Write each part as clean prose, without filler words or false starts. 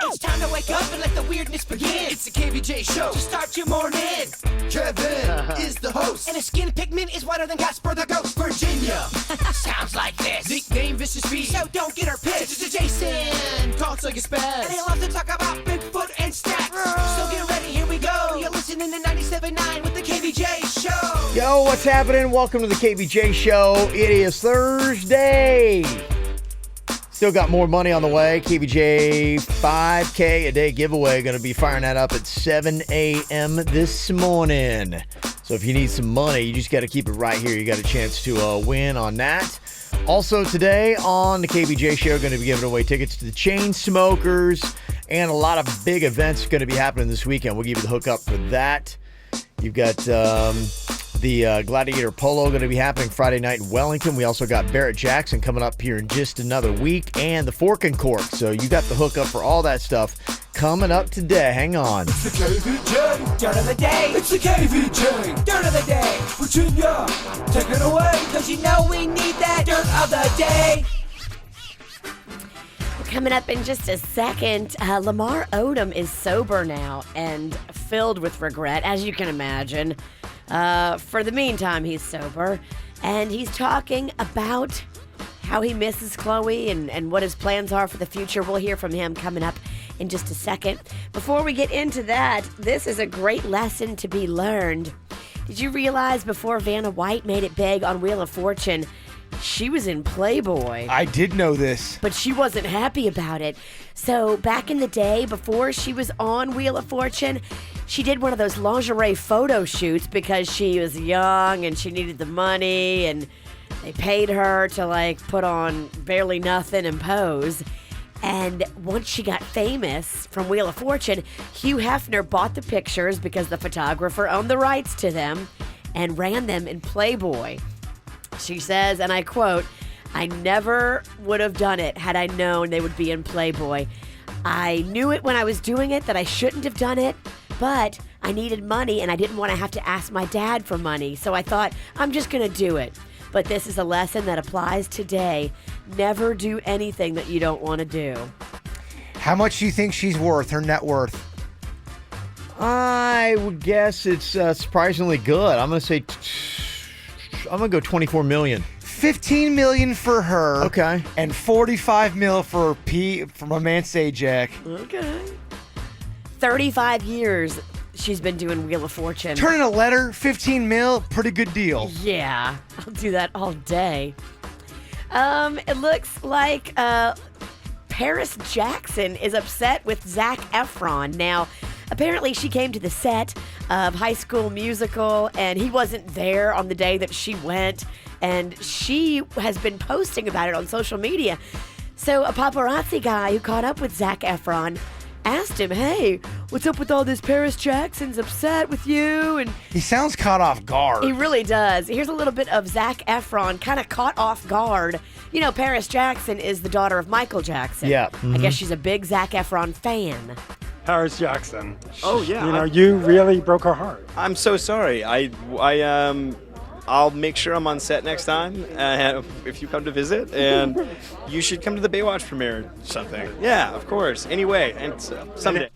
It's time to wake up and let the weirdness begin. It's the KVJ show to start your morning. Kevin is the host, and his skin pigment is whiter than Casper the Ghost. Virginia sounds like this. Nickname Vicious Bee, so don't get her pissed. Jason talks like a spaz, and he loves to talk about Bigfoot and stacks. So get ready, here we go. You're listening to 97.9 with the KVJ show. Yo, what's happening? Welcome to the KVJ show. It is Thursday. Still got more money on the way. KVJ 5K a day giveaway. Going to be firing that up at 7 a.m. this morning. So if you need some money, you just got to keep it right here. You got a chance to win on that. Also today on the KVJ show, going to be giving away tickets to the Chainsmokers and a lot of big events going to be happening this weekend. We'll give you the hookup for that. You've got the Gladiator Polo going to be happening Friday night in Wellington. We also got Barrett Jackson coming up here in just another week, and the Fork and Cork. So you got the hookup for all that stuff coming up today. Hang on. It's the KVJ Dirt of the Day. It's the KVJ Dirt of the Day. Virginia, take it away, because you know we need that Dirt of the Day. Coming up in just a second, Lamar Odom is sober now and filled with regret, as you can imagine. For the meantime, he's sober, and he's talking about how he misses Chloe and what his plans are for the future. We'll hear from him coming up in just a second. Before we get into that, this is a great lesson to be learned. Did you realize before Vanna White made it big on Wheel of Fortune, she was in Playboy? I did know this. But she wasn't happy about it. So back in the day, before she was on Wheel of Fortune, she did one of those lingerie photo shoots because she was young and she needed the money, and they paid her to put on barely nothing and pose. And once she got famous from Wheel of Fortune, Hugh Hefner bought the pictures because the photographer owned the rights to them and ran them in Playboy. She says, and I quote, "I never would have done it had I known they would be in Playboy. I knew it when I was doing it that I shouldn't have done it, but I needed money and I didn't want to have to ask my dad for money. So I thought, I'm just going to do it." But this is a lesson that applies today. Never do anything that you don't want to do. How much do you think she's worth, her net worth? I would guess it's surprisingly good. I'm going to say... I'm going to go 24 million. 15 million for her. Okay. And 45 mil for my man Sajak. Okay. 35 years she's been doing Wheel of Fortune. Turn in a letter, 15 mil, pretty good deal. Yeah, I'll do that all day. It looks like Paris Jackson is upset with Zac Efron. Now, apparently she came to the set of High School Musical, and he wasn't there on the day that she went, and she has been posting about it on social media. So a paparazzi guy who caught up with Zac Efron asked him, "Hey, what's up with all this? Paris Jackson's upset with you?" And he sounds caught off guard. He really does. Here's a little bit of Zac Efron kind of caught off guard. You know, Paris Jackson is the daughter of Michael Jackson. Yeah. I guess she's a big Zac Efron fan. Paris Jackson. Oh yeah. You know, you really broke her heart. I'm so sorry. I'll make sure I'm on set next time if you come to visit, and you should come to the Baywatch premiere or something. Yeah, of course. Anyway, and someday.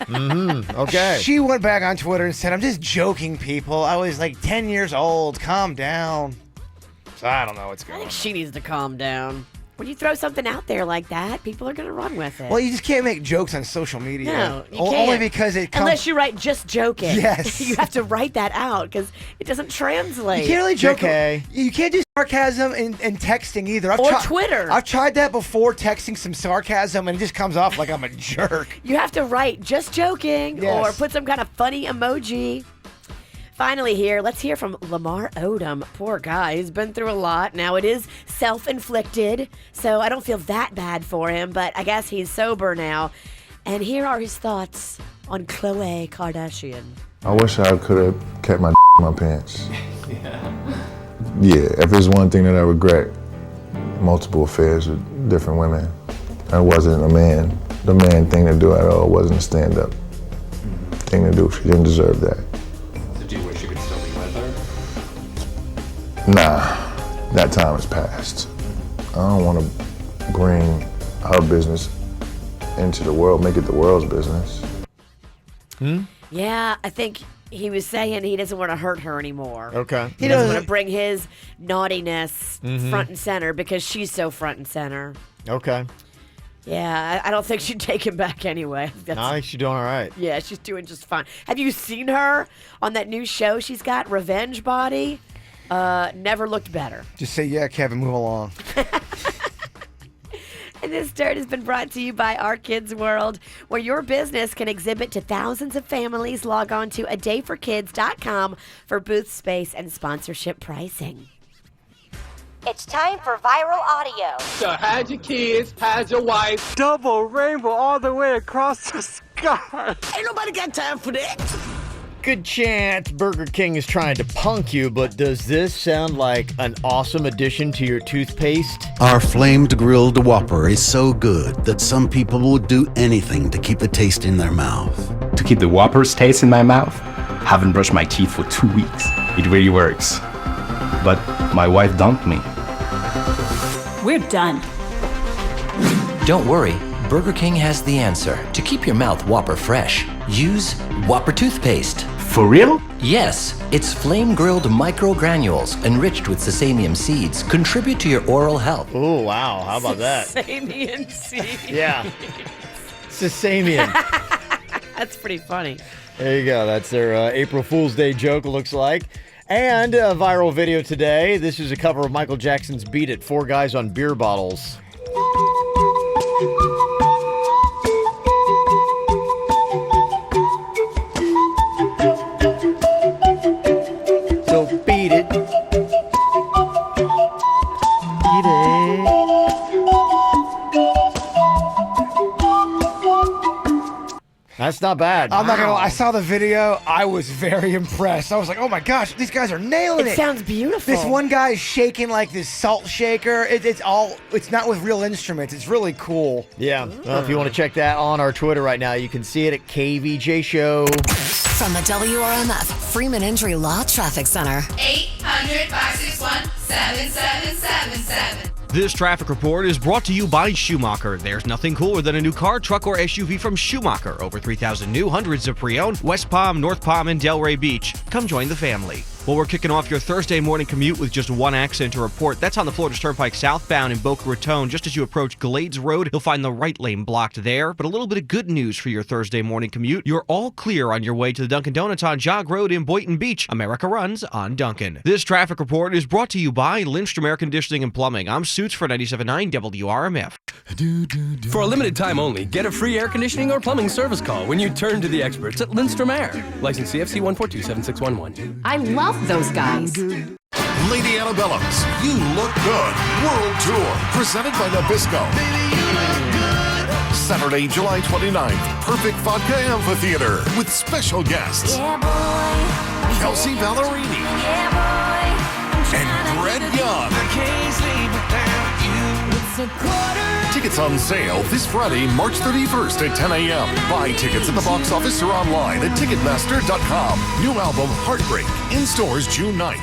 Okay. She went back on Twitter and said, "I'm just joking, people. I was 10 years old. Calm down." So I don't know what's I going think on. she needs to calm down. When you throw something out there like that, people are going to run with it. Well, you just can't make jokes on social media. No, you Only can't. because it comes... Unless you write "just joking." Yes. You have to write that out because it doesn't translate. You can't really joke. JK. You can't do sarcasm in texting either. Or Twitter. I've tried that before, texting some sarcasm, and it just comes off like I'm a jerk. You have to write "just joking" Yes. or put some kind of funny emoji. Finally here, let's hear from Lamar Odom. Poor guy, he's been through a lot. Now it is self-inflicted, so I don't feel that bad for him, but I guess he's sober now. And here are his thoughts on Khloe Kardashian. I wish I could have kept my in my pants. Yeah, if there's one thing that I regret, multiple affairs with different women. I wasn't a man. The man thing to do at all wasn't a stand-up thing to do. She didn't deserve that. Do you wish you could still be with her? Nah, that time has passed. I don't want to bring her business into the world, make it the world's business. Yeah, I think he was saying he doesn't want to hurt her anymore. Okay. He doesn't want to bring his naughtiness front and center because she's so front and center. Okay. Yeah, I don't think she'd take him back anyway. I think she's doing all right. Yeah, she's doing just fine. Have you seen her on that new show she's got, Revenge Body? Never looked better. Just say, yeah, Kevin, move along. And this dirt has been brought to you by Our Kids World, where your business can exhibit to thousands of families. Log on to adayforkids.com for booth space and sponsorship pricing. It's time for viral audio. So hide your kids, hide your wife. Double rainbow all the way across the sky. Ain't nobody got time for that. Good chance Burger King is trying to punk you, but does this sound like an awesome addition to your toothpaste? Our flamed grilled Whopper is so good that some people will do anything to keep the taste in their mouth. To keep the Whopper's taste in my mouth, haven't brushed my teeth for 2 weeks. It really works. But my wife dumped me. We're done. Don't worry, Burger King has the answer. To keep your mouth Whopper fresh, use Whopper toothpaste. For real? Yes, its flame-grilled micro-granules enriched with sesamium seeds contribute to your oral health. Oh, wow. How about that? Sesamium seeds. Yeah. Sesamium. That's pretty funny. There you go. That's their April Fool's Day joke, it looks like. And a viral video today. This is a cover of Michael Jackson's Beat It, 4 guys on beer bottles. So beat it. Beat it. That's not bad. I'm not gonna lie, I saw the video. I was very impressed. I was like, oh my gosh, these guys are nailing it. It sounds beautiful. This one guy is shaking like this salt shaker. It's not with real instruments. It's really cool. Yeah. Well, if you want to check that on our Twitter right now, you can see it at KVJ Show. From the WRMF Freeman Injury Law Traffic Center. 800-561-7777. This traffic report is brought to you by Schumacher. There's nothing cooler than a new car, truck, or SUV from Schumacher. Over 3,000 new, hundreds of pre-owned, West Palm, North Palm, and Delray Beach. Come join the family. Well, we're kicking off your Thursday morning commute with just one accident to report. That's on the Florida Turnpike southbound in Boca Raton. Just as you approach Glades Road, you'll find the right lane blocked there. But a little bit of good news for your Thursday morning commute. You're all clear on your way to the Dunkin' Donuts on Jog Road in Boynton Beach. America runs on Dunkin'. This traffic report is brought to you by Lindstrom Air Conditioning and Plumbing. I'm Suits for 97.9 WRMF. For a limited time only, get a free air conditioning or plumbing service call when you turn to the experts at Lindstrom Air. License CFC 1427611. I love those guys. Lady Antebellum's You Look Good World Tour, presented by Nabisco. Saturday, July 29th, Perfect Vodka Amphitheater with special guests Kelsey Ballerini and Brett Young. Tickets on sale this Friday, March 31st at 10 a.m. Buy tickets at the box office or online at Ticketmaster.com. New album, Heartbreak, in stores June 9th.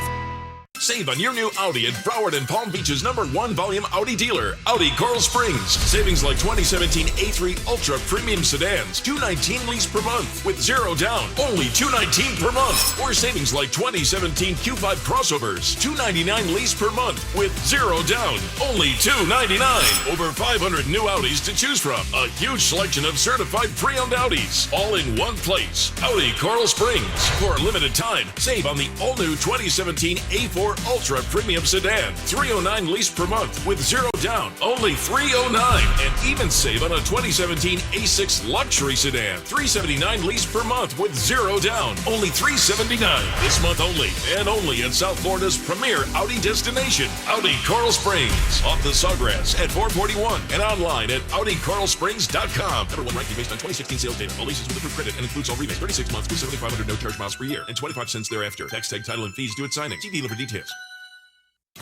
Save on your new Audi at Broward and Palm Beach's #1 volume Audi dealer, Audi Coral Springs. Savings like 2017 A3 Ultra Premium Sedans, $219 lease per month with 0 down, only $219 per month. Or savings like 2017 Q5 Crossovers, $299 lease per month with 0 down, only $299. Over 500 new Audis to choose from. A huge selection of certified pre-owned Audis, all in one place. Audi Coral Springs. For a limited time, save on the all-new 2017 A4 Ultra Premium Sedan, $309 lease per month with 0 down, only $309. And even save on a 2017 A6 Luxury Sedan, $379 lease per month with 0 down, only $379. This month only, and only in South Florida's premier Audi destination, Audi Coral Springs. Off the Sawgrass at 441 and online at AudiCoralSprings.com. #1 ranking based on 2016 sales data. All leases with approved credit and includes all rebates. 36 months with 7,500 no charge miles per year and 25 cents thereafter. Tax tag, title, and fees due at signing. See dealer for details.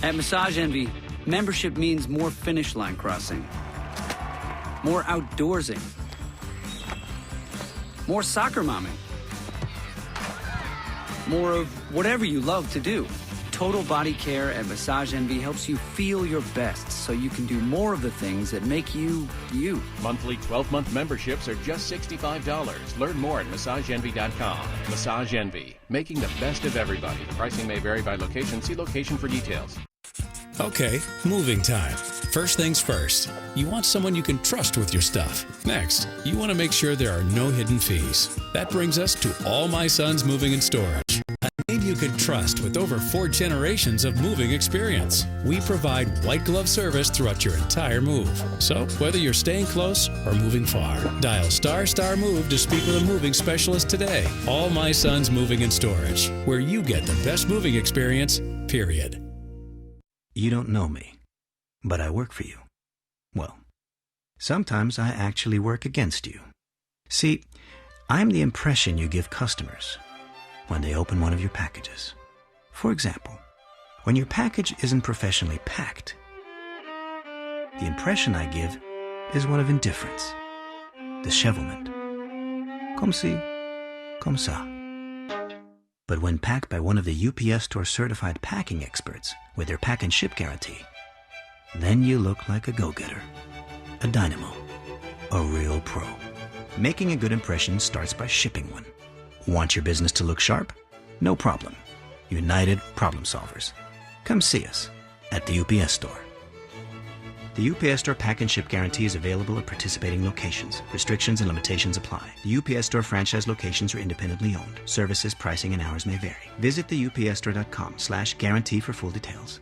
At Massage Envy, membership means more finish line crossing, more outdoorsing, more soccer momming, more of whatever you love to do. Total body care at Massage Envy helps you feel your best so you can do more of the things that make you, you. Monthly 12-month memberships are just $65. Learn more at MassageEnvy.com. Massage Envy, making the best of everybody. Pricing may vary by location. See location for details. Okay, moving time. First things first, you want someone you can trust with your stuff. Next, you want to make sure there are no hidden fees. That brings us to All My Sons Moving and Storage, a name you can trust with over 4 generations of moving experience. We provide white glove service throughout your entire move. So, whether you're staying close or moving far, dial ** move to speak with a moving specialist today. All My Sons Moving and Storage, where you get the best moving experience, period. You don't know me, but I work for you. Well, sometimes I actually work against you. See, I'm the impression you give customers when they open one of your packages. For example, when your package isn't professionally packed, the impression I give is one of indifference, dishevelment. Comme ci, comme ça. But when packed by one of the UPS Store certified packing experts with their pack and ship guarantee, then you look like a go-getter, a dynamo, a real pro. Making a good impression starts by shipping one. Want your business to look sharp? No problem. United Problem Solvers. Come see us at the UPS Store. The UPS Store pack and ship guarantee is available at participating locations. Restrictions and limitations apply. The UPS Store franchise locations are independently owned. Services, pricing, and hours may vary. Visit theupsstore.com/guarantee for full details.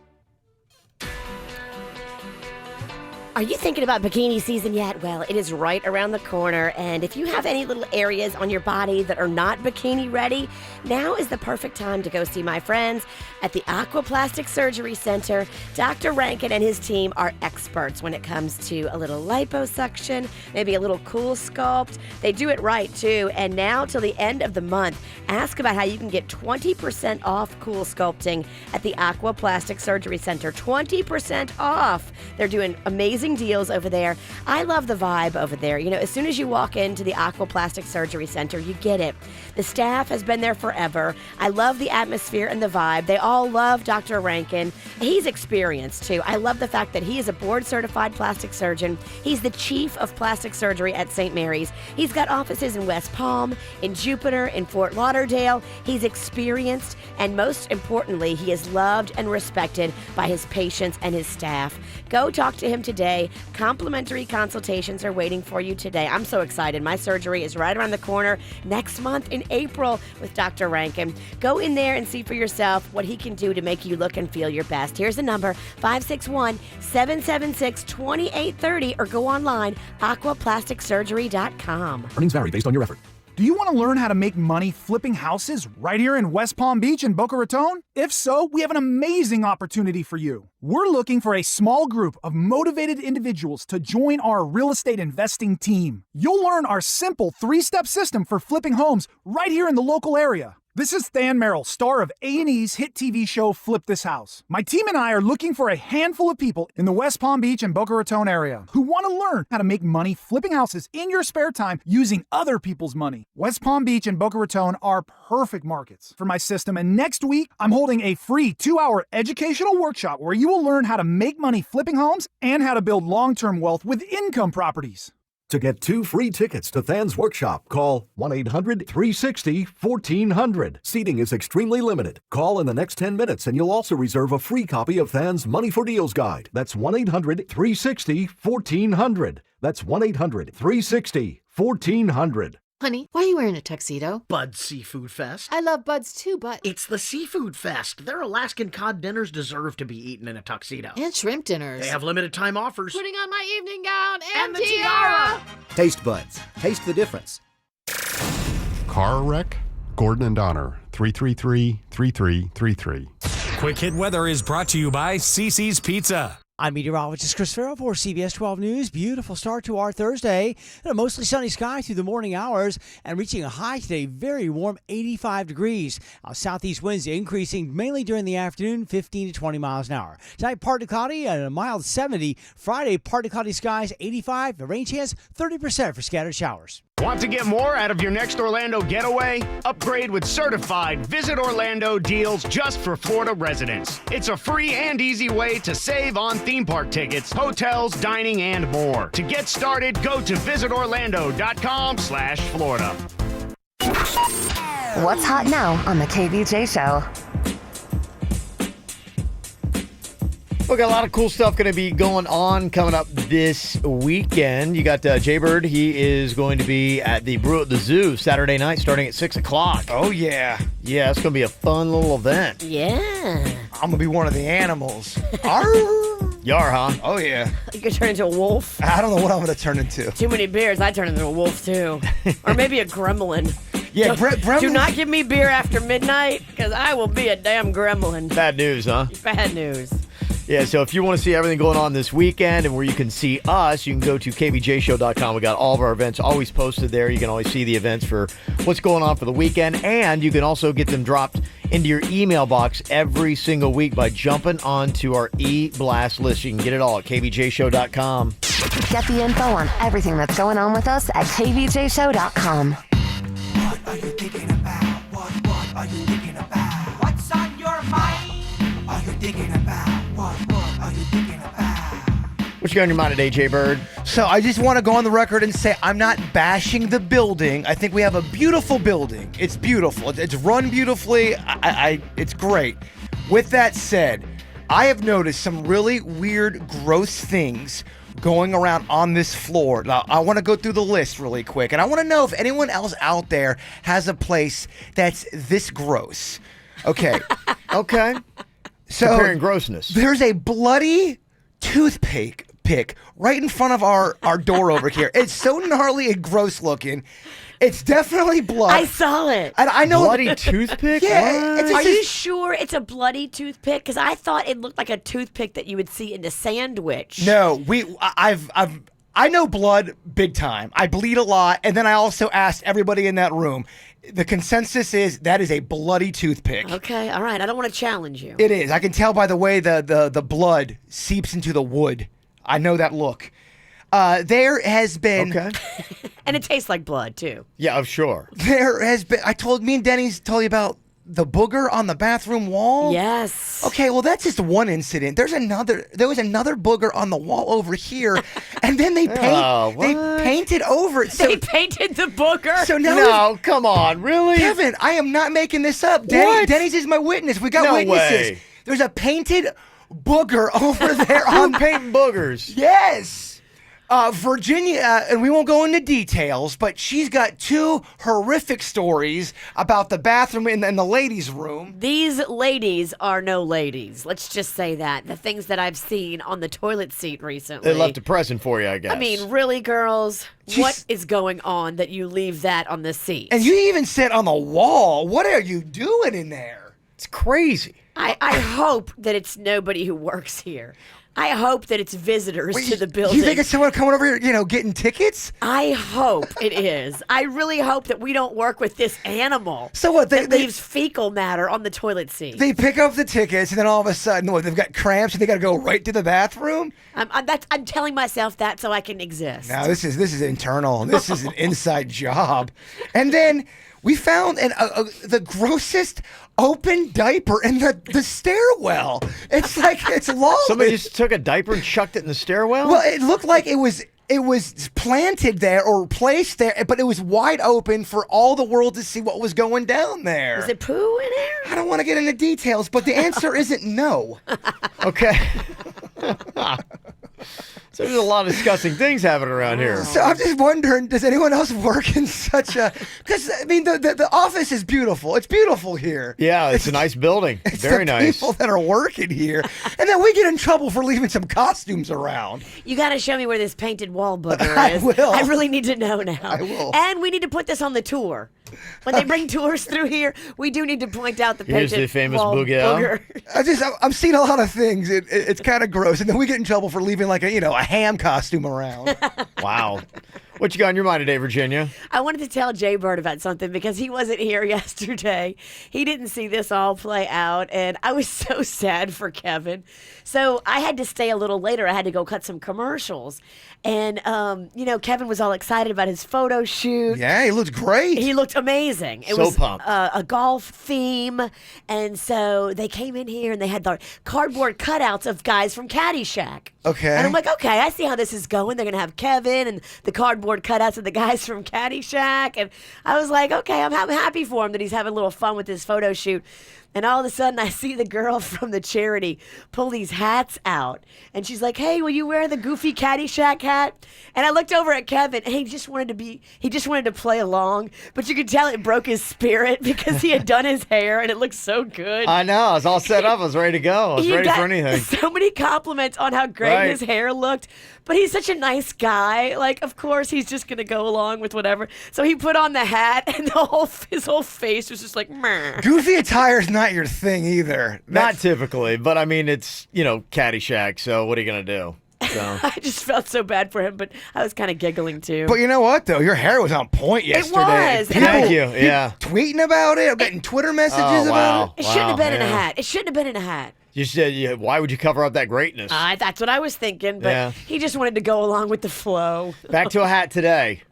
Are you thinking about bikini season yet? Well, it is right around the corner, and if you have any little areas on your body that are not bikini ready, now is the perfect time to go see my friends at the Aquaplastic Surgery Center. Dr. Rankin and his team are experts when it comes to a little liposuction, maybe a little cool sculpt. They do it right, too, and now till the end of the month, ask about how you can get 20% off cool sculpting at the Aquaplastic Surgery Center. 20% off. They're doing amazing deals over there. I love the vibe over there. You know, as soon as you walk into the Aquaplastic Surgery Center, you get it. The staff has been there forever. I love the atmosphere and the vibe. They all love Dr. Rankin. He's experienced, too. I love the fact that he is a board-certified plastic surgeon. He's the chief of plastic surgery at St. Mary's. He's got offices in West Palm, in Jupiter, in Fort Lauderdale. He's experienced, and most importantly, he is loved and respected by his patients and his staff. Go talk to him today. Complimentary consultations are waiting for you today. I'm so excited. My surgery is right around the corner next month in April with Dr. Rankin. Go in there and see for yourself what he can do to make you look and feel your best. Here's the number, 561-776-2830, or go online, aquaplasticsurgery.com. Earnings vary based on your effort. Do you want to learn how to make money flipping houses right here in West Palm Beach and Boca Raton? If so, we have an amazing opportunity for you. We're looking for a small group of motivated individuals to join our real estate investing team. You'll learn our simple 3-step system for flipping homes right here in the local area. This is Than Merrill, star of A&E's hit TV show Flip This House. My team and I are looking for a handful of people in the West Palm Beach and Boca Raton area who want to learn how to make money flipping houses in your spare time using other people's money. West Palm Beach and Boca Raton are perfect markets for my system, and next week I'm holding a free 2-hour educational workshop where you will learn how to make money flipping homes and how to build long-term wealth with income properties. To get 2 free tickets to Than's workshop, call 1-800-360-1400. Seating is extremely limited. Call in the next 10 minutes and you'll also reserve a free copy of Than's Money for Deals guide. That's 1-800-360-1400. That's 1-800-360-1400. Honey, why are you wearing a tuxedo? Bud's Seafood Fest. I love Bud's too, but... It's the Seafood Fest. Their Alaskan cod dinners deserve to be eaten in a tuxedo. And shrimp dinners. They have limited time offers. Putting on my evening gown and the tiara. Taste buds. Taste the difference. Car wreck? Gordon and Donner, 333-3333. Quick Hit Weather is brought to you by CC's Pizza. I'm meteorologist Chris Farrell for CBS 12 News. Beautiful start to our Thursday. And a mostly sunny sky through the morning hours and reaching a high today, very warm, 85 degrees. Southeast winds increasing mainly during the afternoon, 15 to 20 miles an hour. Tonight, partly cloudy and a mild 70. Friday, partly cloudy skies, 85. The rain chance, 30% for scattered showers. Want to get more out of your next Orlando getaway? Upgrade with certified Visit Orlando deals just for Florida residents. It's a free and easy way to save on theme park tickets, hotels, dining, and more. To get started, go to visitorlando.com/Florida. What's hot now on the KVJ Show? We got a lot of cool stuff going to be going on coming up this weekend. You got Jaybird. He is going to be at the Brew at the Zoo Saturday night starting at 6 o'clock. Oh, yeah. Yeah, it's going to be a fun little event. Yeah. I'm going to be one of the animals. You are, huh? Oh, yeah. You could turn into a wolf. I don't know what I'm going to turn into. Too many beers, I turn into a wolf too. Or maybe a gremlin. Yeah, Do not give me beer after midnight, because I will be a damn gremlin. Bad news, huh? Bad news. Yeah, so if you want to see everything going on this weekend and where you can see us, you can go to kvjshow.com. We got all of our events always posted there. You can always see the events for what's going on for the weekend, and you can also get them dropped into your email box every single week by jumping onto our e-blast list. You can get it all at kvjshow.com. Get the info on everything that's going on with us at kvjshow.com. What are you thinking about? What are you thinking about? What's on your mind? Are you thinking about? What are you thinking about? What you got on your mind today, Jaybird? So I just want to go on the record and say I'm not bashing the building. I think we have a beautiful building. It's beautiful. It's run beautifully. It's great. With that said, I have noticed some really weird, gross things going around on this floor. Now, I want to go through the list really quick, and I want to know if anyone else out there has a place that's this gross. Okay. Okay. So comparing grossness. There's a bloody toothpick right in front of our door over here. It's so gnarly and gross looking. It's definitely blood. I saw it. And I know bloody toothpick? Yeah. Are you sure it's a bloody toothpick? Because I thought it looked like a toothpick that you would see in a sandwich. No, I know blood big time. I bleed a lot, and then I also asked everybody in that room. The consensus is that is a bloody toothpick. Okay, all right. I don't want to challenge you. It is. I can tell by the way the blood seeps into the wood. I know that look. There has been... Okay. And it tastes like blood, too. Yeah, I'm sure. There has been... Me and Denny's told you about the booger on the bathroom wall? Yes. Okay, well, that's just one incident. There was another booger on the wall over here, and then they painted over it. So, they painted the booger? So now no, come on, really? Kevin, I am not making this up. Denny's is my witness. We got witnesses. Way. There's a painted booger over there on painting boogers. Yes. Virginia, and we won't go into details, but she's got two horrific stories about the bathroom in the ladies' room. These ladies are no ladies. Let's just say that. The things that I've seen on the toilet seat recently. They left a present for you, I guess. I mean, really, girls? What is going on that you leave that on the seat? And you even said on the wall. What are you doing in there? It's crazy. I hope that it's nobody who works here. I hope that it's visitors to the building. You think it's someone coming over here, getting tickets? I hope it is. I really hope that we don't work with this animal. So what? That leaves fecal matter on the toilet seat. They pick up the tickets, and then all of a sudden, they've got cramps, and they got to go right to the bathroom? I'm telling myself that so I can exist. Now, this is internal. This is an inside job. And then we found the grossest open diaper in the stairwell. It's like it's long. Somebody just took a diaper and chucked it in the stairwell? Well, it looked like it was planted there or placed there, but it was wide open for all the world to see what was going down there. Is it poo in there? I don't want to get into details, but the answer isn't no. Okay. So there's a lot of disgusting things happening around here. So I'm just wondering, does anyone else work in such a... Because, I mean, the office is beautiful. It's beautiful here. Yeah, it's a nice building. Very nice. People that are working here. And then we get in trouble for leaving some costumes around. You got to show me where this painted wall booger is. I will. I really need to know now. I will. And we need to put this on the tour. When they bring tours through here, we do need to point out the Here's painted the famous wall booger. I'm seeing a lot of things. It's kind of gross. And then we get in trouble for leaving like a ham costume around. Wow. What you got on your mind today, Virginia? I wanted to tell Jay Bird about something because he wasn't here yesterday. He didn't see this all play out, and I was so sad for Kevin. So I had to stay a little later. I had to go cut some commercials. And, Kevin was all excited about his photo shoot. Yeah, he looked great. He looked amazing. It So was pumped. A golf theme. And so they came in here and they had the cardboard cutouts of guys from Caddyshack. Okay. And I'm like, okay, I see how this is going. They're going to have Kevin and the cardboard cutouts of the guys from Caddyshack. And I was like, okay, I'm happy for him that he's having a little fun with his photo shoot. And all of a sudden, I see the girl from the charity pull these hats out. And she's like, hey, will you wear the goofy Caddyshack hat? And I looked over at Kevin, and he just wanted to play along. But you could tell it broke his spirit because he had done his hair, and it looked so good. I know. I was all set up. I was ready to go. I was He ready got for anything. So many compliments on how great Right. his hair looked. But he's such a nice guy. Like, of course, he's just going to go along with whatever. So he put on the hat, and his whole face was just like, meh. Goofy attire's not your thing either. Not typically, but I mean, it's, Caddyshack, so what are you going to do? So. I just felt so bad for him, but I was kind of giggling too. But you know what, though? Your hair was on point yesterday. was. Thank you. Yeah. Tweeting about it. I'm getting Twitter messages about it. It shouldn't have been in a yeah. hat. It shouldn't have been in a hat. You said, why would you cover up that greatness? That's what I was thinking, but Yeah. he just wanted to go along with the flow. Back to a hat today.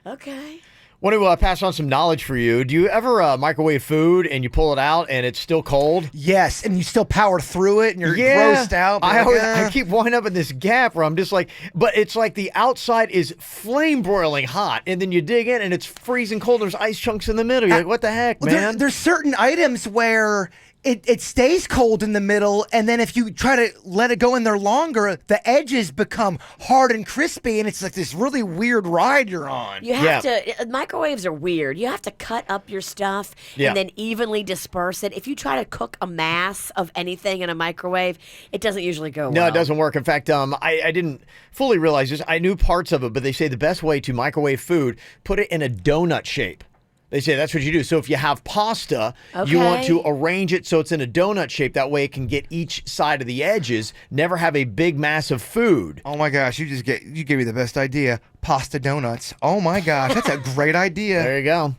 Okay. Want to pass on some knowledge for you. Do you ever microwave food and you pull it out and it's still cold? Yes, and you still power through it and you're grossed out. but I keep winding up in this gap where I'm just like, but it's like the outside is flame broiling hot, and then you dig in and it's freezing cold. There's ice chunks in the middle. You're like, what the heck, man? There's certain items where it stays cold in the middle, and then if you try to let it go in there longer, the edges become hard and crispy, and it's like this really weird ride you're on. You have to, microwaves are weird. You have to cut up your stuff and then evenly disperse it. If you try to cook a mass of anything in a microwave, it doesn't usually go well. No, it doesn't work. In fact, I didn't fully realize this. I knew parts of it, but they say the best way to microwave food, put it in a donut shape. They say that's what you do. So if you have pasta, you want to arrange it so it's in a donut shape. That way it can get each side of the edges, never have a big mass of food. Oh my gosh, you gave me the best idea. Pasta donuts. Oh my gosh, that's a great idea. There you go.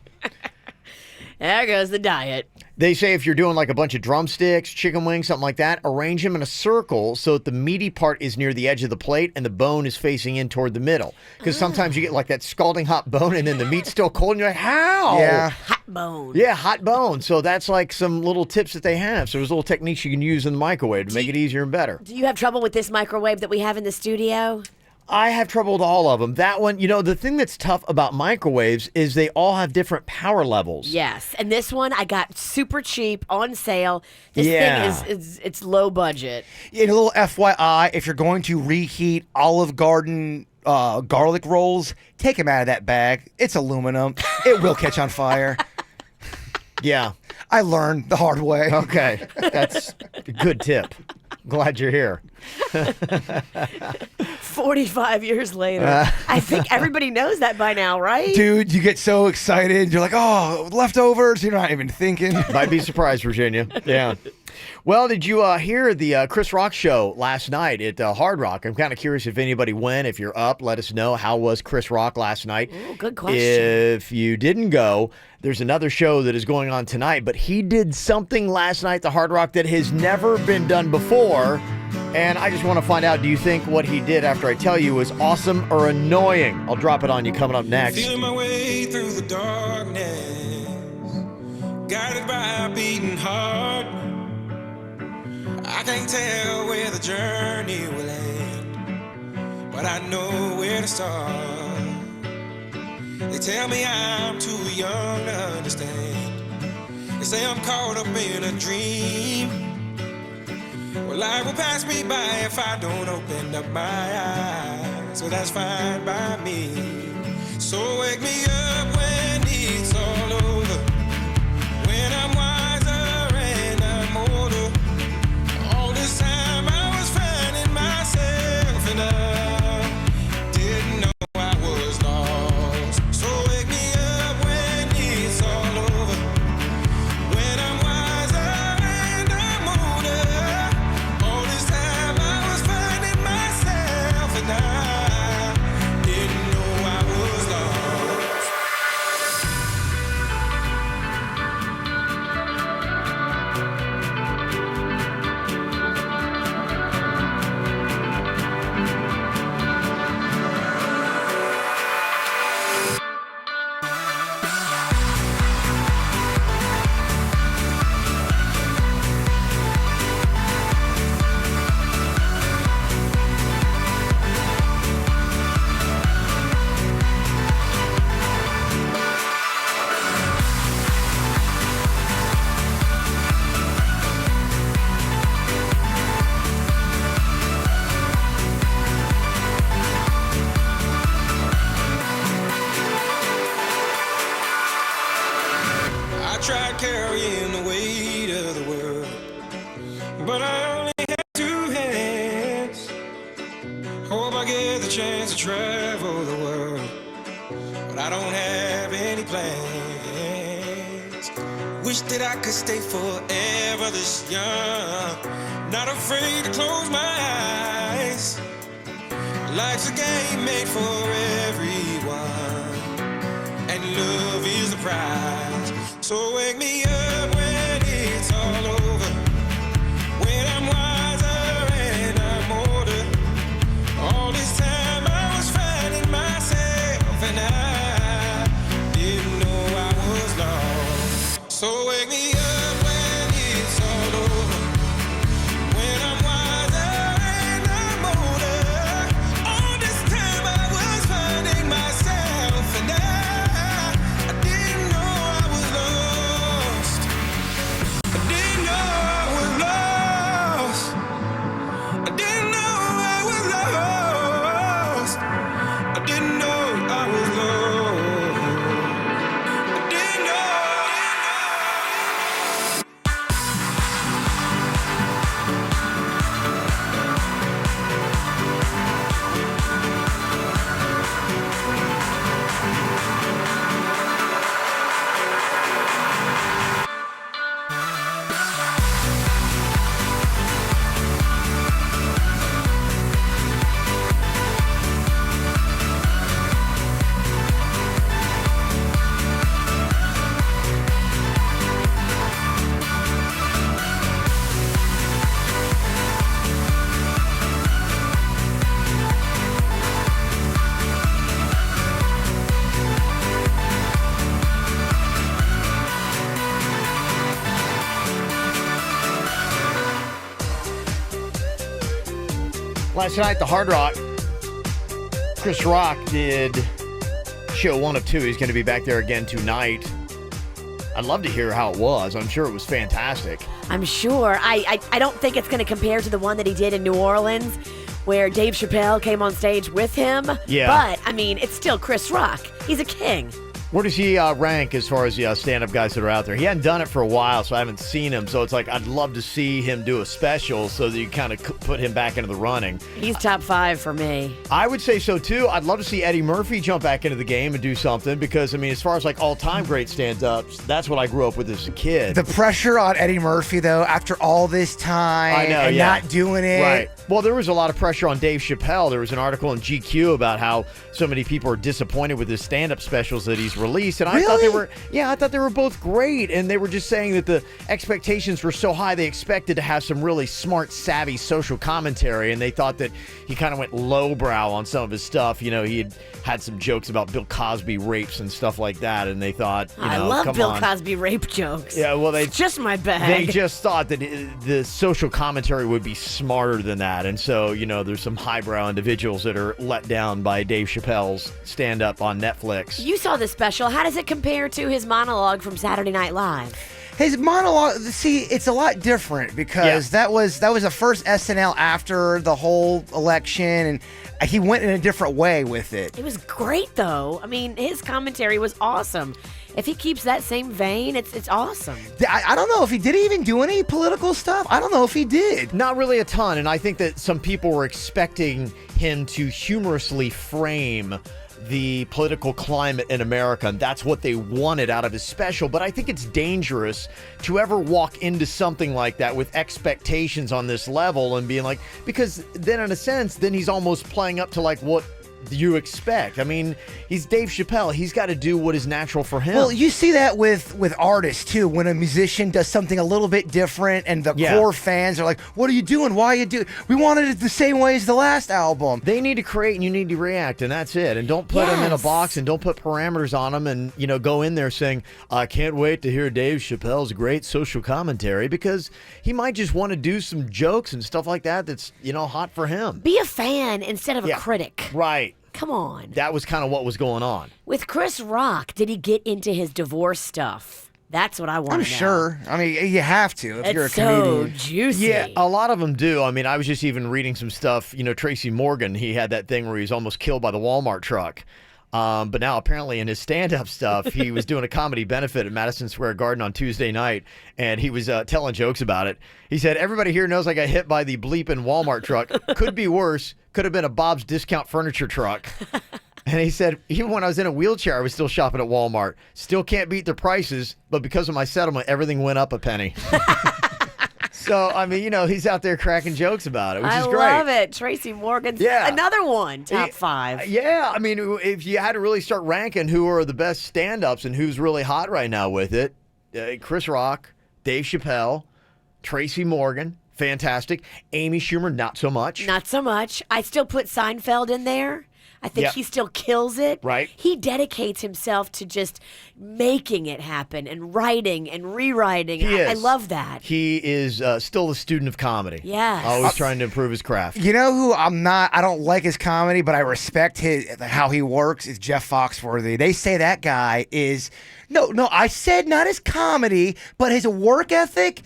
There goes the diet. They say if you're doing like a bunch of drumsticks, chicken wings, something like that, arrange them in a circle so that the meaty part is near the edge of the plate and the bone is facing in toward the middle. Because sometimes you get like that scalding hot bone and then the meat's still cold and you're like, how? Yeah. Hot bone. Yeah, hot bone. So that's like some little tips that they have. So there's little techniques you can use in the microwave to make it easier and better. Do you have trouble with this microwave that we have in the studio? I have trouble with all of them. That one, the thing that's tough about microwaves is they all have different power levels. Yes, and this one I got super cheap on sale. This Yeah. thing is it's low budget. And a little FYI, if you're going to reheat Olive Garden garlic rolls, take them out of that bag. It's aluminum. It will catch on fire. Yeah. I learned the hard way. Okay. That's a good tip. Glad you're here. 45 years later. I think everybody knows that by now, right? Dude, you get so excited. You're like, oh, leftovers. You're not even thinking. Might be surprised, Virginia. Yeah. Well, did you hear the Chris Rock show last night at Hard Rock? I'm kind of curious if anybody went. If you're up, let us know. How was Chris Rock last night? Ooh, good question. If you didn't go, there's another show that is going on tonight, but he did something last night at the Hard Rock that has never been done before. And I just want to find out, do you think what he did after I tell you was awesome or annoying? I'll drop it on you coming up next. Feeling my way through the darkness, guided by a beating heart. I can't tell where the journey will end, but I know where to start. They tell me I'm too young to understand. They say I'm caught up in a dream. Well, life will pass me by if I don't open up my eyes. So that's fine by me. So wake me up when it's all over, when I'm wiser and I'm older. All this time I was finding myself and I didn't know I was lost. So wake me up when it's all over, when I'm wiser and I'm older. All this time I was finding myself and I didn't know I don't have any plans. Wish that I could stay forever this young. Not afraid to close my eyes. Life's a game made for everyone, and love is the prize. So wake me up when it's all over, when I'm wiser and I'm older. All this time I was finding myself, and I didn't know I was lost. So wake me up when it's all over, when I'm wiser and I'm older. All this time I was finding myself, and I didn't know I was lost. I didn't know I was lost. I didn't know I was lost. I didn't know I was lost. I didn't know. Last night, the Hard Rock, Chris Rock did show 1 of 2. He's going to be back there again tonight. I'd love to hear how it was. I'm sure it was fantastic. I'm sure. I don't think it's going to compare to the one that he did in New Orleans, where Dave Chappelle came on stage with him. Yeah. But, I mean, it's still Chris Rock. He's a king. Where does he rank as far as the stand-up guys that are out there? He hadn't done it for a while, so I haven't seen him. So it's like I'd love to see him do a special so that you kind of put him back into the running. He's top 5 for me. I would say so, too. I'd love to see Eddie Murphy jump back into the game and do something because, I mean, as far as like all-time great stand-ups, that's what I grew up with as a kid. The pressure on Eddie Murphy, though, after all this time I know, and yeah. not doing it. Right. Well, there was a lot of pressure on Dave Chappelle. There was an article in GQ about how so many people are disappointed with his stand-up specials that he's released. And I thought they were both great. And they were just saying that the expectations were so high, they expected to have some really smart, savvy social commentary. And they thought that he kind of went lowbrow on some of his stuff. You know, he had some jokes about Bill Cosby rapes and stuff like that. And they thought, I love Bill Cosby rape jokes. Yeah, well, it's just my bag. They just thought that the social commentary would be smarter than that. And so, you know, there's some highbrow individuals that are let down by Dave Chappelle's stand-up on Netflix. You saw the special. How does it compare to his monologue from Saturday Night Live? His monologue, see, it's a lot different because that was the first SNL after the whole election, and he went in a different way with it. It was great, though. I mean, his commentary was awesome. If he keeps that same vein, it's awesome. I don't know if he did even do any political stuff. I don't know if he did. Not really a ton, and I think that some people were expecting him to humorously frame the political climate in America, and that's what they wanted out of his special. But I think it's dangerous to ever walk into something like that with expectations on this level and being like, because then in a sense, then he's almost playing up to like what you expect. I mean, he's Dave Chappelle. He's got to do what is natural for him. Well, you see that with artists, too. When a musician does something a little bit different and the core fans are like, what are you doing? Why are you doing? We wanted it the same way as the last album. They need to create and you need to react, and that's it. And don't put them in a box and don't put parameters on them and, you know, go in there saying, I can't wait to hear Dave Chappelle's great social commentary, because he might just want to do some jokes and stuff like that that's, you know, hot for him. Be a fan instead of a critic. Right. Come on. That was kind of what was going on. With Chris Rock, did he get into his divorce stuff? That's what I want to know. I'm sure. I mean, you have to if you're a comedian. It's so juicy. Yeah, a lot of them do. I mean, I was just even reading some stuff. You know, Tracy Morgan, he had that thing where he was almost killed by the Walmart truck. But now apparently in his stand-up stuff, he was doing a comedy benefit at Madison Square Garden on Tuesday night, and he was telling jokes about it. He said, everybody here knows I got hit by the bleeping Walmart truck. Could be worse. Could have been a Bob's Discount Furniture truck. And he said, even when I was in a wheelchair, I was still shopping at Walmart. Still can't beat their prices, but because of my settlement, everything went up a penny. So, I mean, he's out there cracking jokes about it, which is great. I love it. Tracy Morgan's another one, top 5. Yeah, I mean, if you had to really start ranking who are the best stand-ups and who's really hot right now with it, Chris Rock, Dave Chappelle, Tracy Morgan, fantastic. Amy Schumer, not so much. Not so much. I still put Seinfeld in there. I think he still kills it. Right. He dedicates himself to just making it happen and writing and rewriting. I love that. He is still a student of comedy. Yes. Always trying to improve his craft. You know who I don't like his comedy, but I respect how he works, is Jeff Foxworthy. They say that guy is... No, I said not his comedy, but his work ethic.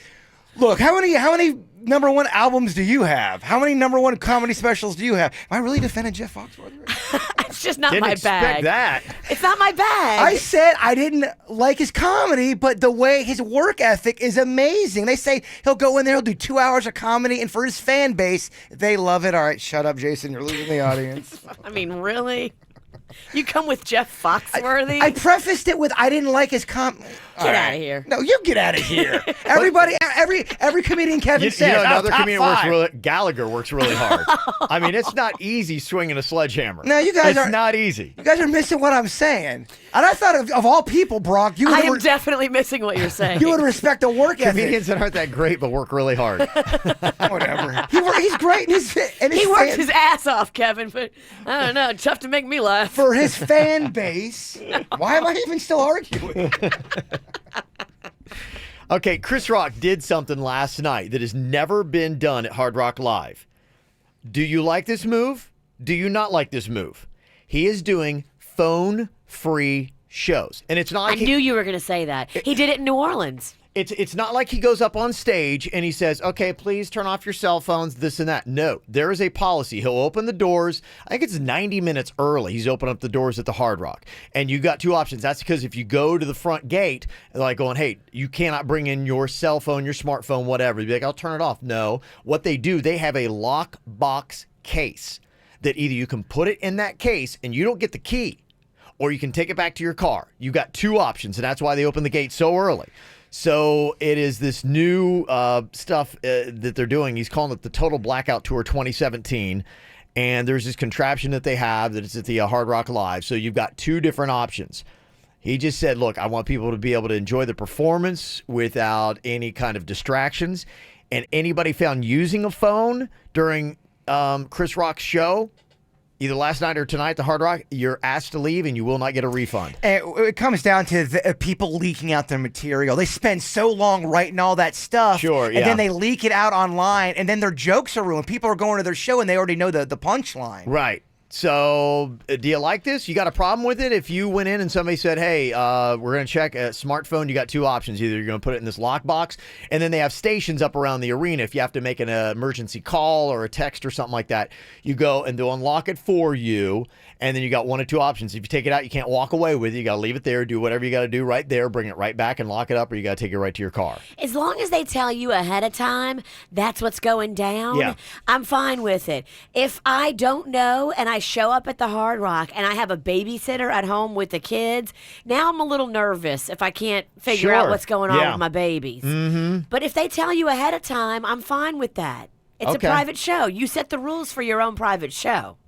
Look, how many number one albums do you have? How many number one comedy specials do you have? Am I really defending Jeff Foxworthy? It's just not Didn't my expect bag. that. It's not my bag. I said I didn't like his comedy, but the way his work ethic is amazing. They say he'll go in there, he'll do 2 hours of comedy, and for his fan base, they love it. All right, shut up, Jason. You're losing the audience. I mean, really? You come with Jeff Foxworthy? I prefaced it with I didn't like his Get out of here. No, you get out of here. Everybody, every comedian Kevin says. Another top comedian 5. Gallagher works really hard. I mean, it's not easy swinging a sledgehammer. No, you guys It's not easy. You guys are missing what I'm saying. And I thought of all people, Brock, you would I am definitely missing what you're saying. You would respect the work ethic. Comedians that aren't that great but work really hard. Whatever. He's great in his He works his ass off, Kevin, but I don't know. Tough to make me laugh. For his fan base. Why am I even still arguing? Okay, Chris Rock did something last night that has never been done at Hard Rock Live. Do you like this move? Do you not like this move? He is doing phone-free shows. And it's not like I knew you were going to say that. He did it in New Orleans. It's not like he goes up on stage and he says, okay, please turn off your cell phones, this and that. No, there is a policy. He'll open the doors. I think it's 90 minutes early. He's opening up the doors at the Hard Rock. And you got 2 options. That's because if you go to the front gate, like going, hey, you cannot bring in your cell phone, your smartphone, whatever. You'd be like, I'll turn it off. No. What they do, they have a lockbox case that either you can put it in that case and you don't get the key, or you can take it back to your car. You got 2 options, and that's why they open the gate so early. So it is this new stuff that they're doing. He's calling it the Total Blackout Tour 2017. And there's this contraption that they have that it's at the Hard Rock Live. So you've got 2 different options. He just said, look, I want people to be able to enjoy the performance without any kind of distractions. And anybody found using a phone during Chris Rock's show, either last night or tonight at the Hard Rock, you're asked to leave and you will not get a refund. It comes down to people leaking out their material. They spend so long writing all that stuff. Sure, and then they leak it out online, and then their jokes are ruined. People are going to their show, and they already know the punchline. Right. So, do you like this? You got a problem with it? If you went in and somebody said, hey, we're going to check a smartphone, you got 2 options. Either you're going to put it in this lockbox, and then they have stations up around the arena. If you have to make an emergency call or a text or something like that, you go and they'll unlock it for you, and then you got 1 or 2 options. If you take it out, you can't walk away with it. You got to leave it there, do whatever you got to do right there, bring it right back and lock it up, or you got to take it right to your car. As long as they tell you ahead of time that's what's going down, I'm fine with it. If I don't know and I show up at the Hard Rock and I have a babysitter at home with the kids, now I'm a little nervous if I can't figure out what's going on with my babies. Mm-hmm. But if they tell you ahead of time, I'm fine with that. It's a private show. You set the rules for your own private show.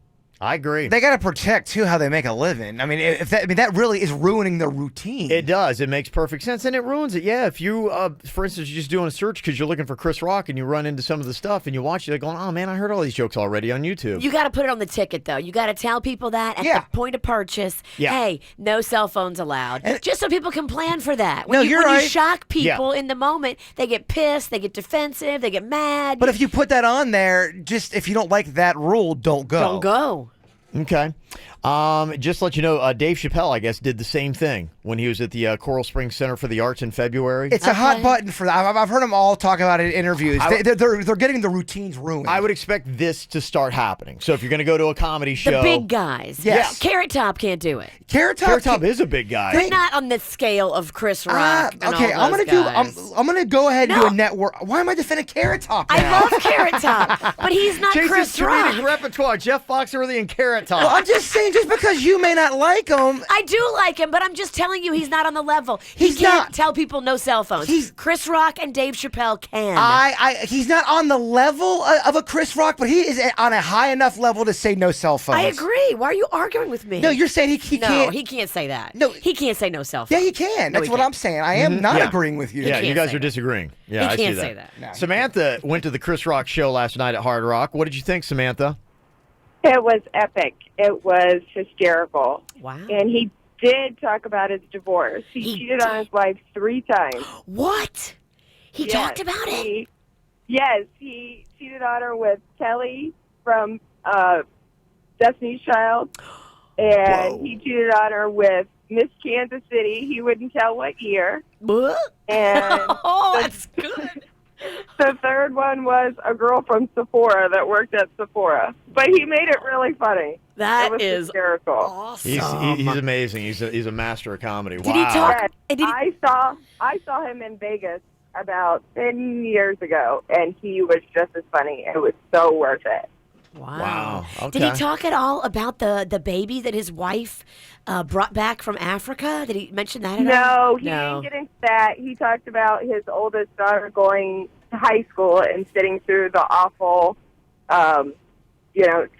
I agree. They got to protect, too, how they make a living. I mean, that really is ruining their routine. It does. It makes perfect sense, and it ruins it. Yeah, if you, for instance, you're just doing a search because you're looking for Chris Rock and you run into some of the stuff and you watch it, you're going, oh, man, I heard all these jokes already on YouTube. You got to put it on the ticket, though. You got to tell people that at the point of purchase, hey, no cell phones allowed. Just so people can plan for that. When you shock people in the moment, they get pissed, they get defensive, they get mad. But if you put that on there, just if you don't like that rule, don't go. Don't go. Okay. Just to let you know, Dave Chappelle, I guess, did the same thing when he was at the Coral Springs Center for the Arts in February. It's a hot button for that. I've heard them all talk about it in interviews. They're getting the routines ruined. I would expect this to start happening. So if you're going to go to a comedy show. The big guys. Yes. Carrot Top can't do it. Carrot Top is a big guy. But not on the scale of Chris Rock. And okay, all those guys. I'm gonna go ahead and do a network. Why am I defending Carrot Top now? I love Carrot Top, but he's not Jason's Chris Rock. comedic repertoire, Jeff Foxworthy and Carrot Top. Well, I'm just saying And just because you may not like him, I do like him, but I'm just telling you, he's not on the level. He He's can't not. tell people no cell phones. Chris Rock and Dave Chappelle can. he's not on the level of a Chris Rock, but he is on a high enough level to say no cell phones. I agree. Why are you arguing with me? No, you're saying he no, can't. he can't say that. No. He can't say no cell phone. Yeah, he can. No, That's he what can't. I'm saying. I am not agreeing with you. Yeah, He you can't guys say are that. disagreeing. Yeah, He I can't see say that. that. Samantha went to the Chris Rock show last night at Hard Rock. What did you think, Samantha? It was epic. It was hysterical. Wow. And he did talk about his divorce. He cheated on his wife 3 times. What? He talked about it? Yes, he cheated on her with Kelly from Destiny's Child. And he cheated on her with Miss Kansas City. He wouldn't tell what year. What? And that's good. The third one was a girl from Sephora that worked at Sephora. But he made it really funny. That it was is hysterical. awesome. He's amazing. He's a master of comedy. Did wow. he talk? I saw him in Vegas about 10 years ago, and he was just as funny. It was so worth it. Wow. Okay. Did he talk at all about the baby that his wife brought back from Africa? Did he mention that at all? No, he didn't get into that. He talked about his oldest daughter going to high school and sitting through the awful,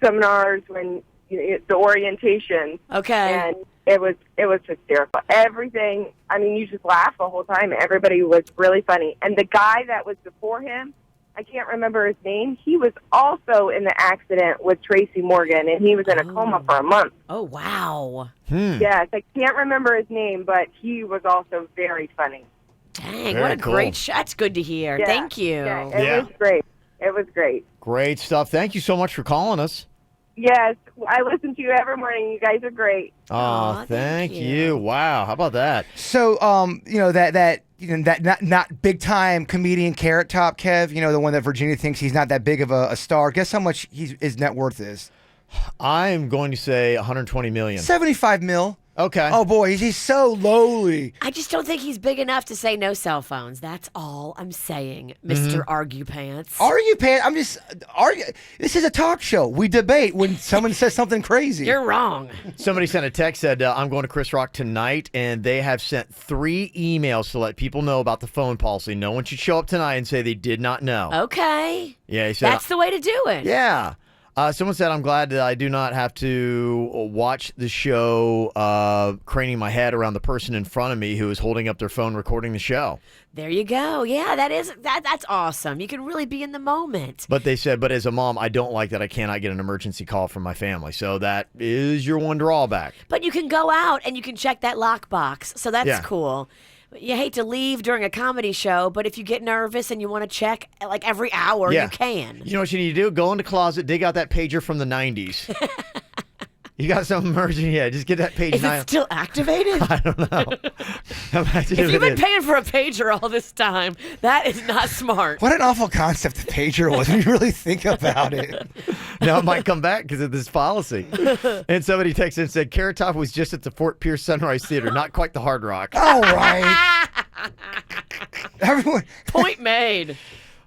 seminars when the orientation. Okay. And it was hysterical. Everything. I mean, you just laugh the whole time. Everybody was really funny. And the guy that was before him, I can't remember his name. He was also in the accident with Tracy Morgan, and he was in a coma for a month. Oh, wow. Yes, I can't remember his name, but he was also very funny. Dang, Very what a cool. great show. That's good to hear. Yeah, Thank you. Yeah, it was great. It was great. Great stuff. Thank you so much for calling us. Yes, I listen to you every morning. You guys are great. Oh, thank you. Wow. How about that? So, that not big time comedian Carrot Top Kev, the one that Virginia thinks he's not that big of a star. Guess how much his net worth is? I'm going to say 120 million. 75 mil. Okay. Oh boy, he's so lowly. I just don't think he's big enough to say no cell phones. That's all I'm saying, Mr. Argue Pants. Argue Pants. I'm just argue. This is a talk show. We debate when someone says something crazy. You're wrong. Somebody sent a text, said, I'm going to Chris Rock tonight, and they have sent 3 emails to let people know about the phone policy. No one should show up tonight and say they did not know. Okay. Yeah, he said, That's the way to do it. Yeah. Someone said, I'm glad that I do not have to watch the show craning my head around the person in front of me who is holding up their phone recording the show. There you go. Yeah, that's awesome. You can really be in the moment. But they said, but as a mom, I don't like that I cannot get an emergency call from my family. So that is your one drawback. But you can go out and you can check that lockbox. So that's Yeah. cool. You hate to leave during a comedy show, but if you get nervous and you want to check like every hour, you can. You know what you need to do? Go in the closet, dig out that pager from the 90s. You got some emergency? Yeah, just get that page. Is it still activated? I don't know. Imagine If you've been it is. paying for a pager all this time, that is not smart. What an awful concept the pager was when you really think about it. Now it might come back because of this policy. And somebody texted and said, Carrot Top was just at the Fort Pierce Sunrise Theater, not quite the Hard Rock. All right. Everyone. Point made.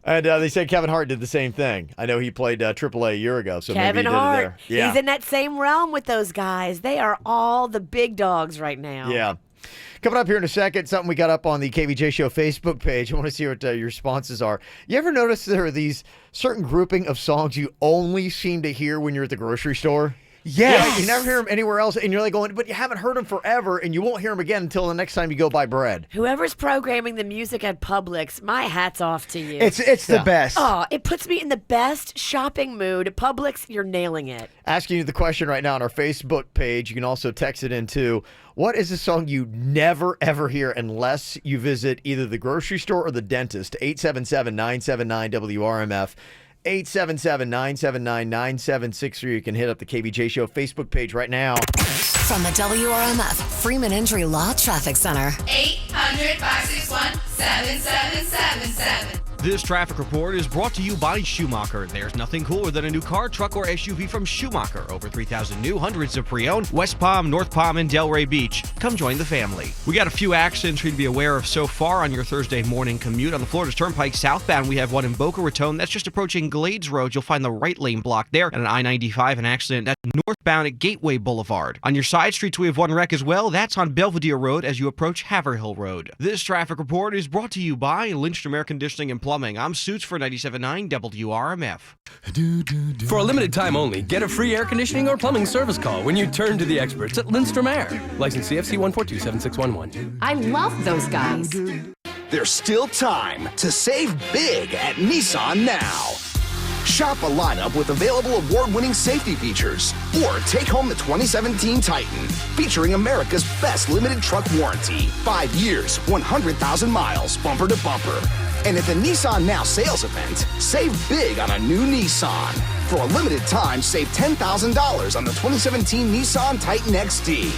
And they said Kevin Hart did the same thing. I know he played AAA a year ago, so maybe Kevin he did Hart. it there. Yeah. He's in that same realm with those guys. They are all the big dogs right now. Yeah. Coming up here in a second, something we got up on the KVJ Show Facebook page. I want to see what your responses are. You ever notice there are these certain grouping of songs you only seem to hear when you're at the grocery store? Yes. Yeah, you never hear them anywhere else, and you're like going, but you haven't heard them forever, and you won't hear them again until the next time you go buy bread. Whoever's programming the music at Publix, my hat's off to you. It's the best. Oh, it puts me in the best shopping mood. Publix, you're nailing it. Asking you the question right now on our Facebook page. You can also text it in too. What is a song you never, ever hear unless you visit either the grocery store or the dentist? 877-979-WRMF. 877-979-9763. You can hit up the KVJ Show Facebook page right now. From the WRMF Freeman Injury Law Traffic Center. 800-561-7777. This traffic report is brought to you by Schumacher. There's nothing cooler than a new car, truck, or SUV from Schumacher. Over 3,000 new, hundreds of pre-owned, West Palm, North Palm, and Delray Beach. Come join the family. We got a few accidents for you to be aware of so far on your Thursday morning commute. On the Florida Turnpike southbound, we have one in Boca Raton. That's just approaching Glades Road. You'll find the right lane blocked there. And an I-95, an accident that's northbound at Gateway Boulevard. On your side streets, we have one wreck as well. That's on Belvedere Road as you approach Haverhill Road. This traffic report is brought to you by Lindstrom Air Conditioning and Plumbing. I'm Suits for 97.9 WRMF. For a limited time only, get a free air conditioning or plumbing service call when you turn to the experts at Lindstrom Air. License CFC 1427611. I love those guys. There's still time to save big at Nissan now. Shop a lineup with available award-winning safety features, or take home the 2017 Titan, featuring America's best limited truck warranty. 5 years, 100,000 miles, bumper to bumper. And at the Nissan Now sales event, save big on a new Nissan. For a limited time, save $10,000 on the 2017 Nissan Titan XD.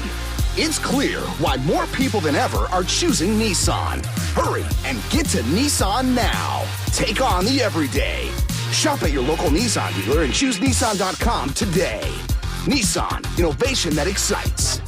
It's clear why more people than ever are choosing Nissan. Hurry and get to Nissan now. Take on the everyday. Shop at your local Nissan dealer and choose Nissan.com today. Nissan, innovation that excites.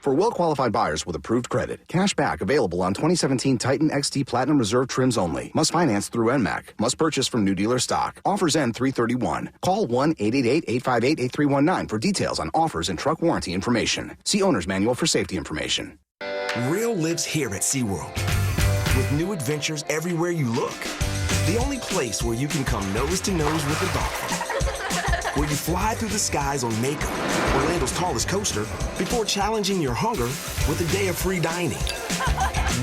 For well-qualified buyers with approved credit, cash back available on 2017 Titan XT Platinum Reserve trims only. Must finance through NMAC. Must purchase from new dealer stock. Offers end 3/31. Call 1-888-858-8319 for details on offers and truck warranty information. See Owner's Manual for safety information. Real lives here at SeaWorld. With new adventures everywhere you look. The only place where you can come nose to nose with the dolphin. Where you fly through the skies on Mako, Orlando's tallest coaster, before challenging your hunger with a day of free dining.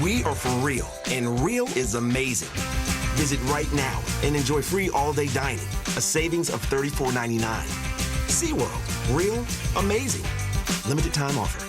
We are for real, and real is amazing. Visit right now and enjoy free all-day dining, a savings of $34.99. SeaWorld, real, amazing. Limited time offer.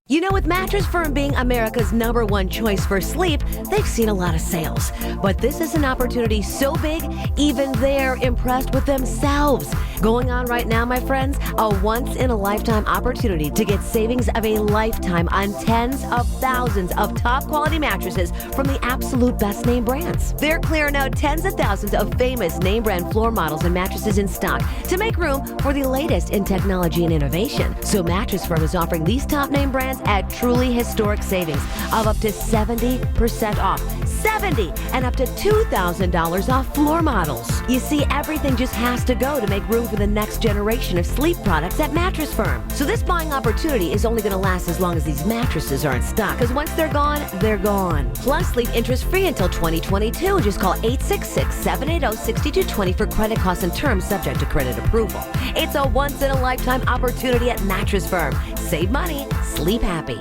You know, with Mattress Firm being America's #1 choice for sleep, they've seen a lot of sales. But this is an opportunity so big, even they're impressed with themselves. Going on right now, my friends, a once-in-a-lifetime opportunity to get savings of a lifetime on tens of thousands of top-quality mattresses from the absolute best name brands. They're clearing out tens of thousands of famous name brand floor models and mattresses in stock to make room for the latest in technology and innovation. So Mattress Firm is offering these top name brands at truly historic savings of up to 70% off. 70 and up to $2,000 off floor models. You see, everything just has to go to make room for the next generation of sleep products at Mattress Firm. So this buying opportunity is only going to last as long as these mattresses are in stock, because once they're gone, they're gone. Plus, sleep interest-free until 2022. Just call 866-780-6220 for credit costs and terms subject to credit approval. It's a once-in-a-lifetime opportunity at Mattress Firm. Save money, sleep happy.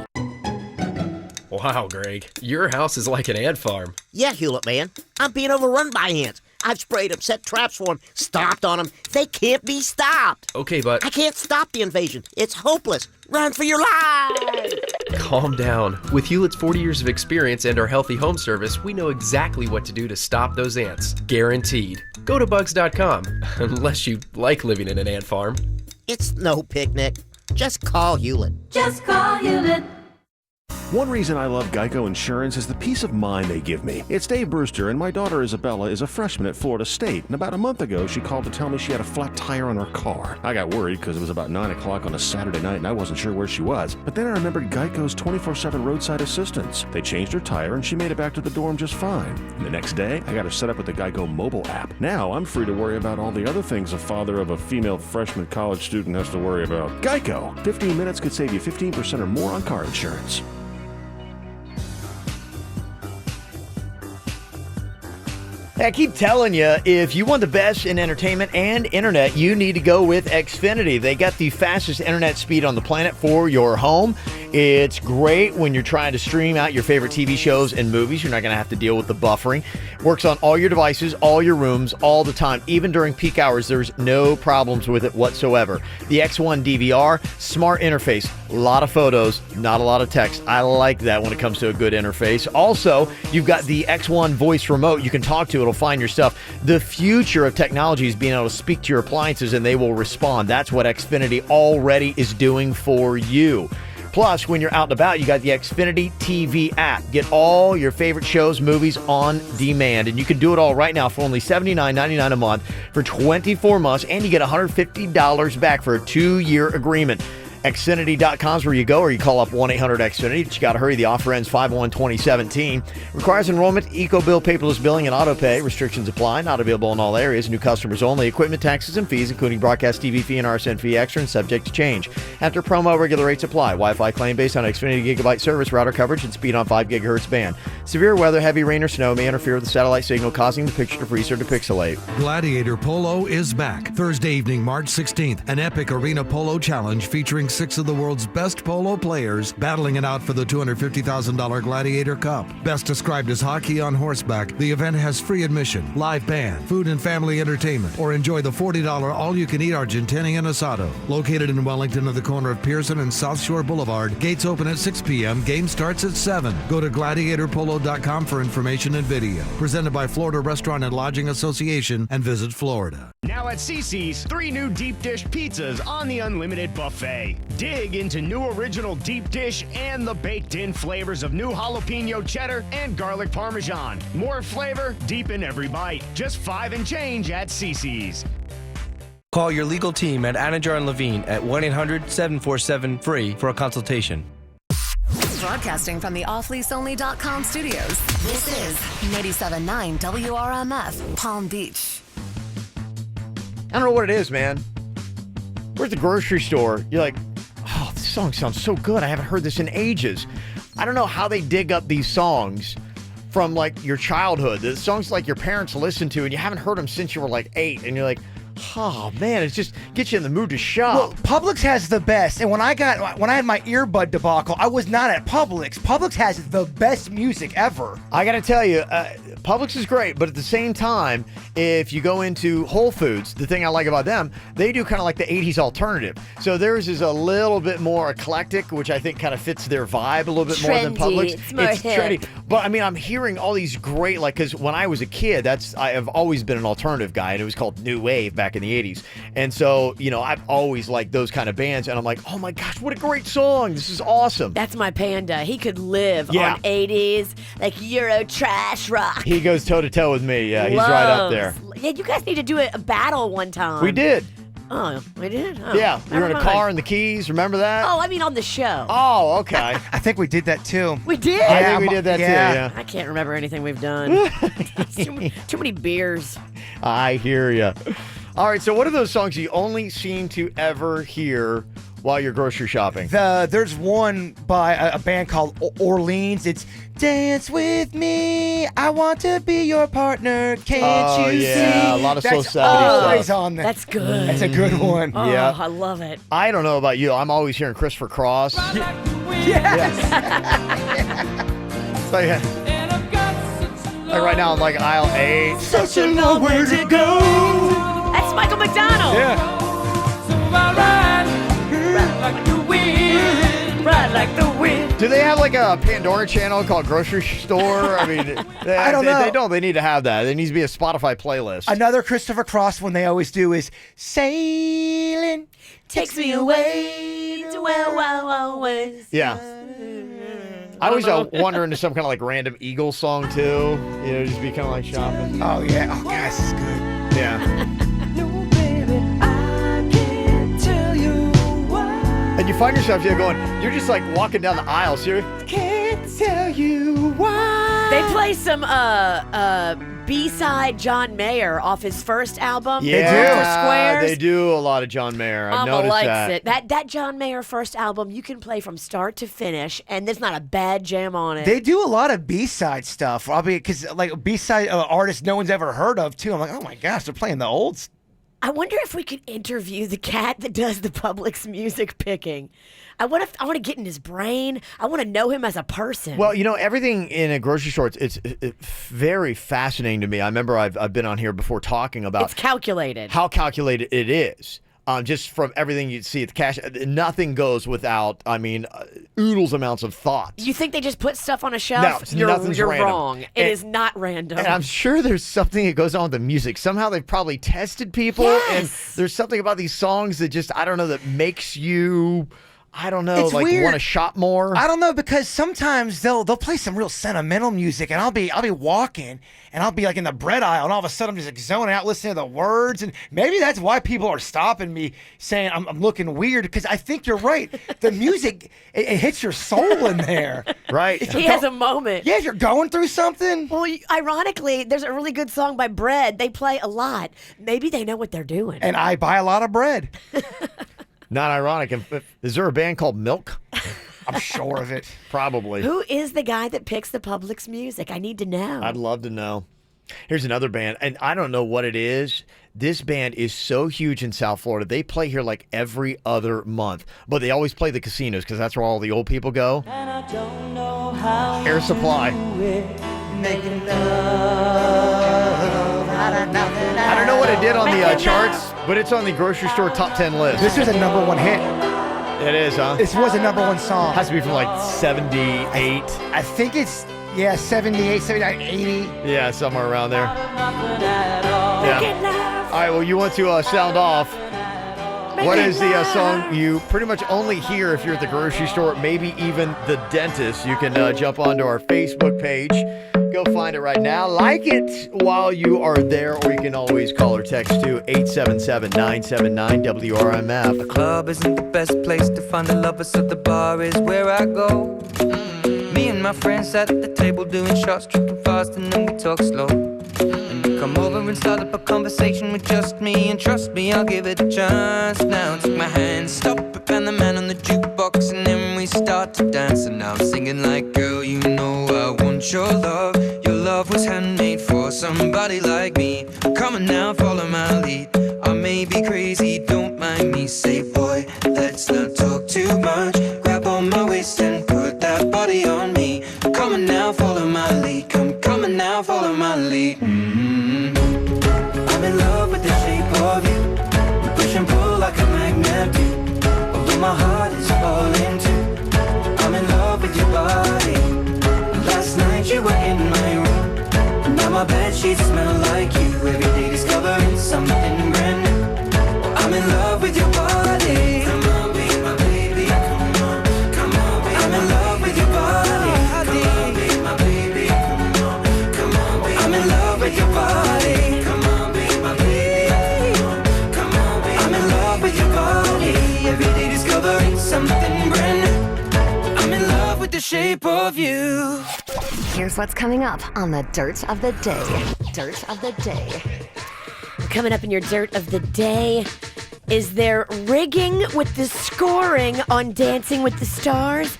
Wow, Greg, your house is like an ant farm. Yeah, Hewlett, man. I'm being overrun by ants. I've sprayed them, set traps for them, stomped on them. They can't be stopped. Okay, but... I can't stop the invasion. It's hopeless. Run for your life! Calm down. With Hewlett's 40 years of experience and our healthy home service, we know exactly what to do to stop those ants. Guaranteed. Go to bugs.com. Unless you like living in an ant farm. It's no picnic. Just call Hewlett. Just call Hewlett. One reason I love Geico Insurance is the peace of mind they give me. It's Dave Brewster, and my daughter Isabella is a freshman at Florida State, and about a month ago she called to tell me she had a flat tire on her car. I got worried because it was about 9 o'clock on a Saturday night and I wasn't sure where she was. But then I remembered Geico's 24/7 roadside assistance. They changed her tire and she made it back to the dorm just fine. And the next day, I got her set up with the Geico mobile app. Now I'm free to worry about all the other things a father of a female freshman college student has to worry about. Geico. 15 minutes could save you 15% or more on car insurance. I keep telling you, if you want the best in entertainment and internet, you need to go with Xfinity. They got the fastest internet speed on the planet for your home. It's great when you're trying to stream out your favorite TV shows and movies. You're not going to have to deal with the buffering. Works on all your devices, all your rooms, all the time. Even during peak hours, there's no problems with it whatsoever. The X1 DVR, smart interface, a lot of photos, not a lot of text. I like that when it comes to a good interface. Also, you've got the X1 voice remote you can talk to. It'll find your stuff. The future of technology is being able to speak to your appliances and they will respond. That's what Xfinity already is doing for you. Plus, when you're out and about, you got the Xfinity TV app. Get all your favorite shows, movies on demand. And you can do it all right now for only $79.99 a month for 24 months. And you get $150 back for a 2-year agreement. Xfinity.com is where you go, or you call up 1-800-XFINITY. But you got to hurry. The offer ends 5/1/2017. Requires enrollment, eco-bill, paperless billing, and auto pay. Restrictions apply. Not available in all areas. New customers only. Equipment, taxes, and fees, including broadcast TV fee and RSN fee extra, and subject to change. After promo, regular rates apply. Wi-Fi claim based on Xfinity gigabyte service, router coverage, and speed on 5 gigahertz band. Severe weather, heavy rain or snow may interfere with the satellite signal, causing the picture to freeze or to pixelate. Gladiator Polo is back. Thursday evening, March 16th. An epic arena polo challenge featuring 6 of the world's best polo players battling it out for the $250,000 Gladiator Cup. Best described as hockey on horseback, the event has free admission, live band, food and family entertainment, or enjoy the $40 all-you-can-eat Argentinian asado. Located in Wellington at the corner of Pearson and South Shore Boulevard. Gates open at 6 p.m. Game starts at 7. Go to gladiatorpolo.com for information and video. Presented by Florida Restaurant and Lodging Association and Visit Florida. Now at CC's, 3 new deep dish pizzas on the unlimited buffet. Dig into new original deep dish and the baked-in flavors of new jalapeno cheddar and garlic parmesan. More flavor, deep in every bite. Just $5 and change at CC's. Call your legal team at Anajar and Levine at 1-800-747-FREE for a consultation. Broadcasting from the offleaseonly.com studios, this is 97.9 WRMF, Palm Beach. I don't know what it is, man. We're at the grocery store. You're like, oh, this song sounds so good. I haven't heard this in ages. I don't know how they dig up these songs from, like, your childhood. The songs, like, your parents listened to, and you haven't heard them since you were, like, 8. And you're like, oh, man, it just gets you in the mood to shop. Well, Publix has the best. And when I had my earbud debacle, I was not at Publix. Publix has the best music ever. I got to tell you, Publix is great, but at the same time, if you go into Whole Foods, the thing I like about them, they do kind of like the 80s alternative. So theirs is a little bit more eclectic, which I think kind of fits their vibe a little bit more than Publix. It's more hip. Trendy. But I mean, I'm hearing all these great, like, because when I was a kid, I have always been an alternative guy, and it was called New Wave back in the 80s. And so, you know, I've always liked those kind of bands, and I'm like, oh my gosh, what a great song. This is awesome. That's my panda. He could live Yeah. on 80s, like Euro trash rock. He goes toe-to-toe with me. Yeah, he's right up there. Yeah, you guys need to do a battle one time. We did. Oh, we did? Oh, Yeah, we were in a never mind. car and the keys. Remember that? Oh, I mean on the show. Oh, okay. I think we did that too. We did? I think we did that too, yeah. I can't remember anything we've done. too many beers. I hear you. All right, so what are those songs you only seem to ever hear while you're grocery shopping? There's one by a band called Orleans. It's Dance With Me, I Want to Be Your Partner, Can't You See? A lot of That's Soul 70s always stuff. on there. That's good. That's a good one. Oh, Yeah. I love it. I don't know about you. I'm always hearing Christopher Cross. Like right now, I'm like aisle 8. Such a long way to go. That's Michael McDonald. Yeah. Ride like the wind. Ride like the wind. Do they have like a Pandora channel called Grocery Store? I mean, I don't know. They don't. They need to have that. There needs to be a Spotify playlist. Another Christopher Cross one they always do is Sailing Takes me away to where I was. Yeah. I always wander into some kind of like random Eagles song too. You know, just be kind of like shopping. Oh, yeah. Oh, gosh, this is good. Yeah. And you find yourself you're just like walking down the aisle. So can't tell you why. They play some B-side John Mayer off his first album. Yeah, Squares. they do a lot of John Mayer. I've Mama noticed likes that. it. That John Mayer first album, you can play from start to finish, and there's not a bad jam on it. They do a lot of B-side stuff. I mean, because like B-side artists no one's ever heard of, too. I'm like, oh, my gosh, they're playing the old stuff. I wonder if we could interview the cat that does the Publix music picking. I want to get in his brain. I want to know him as a person. Well, you know, everything in a grocery store, it's very fascinating to me. I remember I've been on here before talking about it's calculated. How calculated it is. Just from everything you see at the cash, nothing goes without, oodles amounts of thought. You think they just put stuff on a shelf? No, nothing's you're random. wrong. It is not random. And I'm sure there's something that goes on with the music. Somehow they've probably tested people, and there's something about these songs that just, I don't know, that makes you, I don't know, It's like weird. want to shop more. I don't know, because sometimes they'll play some real sentimental music, and I'll be walking, and I'll be like in the bread aisle, and all of a sudden I'm just like zoning out, listening to the words, and maybe that's why people are stopping me, saying I'm looking weird, because I think you're right. The music it hits your soul in there, right? He has a moment. Yeah, if you're going through something. Well, ironically, there's a really good song by Bread. They play a lot. Maybe they know what they're doing. And I buy a lot of bread. Not ironic. Is there a band called Milk? I'm sure of it. Probably. Who is the guy that picks the Publix music? I need to know. I'd love to know. Here's another band, and I don't know what it is. This band is so huge in South Florida. They play here like every other month, but they always play the casinos because that's where all the old people go. And I don't know how Air Supply. making love. I don't know what it did on the charts, but it's on the grocery store top 10 list. This is a number one hit. It is, huh? This was a number one song. Has to be from like 78. I think it's, 78, 79, 80. Yeah, somewhere around there. Yeah. All right, well, you want to sound off. What is the song you pretty much only hear if you're at the grocery store, maybe even the dentist? You can jump onto our Facebook page. Go find it right now. Like it while you are there, or you can always call or text to 877-979-WRMF. The club isn't the best place to find a lover, so the bar is where I go. Me and my friends at the table doing shots, tripping fast, and then we talk slow. And you come over and start up a conversation with just me, and trust me, I'll give it a chance. Now take my hand, stop it, and the man on the jukebox, and then we start to dance. And now I'm singing like, girl, you know I want your love. Your love was handmade for somebody like me. Come on now, follow my lead. I may be crazy, don't mind me. Say, boy, let's not talk too much. Grab on my waist and put that body on me. Come on now, follow my lead. Come on now, follow my lead. I'm in love with the shape of you. We push and pull like a magnet do. Although my heart is falling too. I'm in love with your body. Last night you were in my room. Now my bedsheets smell like you. Every day discovering something brand new. I'm in love with your body. Come on, be my baby. Come on, come on, be I'm in love with your body. Come on, be my baby. Come on, come on, be I'm in love with your body. Come on, be my baby. Come on, be I'm in love with your body. Every day discovering something brand new. I'm in love with the shape of you. Here's what's coming up on the Dirt of the Day. Dirt of the Day. Coming up in your Dirt of the Day, is there rigging with the scoring on Dancing with the Stars?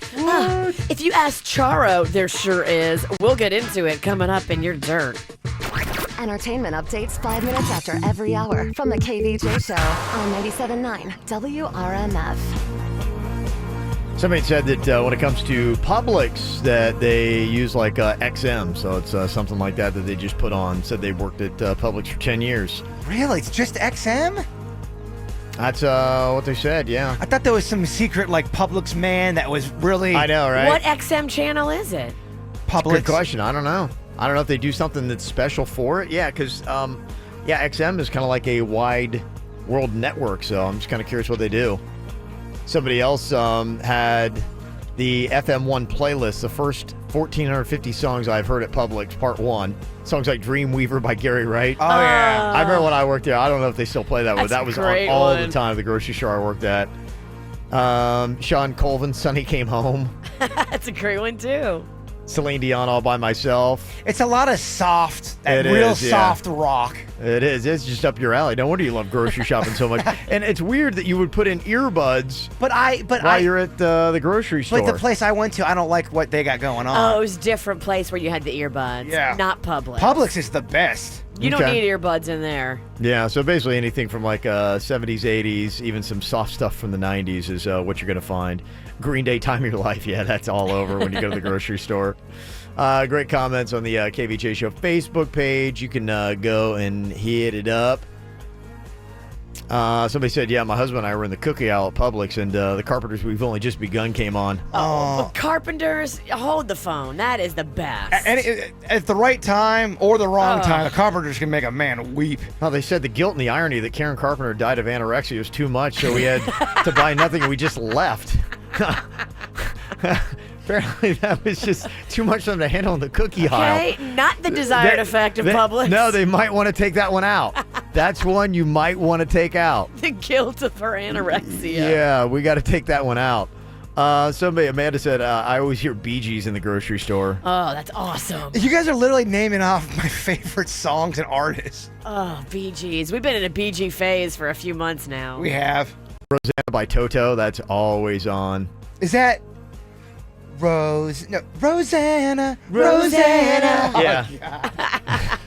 If you ask Charo, there sure is. We'll get into it coming up in your Dirt. Entertainment updates 5 minutes after every hour from the KVJ Show on 97.9 WRMF. Somebody said that when it comes to Publix, that they use like XM, so it's something like that they just put on. Said they worked at Publix for 10 years. Really? It's just XM? That's what they said, yeah. I thought there was some secret like Publix man that was really... I know, right? What XM channel is it? Publix. Good question. I don't know. I don't know if they do something that's special for it. Yeah, because XM is kind of like a wide world network, so I'm just kind of curious what they do. Somebody else had the FM1 playlist, the first 1,450 songs I've heard at Publix, part 1. Songs like Dreamweaver by Gary Wright. Oh, yeah. I remember when I worked there. I don't know if they still play that one. That's That was a on great all one. the time at the grocery store I worked at. Sean Colvin, Sonny Came Home. That's a great one, too. Celine Dion, All By Myself. It's a lot of soft, It real is, yeah. soft rock. It is. It's just up your alley. No wonder you love grocery shopping so much. And it's weird that you would put in earbuds while you're at the grocery store. Like the place I went to, I don't like what they got going on. Oh, it was a different place where you had the earbuds. Yeah. Not Publix. Publix is the best. You don't Okay. need earbuds in there. Yeah, so basically anything from like 70s, 80s, even some soft stuff from the 90s is what you're going to find. Green Day, Time of Your Life, yeah, that's all over when you go to the grocery store. Great comments on the KVJ Show Facebook page. You can go and hit it up. Somebody said, yeah, my husband and I were in the cookie aisle at Publix, and the Carpenters We've Only Just Begun came on. Oh, Carpenters, hold the phone. That is the best. And at the right time or the wrong Oh. time, the Carpenters can make a man weep. Oh, they said the guilt and the irony that Karen Carpenter died of anorexia was too much, so we had to buy nothing and we just left. Apparently, that was just too much for them to handle in the cookie aisle. Okay, not the desired effect of Publix. No, they might want to take that one out. That's one you might want to take out. The guilt of her anorexia. Yeah, we got to take that one out. Amanda said, I always hear Bee Gees in the grocery store. Oh, that's awesome. You guys are literally naming off my favorite songs and artists. Oh, Bee Gees. We've been in a Bee Gee phase for a few months now. We have. Rosanna by Toto, that's always on. Is that Rosanna? Rosanna. Yeah.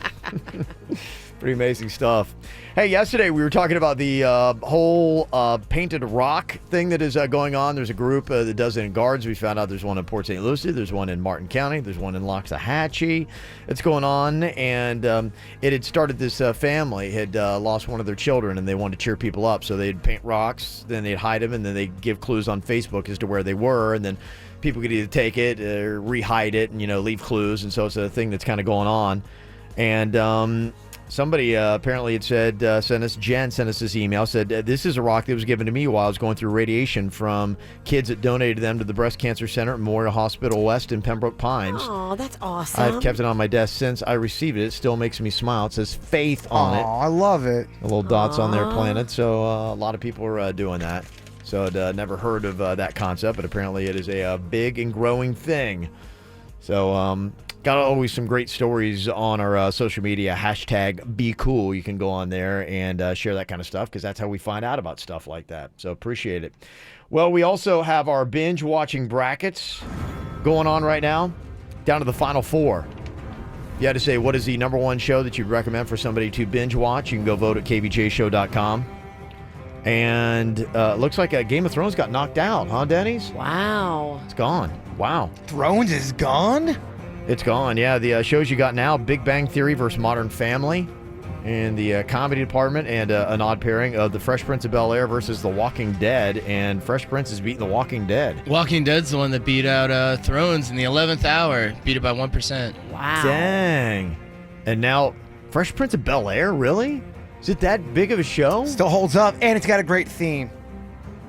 Pretty amazing stuff. Hey, yesterday we were talking about the whole painted rock thing that is going on. There's a group that does it in Guards. We found out there's one in Port St. Lucie. There's one in Martin County. There's one in Loxahatchee that's going on. And it had started, this family had lost one of their children, and they wanted to cheer people up. So they'd paint rocks, then they'd hide them, and then they'd give clues on Facebook as to where they were. And then people could either take it or re-hide it and, leave clues. And so it's a thing that's kind of going on. And somebody apparently had said, Jen sent us this email, said, this is a rock that was given to me while I was going through radiation from kids that donated them to the Breast Cancer Center at Memorial Hospital West in Pembroke Pines. Oh, that's awesome. I've kept it on my desk since I received it. It still makes me smile. It says faith on it. Oh, I love it. The little dots on there planted. So a lot of people are doing that. So I'd never heard of that concept, but apparently it is a big and growing thing. So got always some great stories on our social media, #BeCool. You can go on there and share that kind of stuff, because that's how we find out about stuff like that. So appreciate it. Well, we also have our binge watching brackets going on right now, down to the final four. You had to say, what is the number one show that you'd recommend for somebody to binge watch? You can go vote at kvjshow.com. And looks like Game of Thrones got knocked out, huh, Denny's? Wow. It's gone. Wow. Thrones is gone? It's gone, yeah. The shows you got now, Big Bang Theory versus Modern Family in the comedy department, and an odd pairing of The Fresh Prince of Bel-Air versus The Walking Dead, and Fresh Prince is beating The Walking Dead. Walking Dead's the one that beat out Thrones in the 11th hour, beat it by 1%. Wow. Dang. And now, Fresh Prince of Bel-Air, really? Is it that big of a show? Still holds up, and it's got a great theme.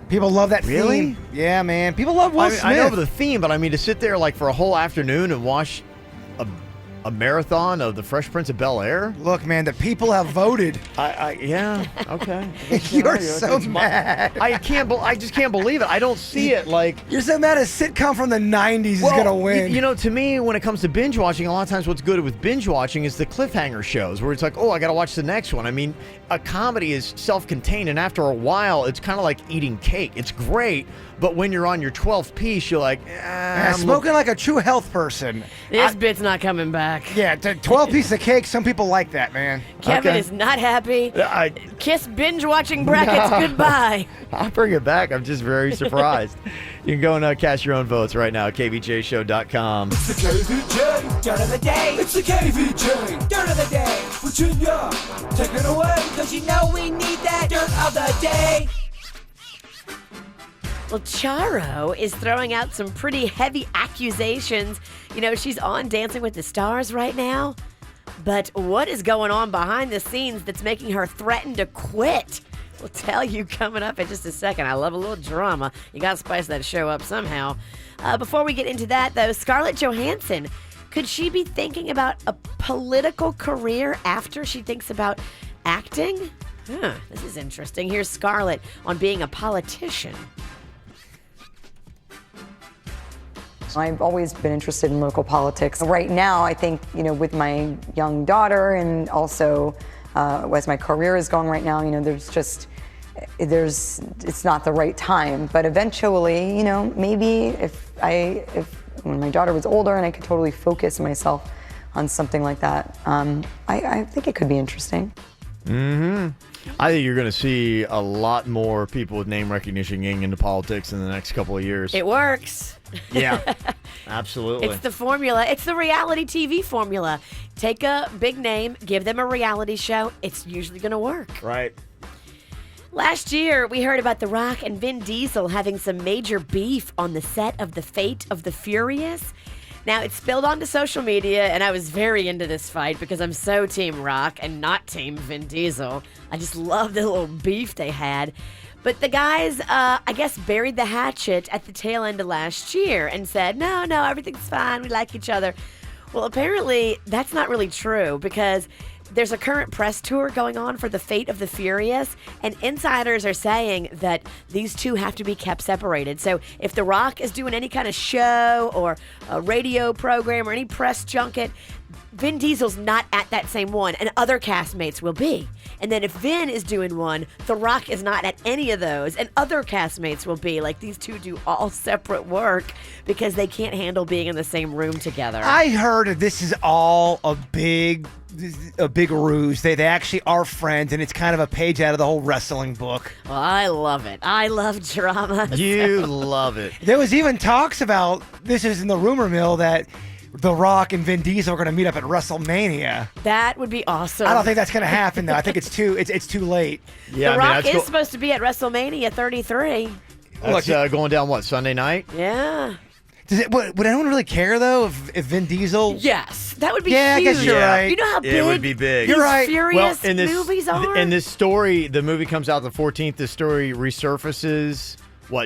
People love that Really? theme. Yeah, man. People love Will Smith. I know the theme, but I mean, to sit there like for a whole afternoon and watch a marathon of The Fresh Prince of Bel-Air? Look, man, the people have voted. Yeah, okay. You're so mad. I just can't believe it. I don't see it like... You're so mad a sitcom from the 90s is going to win. To me, when it comes to binge watching, a lot of times what's good with binge watching is the cliffhanger shows where it's like, oh, I got to watch the next one. I mean, a comedy is self-contained, and after a while, it's kind of like eating cake. It's great, but when you're on your 12th piece, you're like, smoking like a true health person. This bit's not coming back. Yeah, 12 pieces of cake, some people like that, man. Kevin is not happy. Kiss binge watching brackets goodbye. I'll bring it back. I'm just very surprised. You can go and cast your own votes right now at kvjshow.com. It's the KVJ dirt of the day. It's the KVJ dirt of the day. Virginia, take it away. Cause you know we need that dirt of the day. Well, Charo is throwing out some pretty heavy accusations. She's on Dancing with the Stars right now. But what is going on behind the scenes that's making her threaten to quit? We'll tell you coming up in just a second. I love a little drama. You got to spice that show up somehow. Before we get into that, though, Scarlett Johansson, could she be thinking about a political career after she thinks about acting? This is interesting. Here's Scarlett on being a politician. I've always been interested in local politics. Right now, I think, with my young daughter and also as my career is going right now, it's not the right time. But eventually, maybe if when my daughter was older and I could totally focus myself on something like that, I think it could be interesting. Mm-hmm. I think you're going to see a lot more people with name recognition getting into politics in the next couple of years. It works. Yeah, absolutely. It's the formula. It's the reality TV formula. Take a big name, give them a reality show. It's usually going to work. Right. Last year, we heard about The Rock and Vin Diesel having some major beef on the set of The Fate of the Furious. Now, it spilled onto social media, and I was very into this fight because I'm so Team Rock and not Team Vin Diesel. I just love the little beef they had. But the guys, I guess, buried the hatchet at the tail end of last year and said, no, everything's fine. We like each other. Well, apparently that's not really true because there's a current press tour going on for The Fate of the Furious, and insiders are saying that these two have to be kept separated. So if The Rock is doing any kind of show or a radio program or any press junket, Vin Diesel's not at that same one, and other castmates will be. And then if Vin is doing one, The Rock is not at any of those, and other castmates will be. Like, these two do all separate work because they can't handle being in the same room together. I heard this is all a big ruse. They actually are friends, and it's kind of a page out of the whole wrestling book. Well, I love it. I love drama. You love it. There was even talks about, this is in the rumor mill, that The Rock and Vin Diesel are going to meet up at WrestleMania. That would be awesome. I don't think that's going to happen, though. I think it's too late. Yeah, The Rock is supposed to be at WrestleMania 33. That's going down, what, Sunday night? Yeah. Would anyone really care, though, if Vin Diesel... Yes, that would be huge. I guess you're right. You know how big it would be big. these You're right. Furious in this, movies are? In this story, the movie comes out the 14th. The story resurfaces,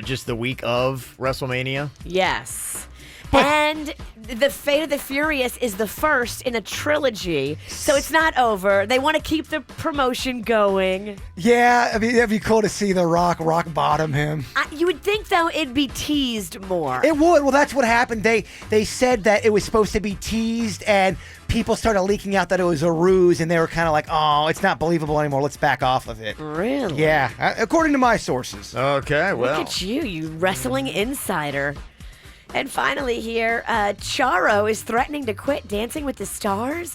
just the week of WrestleMania? Yes. And The Fate of the Furious is the first in a trilogy, so it's not over. They want to keep the promotion going. Yeah, I mean, it'd be cool to see The Rock bottom him. You would think, though, it'd be teased more. It would. Well, that's what happened. They said that it was supposed to be teased, and people started leaking out that it was a ruse, and they were kind of like, oh, it's not believable anymore. Let's back off of it. Really? Yeah, according to my sources. Okay, well. Look at you wrestling insider. And finally here, Charo is threatening to quit Dancing with the Stars.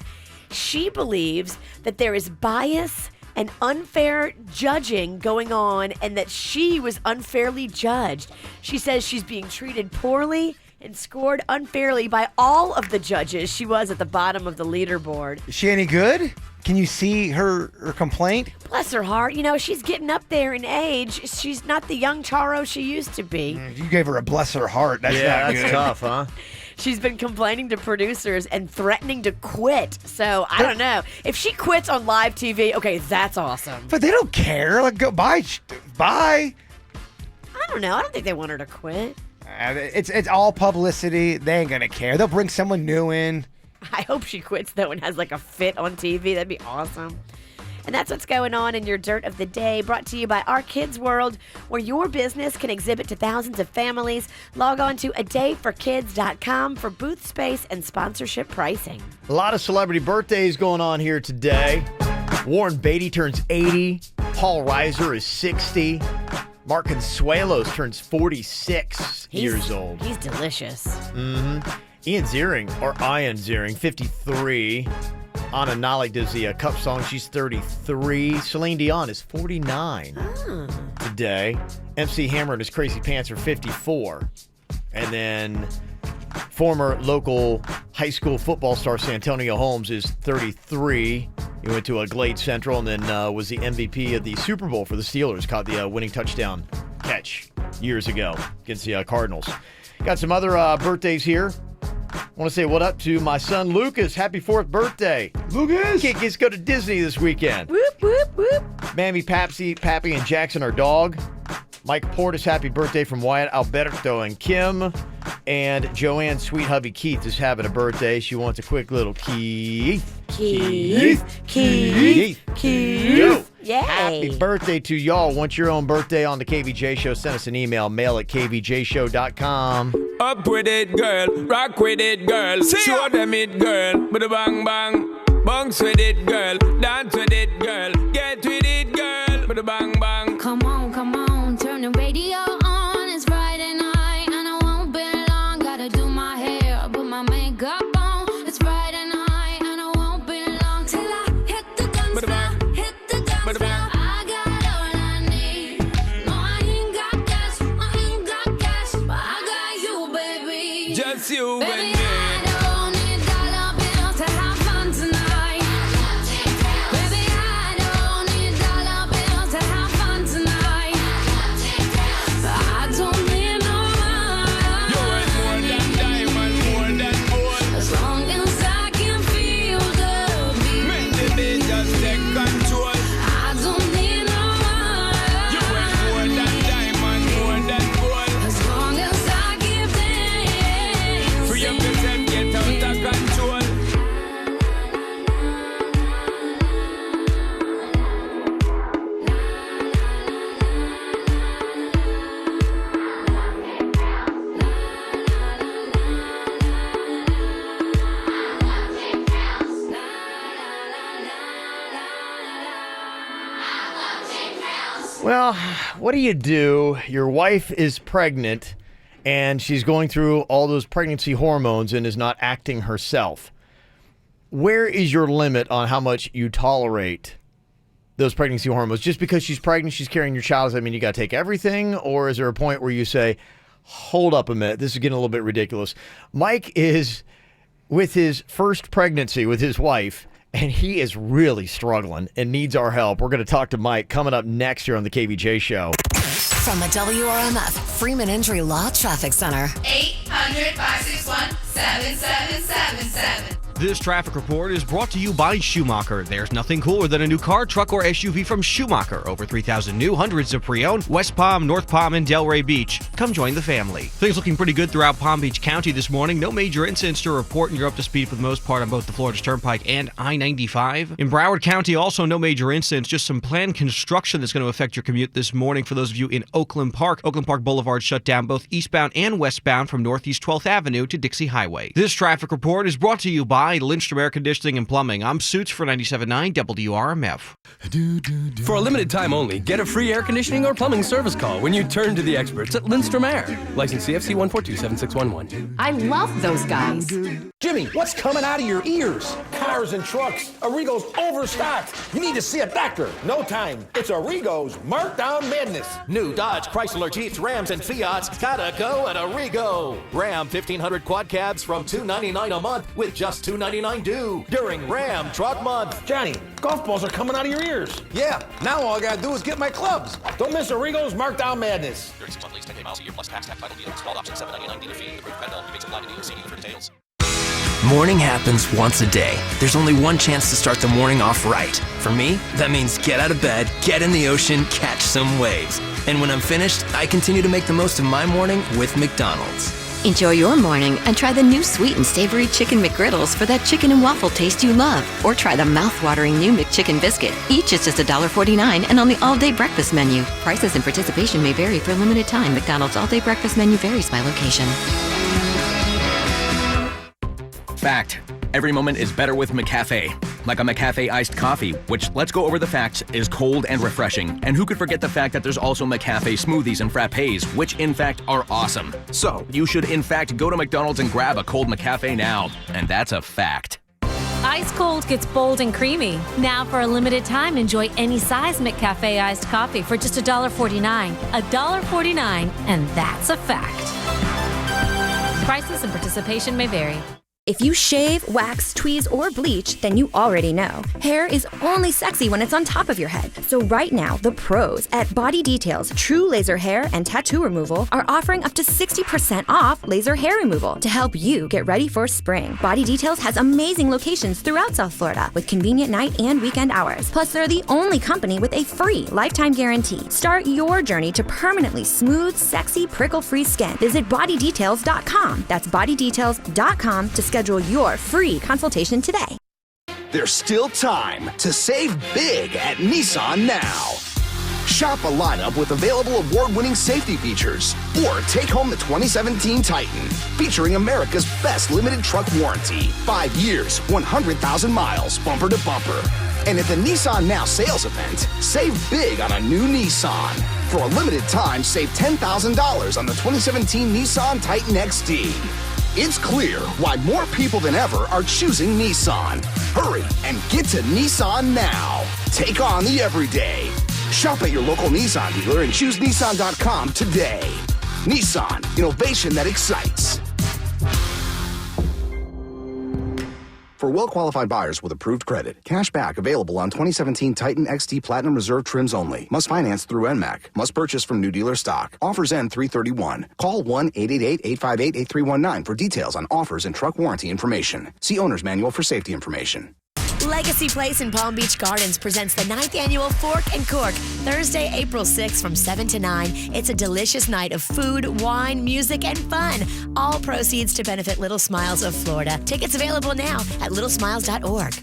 She believes that there is bias and unfair judging going on and that she was unfairly judged. She says she's being treated poorly and scored unfairly by all of the judges. She was at the bottom of the leaderboard. Is she any good? Can you see her complaint? Bless her heart. You know, she's getting up there in age. She's not the young Charo she used to be. You gave her a bless her heart. That's not good. That's tough, huh? She's been complaining to producers and threatening to quit. So, I don't know. If she quits on live TV, okay, that's awesome. But they don't care. Like, go, bye. I don't know. I don't think they want her to quit. It's all publicity. They ain't going to care. They'll bring someone new in. I hope she quits, though, and has, like, a fit on TV. That'd be awesome. And that's what's going on in your Dirt of the Day, brought to you by Our Kids World, where your business can exhibit to thousands of families. Log on to adayforkids.com for booth space and sponsorship pricing. A lot of celebrity birthdays going on here today. Warren Beatty turns 80. Paul Reiser is 60. Mark Consuelos turns 46 years old. He's delicious. Mm-hmm. Ian Ziering, 53. Anna Nalik does the Cup song. She's 33. Celine Dion is 49 today. MC Hammer and his Crazy Pants are 54. And then former local high school football star Santonio Holmes is 33. He went to Glade Central and then was the MVP of the Super Bowl for the Steelers. Caught the winning touchdown catch years ago against the Cardinals. Got some other birthdays here. I want to say what up to my son Lucas. Happy 4th birthday. Lucas! Can't just go to Disney this weekend. Whoop, whoop, whoop. Mammy, Pappy, and Jackson, our dog. Mike Portis, happy birthday from Wyatt, Alberto, and Kim. And Joanne's sweet hubby Keith is having a birthday. She wants a quick little Keith. Yo. Yay. Happy birthday to y'all. Want your own birthday on the KVJ Show? Send us an email, mail at kvjshow.com. Up with it, girl. Rock with it, girl. Show them it, girl. Bada bang bang. Bounce with it, girl. Dance with it, girl. Get with it, girl. Bada bang bang. Come on, come on. Turn the radio on. It's Friday night and I won't be long. Gotta do my hair, put my makeup on. It's Friday night and I won't be long till I hit the dance floor. Hit the dance floor. I got all I need. No, I ain't got cash, but I got you, baby. Just you Baby, and me. I don't need dollar bills to have fun tonight. Baby, I don't need dollar bills to have fun tonight. I don't need no money. You're worth more than diamonds, more than gold. As long as I can feel the beat. Make the beat just take control. I don't need no money. You're worth more what do you do? Your wife is pregnant, and she's going through all those pregnancy hormones and is not acting herself. Where is your limit on how much you tolerate those pregnancy hormones? Just because she's pregnant, she's carrying your child, does that mean you got to take everything? Or is there a point where you say, hold up a minute, this is getting a little bit ridiculous? Mike is with his first pregnancy with his wife, and he is really struggling and needs our help. We're going to talk to Mike coming up next here on the KVJ Show. From the WRMF Freeman Injury Law Traffic Center. 800-561-7777. This traffic report is brought to you by Schumacher. There's nothing cooler than a new car, truck, or SUV from Schumacher. Over 3,000 new, hundreds of pre-owned, West Palm, North Palm, and Delray Beach. Come join the family. Things looking pretty good throughout Palm Beach County this morning. No major incidents to report, and you're up to speed for the most part on both the Florida Turnpike and I-95. In Broward County, also no major incidents, just some planned construction that's going to affect your commute this morning for those of you in Oakland Park. Oakland Park Boulevard shut down both eastbound and westbound from Northeast 12th Avenue to Dixie Highway. This traffic report is brought to you by Lindstrom Air Conditioning and Plumbing. I'm Suits for 97.9 WRMF. For a limited time only, get a free air conditioning or plumbing service call when you turn to the experts at Lindstrom Air. License CFC 1427611. I love those guys. Jimmy, what's coming out of your ears? Cars and trucks. Arrigo's overstocked. You need to see a doctor. No time. It's Arrigo's Markdown Madness. New Dodge, Chrysler, Jeeps, Rams, and Fiats. Gotta go at Arrigo. Ram 1500 quad cabs from $299 a month with just $299 due during Ram Truck Month. Johnny, golf balls are coming out of your ears. Yeah, now all I gotta do is get my clubs. Don't miss Arrigo's Markdown Madness. 36 month lease, 10K miles a year plus tax title deal. Installed option $799 dealer fee. Approved credit only. Rates apply to dealer. See dealer for details. Morning happens once a day. There's only one chance to start the morning off right. For me, that means get out of bed, get in the ocean, catch some waves. And when I'm finished, I continue to make the most of my morning with McDonald's. Enjoy your morning and try the new sweet and savory Chicken McGriddles for that chicken and waffle taste you love. Or try the mouth-watering new McChicken Biscuit. Each is just $1.49 and on the all-day breakfast menu. Prices and participation may vary for a limited time. McDonald's all-day breakfast menu varies by location. Fact. Every moment is better with McCafe. Like a McCafe iced coffee, which, let's go over the facts, is cold and refreshing. And who could forget the fact that there's also McCafe smoothies and frappes, which in fact are awesome. So, you should in fact go to McDonald's and grab a cold McCafe now. And that's a fact. Ice cold gets bold and creamy. Now for a limited time, enjoy any size McCafe iced coffee for just $1.49. $1.49, and that's a fact. Prices and participation may vary. If you shave, wax, tweeze, or bleach, then you already know. Hair is only sexy when it's on top of your head. So right now, the pros at Body Details True Laser Hair and Tattoo Removal are offering up to 60% off laser hair removal to help you get ready for spring. Body Details has amazing locations throughout South Florida with convenient night and weekend hours. Plus, they're the only company with a free lifetime guarantee. Start your journey to permanently smooth, sexy, prickle-free skin. Visit bodydetails.com. That's bodydetails.com to schedule your free consultation today. There's still time to save big at Nissan now. Shop a lineup with available award-winning safety features, or take home the 2017 Titan, featuring America's best limited truck warranty. 5 years, 100,000 miles, bumper to bumper. And at the Nissan Now sales event, save big on a new Nissan. For a limited time, save $10,000 on the 2017 Nissan Titan XD. It's clear why more people than ever are choosing Nissan. Hurry and get to Nissan now. Take on the everyday. Shop at your local Nissan dealer and choose Nissan.com today. Nissan, innovation that excites. For well-qualified buyers with approved credit, cash back available on 2017 Titan XD Platinum Reserve trims only. Must finance through NMAC. Must purchase from new dealer stock. Offers end 3/31. Call 1-888-858-8319 for details on offers and truck warranty information. See owner's manual for safety information. Legacy Place in Palm Beach Gardens presents the 9th annual Fork and Cork, Thursday, April 6th from 7 to 9. It's a delicious night of food, wine, music, and fun. All proceeds to benefit Little Smiles of Florida. Tickets available now at littlesmiles.org.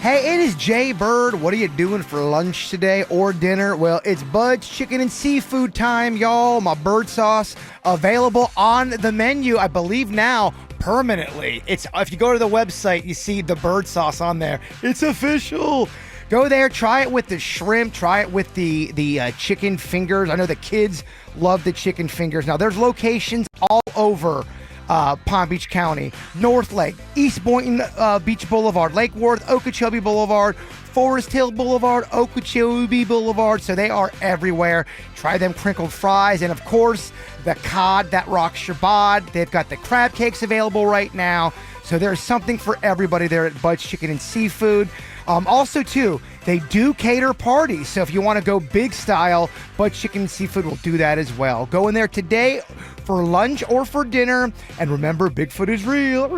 Hey, it is Jay Bird. What are you doing for lunch today or dinner? Well, it's Bud's Chicken and Seafood time, y'all. My bird sauce available on the menu, I believe now, permanently. It's if you go to the website, you see the bird sauce on there. It's official. Go there, try it with the shrimp, try it with the chicken fingers. I know the kids love the chicken fingers. Now, there's locations all over Palm Beach County, North Lake, East Boynton Beach Boulevard, Lake Worth, Okeechobee Boulevard, Forest Hill Boulevard, Okeechobee Boulevard. So they are everywhere. Try them crinkled fries. And of course, the cod that rocks your bod. They've got the crab cakes available right now. So there's something for everybody there at Bud's Chicken and Seafood. Also, too, they do cater parties. So if you want to go big style, Bud's Chicken and Seafood will do that as well. Go in there today for lunch or for dinner. And remember, Bigfoot is real.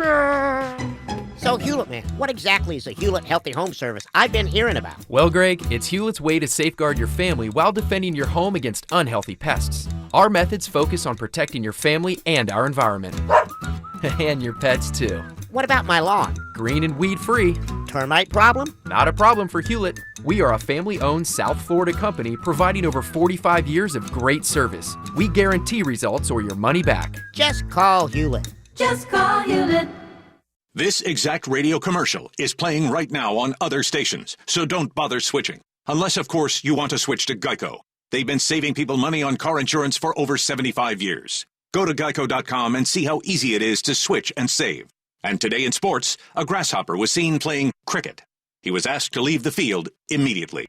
So, Hewlett, man, what exactly is a Hewlett Healthy Home Service I've been hearing about? Well, Greg, it's Hewlett's way to safeguard your family while defending your home against unhealthy pests. Our methods focus on protecting your family and our environment. And your pets, too. What about my lawn? Green and weed-free. Termite problem? Not a problem for Hewlett. We are a family-owned South Florida company providing over 45 years of great service. We guarantee results or your money back. Just call Hewlett. Just call Hewlett. This exact radio commercial is playing right now on other stations, so don't bother switching. Unless, of course, you want to switch to Geico. They've been saving people money on car insurance for over 75 years. Go to geico.com and see how easy it is to switch and save. And today in sports, a grasshopper was seen playing cricket. He was asked to leave the field immediately.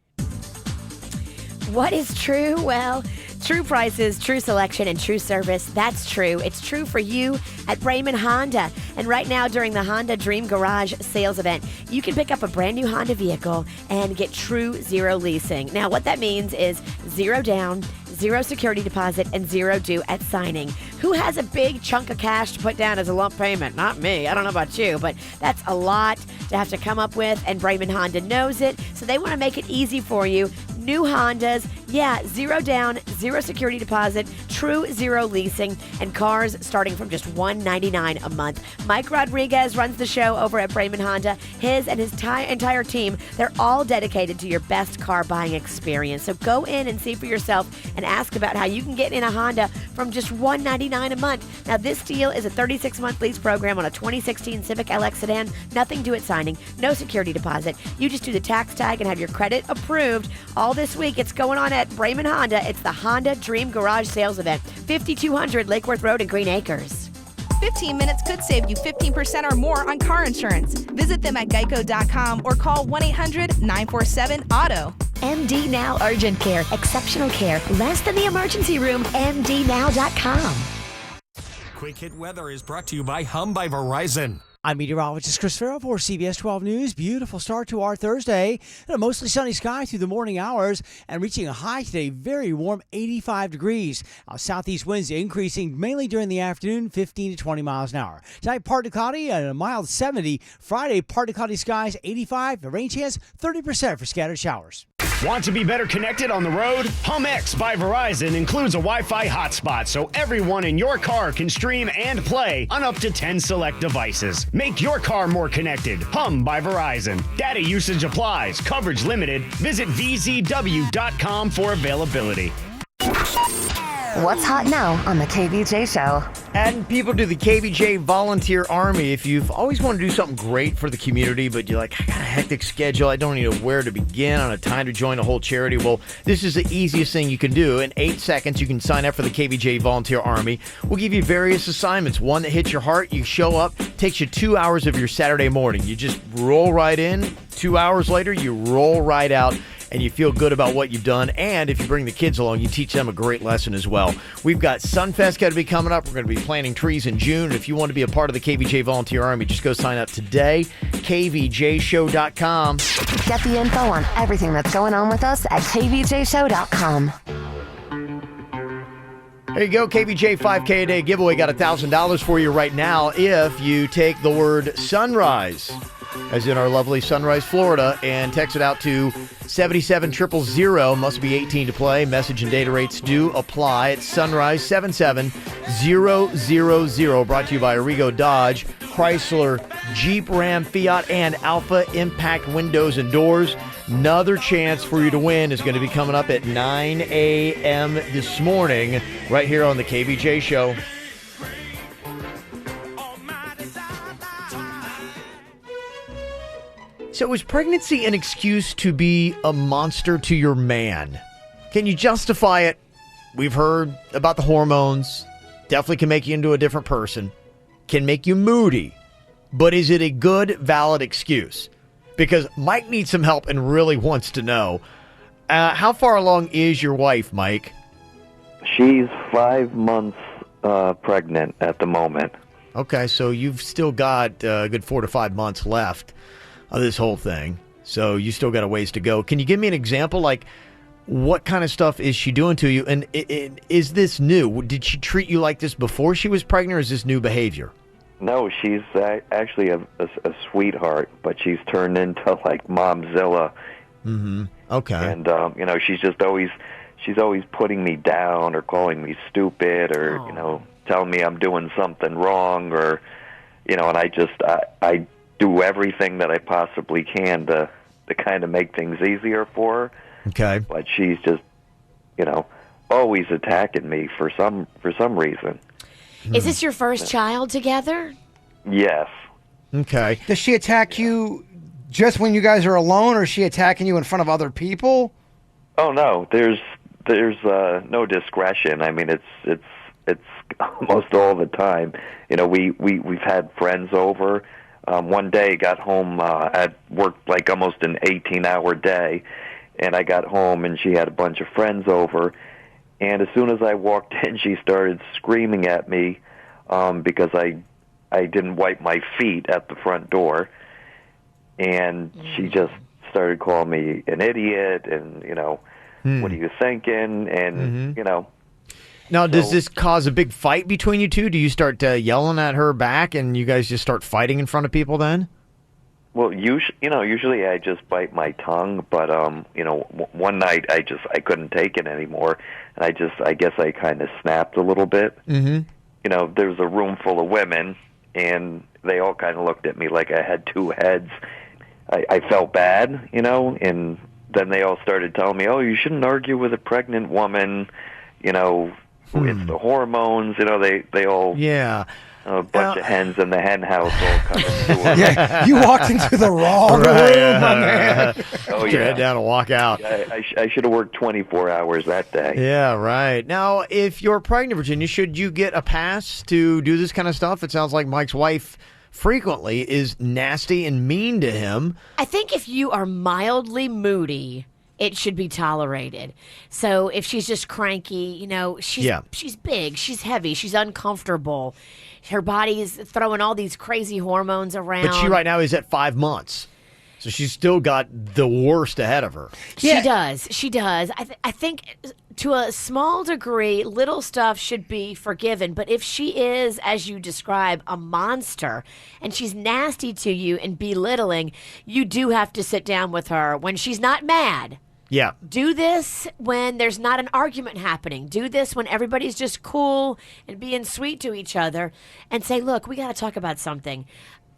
What is true? Well, true prices, true selection, and true service. That's true. It's true for you at Brayman Honda. And right now, during the Honda Dream Garage sales event, you can pick up a brand new Honda vehicle and get true zero leasing. Now, what that means is zero down, zero security deposit, and zero due at signing. Who has a big chunk of cash to put down as a lump payment? Not me. I don't know about you, but that's a lot to have to come up with, and Brayman Honda knows it, so they want to make it easy for you. New Hondas, yeah, zero down, zero security deposit, true zero leasing, and cars starting from just $199 a month. Mike Rodriguez runs the show over at Brayman Honda. His and his entire team, they're all dedicated to your best car buying experience. So go in and see for yourself and ask about how you can get in a Honda from just $199 a month. Now, this deal is a 36-month lease program on a 2016 Civic LX sedan. Nothing due at signing, no security deposit. You just do the tax tag and have your credit approved. All this week, it's going on at Brayman Honda. It's the Honda Dream Garage Sales Event, 5200 Lake Worth Road in Green Acres. 15 minutes could save you 15% or more on car insurance. Visit them at geico.com or call 1-800-947-AUTO. MD Now Urgent Care. Exceptional care. Less than the emergency room. MDNow.com. Quick Hit Weather is brought to you by Hum by Verizon. I'm meteorologist Chris Farrell for CBS 12 News. Beautiful start to our Thursday. And a mostly sunny sky through the morning hours and reaching a high today, very warm, 85 degrees. Southeast winds increasing mainly during the afternoon, 15 to 20 miles an hour. Tonight, partly cloudy and a mild 70. Friday, partly cloudy skies, 85. The rain chance, 30% for scattered showers. Want to be better connected on the road? HumX by Verizon includes a Wi-Fi hotspot so everyone in your car can stream and play on up to 10 select devices. Make your car more connected. Hum by Verizon. Data usage applies. Coverage limited. Visit vzw.com for availability. What's hot now on the KVJ Show? Adding people to the KVJ Volunteer Army. If you've always wanted to do something great for the community, but you're like, I got a hectic schedule, I don't know where to begin, I don't have time to join a whole charity. Well, this is the easiest thing you can do. In 8 seconds, you can sign up for the KVJ Volunteer Army. We'll give you various assignments. One that hits your heart, you show up, takes you 2 hours of your Saturday morning. You just roll right in. 2 hours later, you roll right out. And you feel good about what you've done. And if you bring the kids along, you teach them a great lesson as well. We've got Sunfest going to be coming up. We're going to be planting trees in June. And if you want to be a part of the KVJ Volunteer Army, just go sign up today. kvjshow.com. Get the info on everything that's going on with us at kvjshow.com. There you go, KVJ 5K a day giveaway. Got $1,000 for you right now if you take the word sunrise, as in our lovely Sunrise, Florida, and text it out to 77000. Must be 18 to play. Message and data rates do apply. It's Sunrise 77000. Brought to you by Arrigo Dodge, Chrysler, Jeep, Ram, Fiat, and Alpha Impact Windows and Doors. Another chance for you to win is going to be coming up at 9 a.m. this morning, right here on the KVJ Show. So is pregnancy an excuse to be a monster to your man? Can you justify it? We've heard about the hormones. Definitely can make you into a different person. Can make you moody. But is it a good, valid excuse? Because Mike needs some help and really wants to know. How far along is your wife, Mike? She's 5 months pregnant at the moment. Okay, so you've still got a good 4 to 5 months left of this whole thing. So you still got a ways to go. Can you give me an example? Like, what kind of stuff is she doing to you? And is this new? Did she treat you like this before she was pregnant, or is this new behavior? No, she's actually a sweetheart, but she's turned into like Momzilla. Mm-hmm. Okay. And she's always putting me down or calling me stupid or telling me I'm doing something wrong or and I do everything that I possibly can to kind of make things easier for her. Okay. But she's just always attacking me for some reason. Is this your first child together? Yes. Okay. Does she attack you just when you guys are alone, or is she attacking you in front of other people? Oh no, there's no discretion. I mean, it's almost all the time. We've had friends over. One day, got home. I'd worked like almost an 18-hour day, and I got home, and she had a bunch of friends over. And as soon as I walked in, she started screaming at me because I didn't wipe my feet at the front door. And she just started calling me an idiot and, what are you thinking? And, Now, does this cause a big fight between you two? Do you start yelling at her back and you guys just start fighting in front of people then? Well, usually I just bite my tongue, but one night I couldn't take it anymore, and I guess I kind of snapped a little bit. Mm-hmm. There was a room full of women, and they all kind of looked at me like I had two heads. I felt bad, and then they all started telling me, "Oh, you shouldn't argue with a pregnant woman," It's the hormones, they all... Yeah. A bunch of hens in the hen house all coming to Yeah, you walked into the wrong room, my man. Oh, Put your head down and walk out. I should have worked 24 hours that day. Yeah, right. Now, if you're pregnant, Virginia, should you get a pass to do this kind of stuff? It sounds like Mike's wife frequently is nasty and mean to him. I think if you are mildly moody, it should be tolerated. So if she's just cranky, she's big, she's heavy, she's uncomfortable. Her body is throwing all these crazy hormones around. But she right now is at 5 months. So she's still got the worst ahead of her. She does. She does. I think to a small degree, little stuff should be forgiven. But if she is, as you describe, a monster, and she's nasty to you and belittling, you do have to sit down with her when she's not mad. Yeah. Do this when there's not an argument happening. Do this when everybody's just cool and being sweet to each other, and say, look, we got to talk about something.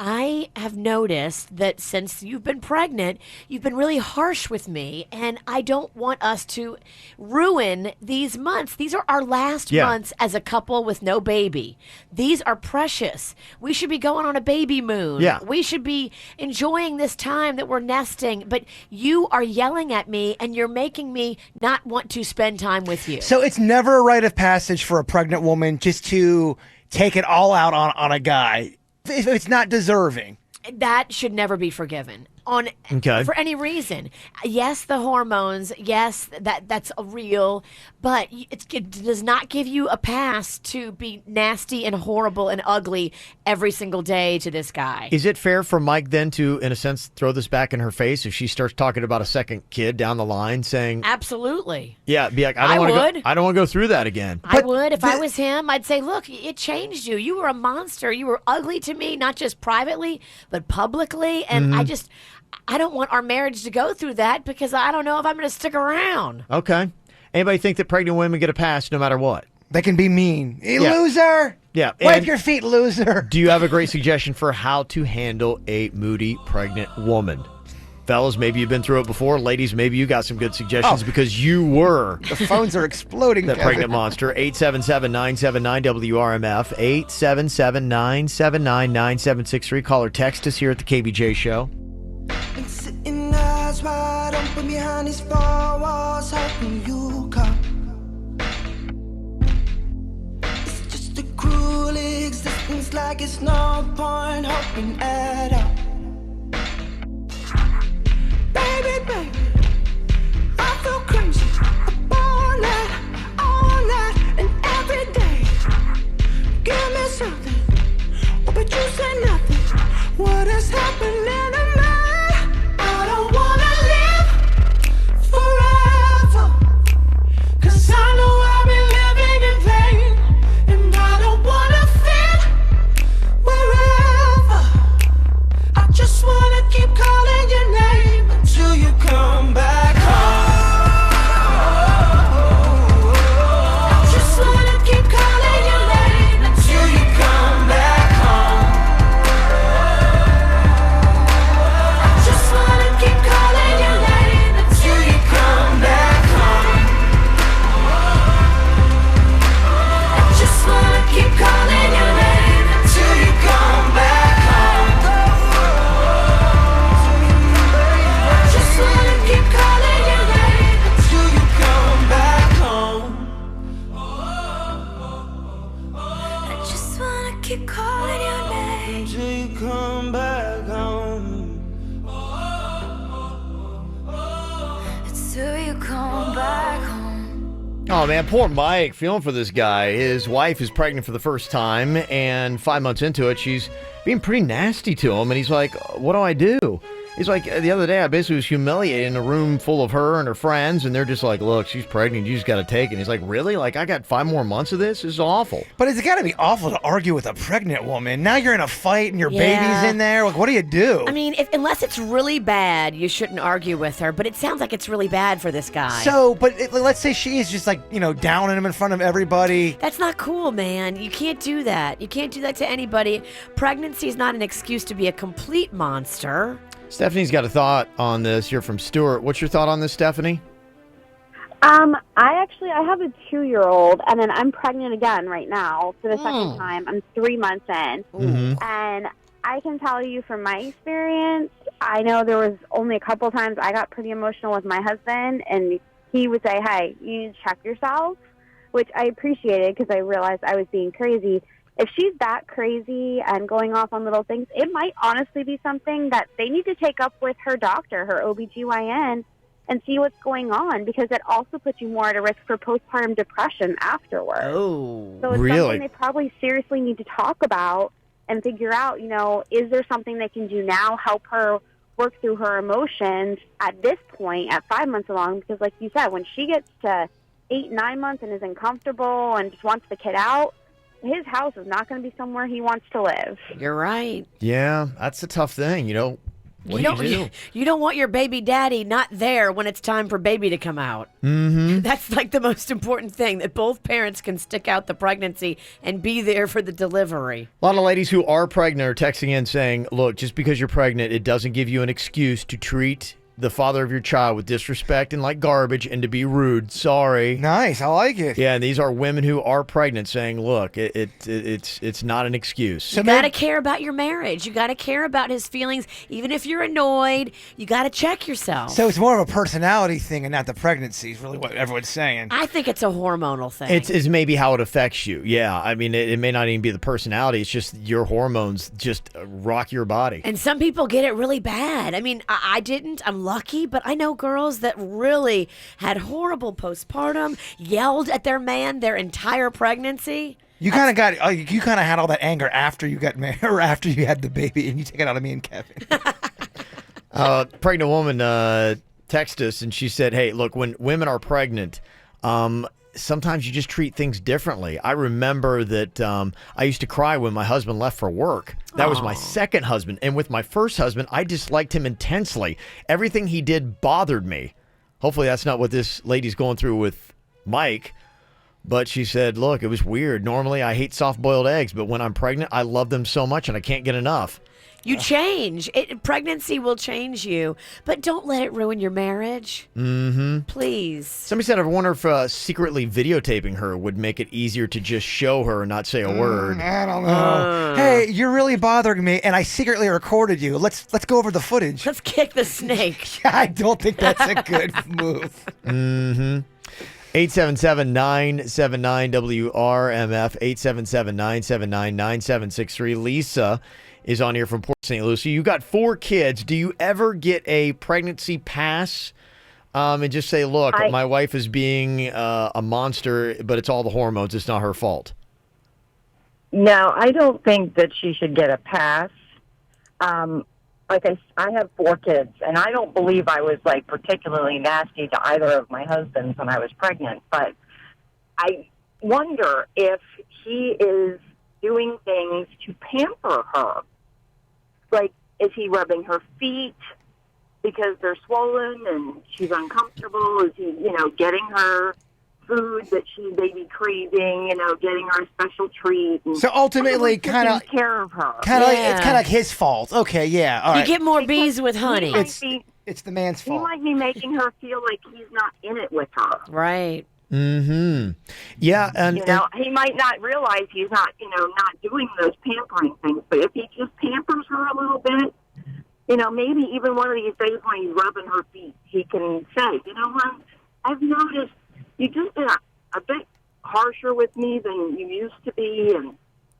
I have noticed that since you've been pregnant, you've been really harsh with me, and I don't want us to ruin these months. These are our last months as a couple with no baby. These are precious. We should be going on a baby moon. Yeah. We should be enjoying this time that we're nesting, but you are yelling at me, and you're making me not want to spend time with you. So it's never a rite of passage for a pregnant woman just to take it all out on a guy if it's not deserving. That should never be forgiven for any reason. Yes, the hormones. Yes, that's real, but it does not give you a pass to be nasty and horrible and ugly every single day to this guy. Is it fair for Mike then to, in a sense, throw this back in her face if she starts talking about a second kid down the line, saying, Absolutely. Yeah, be like, I don't want to go through that again. I would. If I was him, I'd say, look, it changed you. You were a monster. You were ugly to me, not just privately, but publicly. And I don't want our marriage to go through that because I don't know if I'm going to stick around. Okay. Anybody think that pregnant women get a pass no matter what? They can be mean. Hey, loser! Yeah. Wipe your feet, loser! Do you have a great suggestion for how to handle a moody pregnant woman? Fellas, maybe you've been through it before. Ladies, maybe you got some good suggestions because you were. The phones are exploding. That pregnant monster. 877-979-WRMF. 877-979-9763. Call or text us here at the KBJ Show. arms wide open behind these four walls, hoping you come. It's just a cruel existence, like it's no point hoping at all. Baby, baby, I feel crazy all night, and every day. Give me something, oh, but you say nothing. What is happening to me? I don't wanna live forever, 'cause I know I've been living in vain, and I don't wanna fit wherever. I just wanna keep calling your name until you come back home. I just wanna keep calling your name until you come back home. I just wanna keep calling your name until you come back home. I just wanna keep calling your name until you come back home. I just wanna keep calling your name until you come back home. I just wanna keep calling your name until you come back home. Until you come back home. Oh, man, poor Mike. Feeling for this guy. His wife is pregnant for the first time, and 5 months into it, she's being pretty nasty to him, and he's like, what do I do? He's like, the other day, I basically was humiliated in a room full of her and her friends, and they're just like, look, she's pregnant, you just got to take it. And he's like, really? Like, I got 5 more months of this? This is awful. But it's got to be awful to argue with a pregnant woman. Now you're in a fight and your Yeah. baby's in there. Like, what do you do? I mean, unless it's really bad, you shouldn't argue with her. But it sounds like it's really bad for this guy. So, but let's say she is just like, downing him in front of everybody. That's not cool, man. You can't do that. You can't do that to anybody. Pregnancy is not an excuse to be a complete monster. Stephanie's got a thought on this here from Stuart. What's your thought on this, Stephanie? I have a 2-year-old, and then I'm pregnant again right now for the second time. I'm 3 months in. Mhm. And I can tell you from my experience, I know there was only a couple times I got pretty emotional with my husband, and he would say, hey, you need to check yourself, which I appreciated because I realized I was being crazy. If she's that crazy and going off on little things, it might honestly be something that they need to take up with her doctor, her OBGYN, and see what's going on, because it also puts you more at a risk for postpartum depression afterwards. Oh, so it's really? something they probably seriously need to talk about and figure out, is there something they can do now, help her work through her emotions at this point, at 5 months along, because like you said, when she gets to 8, 9 months and is uncomfortable and just wants the kid out, his house is not going to be somewhere he wants to live. You're right. Yeah, that's a tough thing, What do you do? You don't want your baby daddy not there when it's time for baby to come out. Mm-hmm. That's like the most important thing, that both parents can stick out the pregnancy and be there for the delivery. A lot of ladies who are pregnant are texting in saying, look, just because you're pregnant, it doesn't give you an excuse to treat the father of your child with disrespect and like garbage and to be rude. Sorry. Nice. I like it. Yeah, and these are women who are pregnant saying, look, it's not an excuse. You got to care about your marriage. You got to care about his feelings. Even if you're annoyed, you got to check yourself. So it's more of a personality thing and not the pregnancy is really what everyone's saying. I think it's a hormonal thing. It's maybe how it affects you. Yeah, I mean, it may not even be the personality. It's just your hormones just rock your body. And some people get it really bad. I mean, I didn't. I'm lucky, but I know girls that really had horrible postpartum, yelled at their man their entire pregnancy. You kind of had all that anger after you got married or after you had the baby, and you take it out of me and Kevin. Pregnant woman texted us and she said, hey, look, when women are pregnant, sometimes you just treat things differently. I remember that I used to cry when my husband left for work. That was my second husband. And with my first husband, I disliked him intensely. Everything he did bothered me. Hopefully that's not what this lady's going through with Mike. But she said, look, it was weird. Normally I hate soft-boiled eggs, but when I'm pregnant, I love them so much and I can't get enough. You change. Pregnancy will change you, but don't let it ruin your marriage. Mm-hmm. Please. Somebody said, I wonder if secretly videotaping her would make it easier to just show her and not say a word. I don't know. Hey, you're really bothering me, and I secretly recorded you. Let's go over the footage. Let's kick the snake. I don't think that's a good move. Mm-hmm. 877-979-WRMF, 877-979-9763. Lisa is on here from Port St. Lucie. You got 4 kids. Do you ever get a pregnancy pass and just say, look, my wife is being a monster, but it's all the hormones. It's not her fault? No, I don't think that she should get a pass. Like I have 4 kids, and I don't believe I was like particularly nasty to either of my husbands when I was pregnant. But I wonder if he is doing things to pamper her. Like, is he rubbing her feet because they're swollen and she's uncomfortable? Is he, getting her food that she may be craving, getting her a special treat? And so ultimately, kind of taking care of her. it's kind of like his fault. Okay, yeah, all right. You get more bees with honey. It's the man's fault. He might be making her feel like he's not in it with her. Right. Mm-hmm. Yeah, and he might not realize he's not, not doing those pampering things. But if he just pampers her a little bit, maybe even one of these days when he's rubbing her feet, he can say, you know what? I've noticed you've just been a bit harsher with me than you used to be, and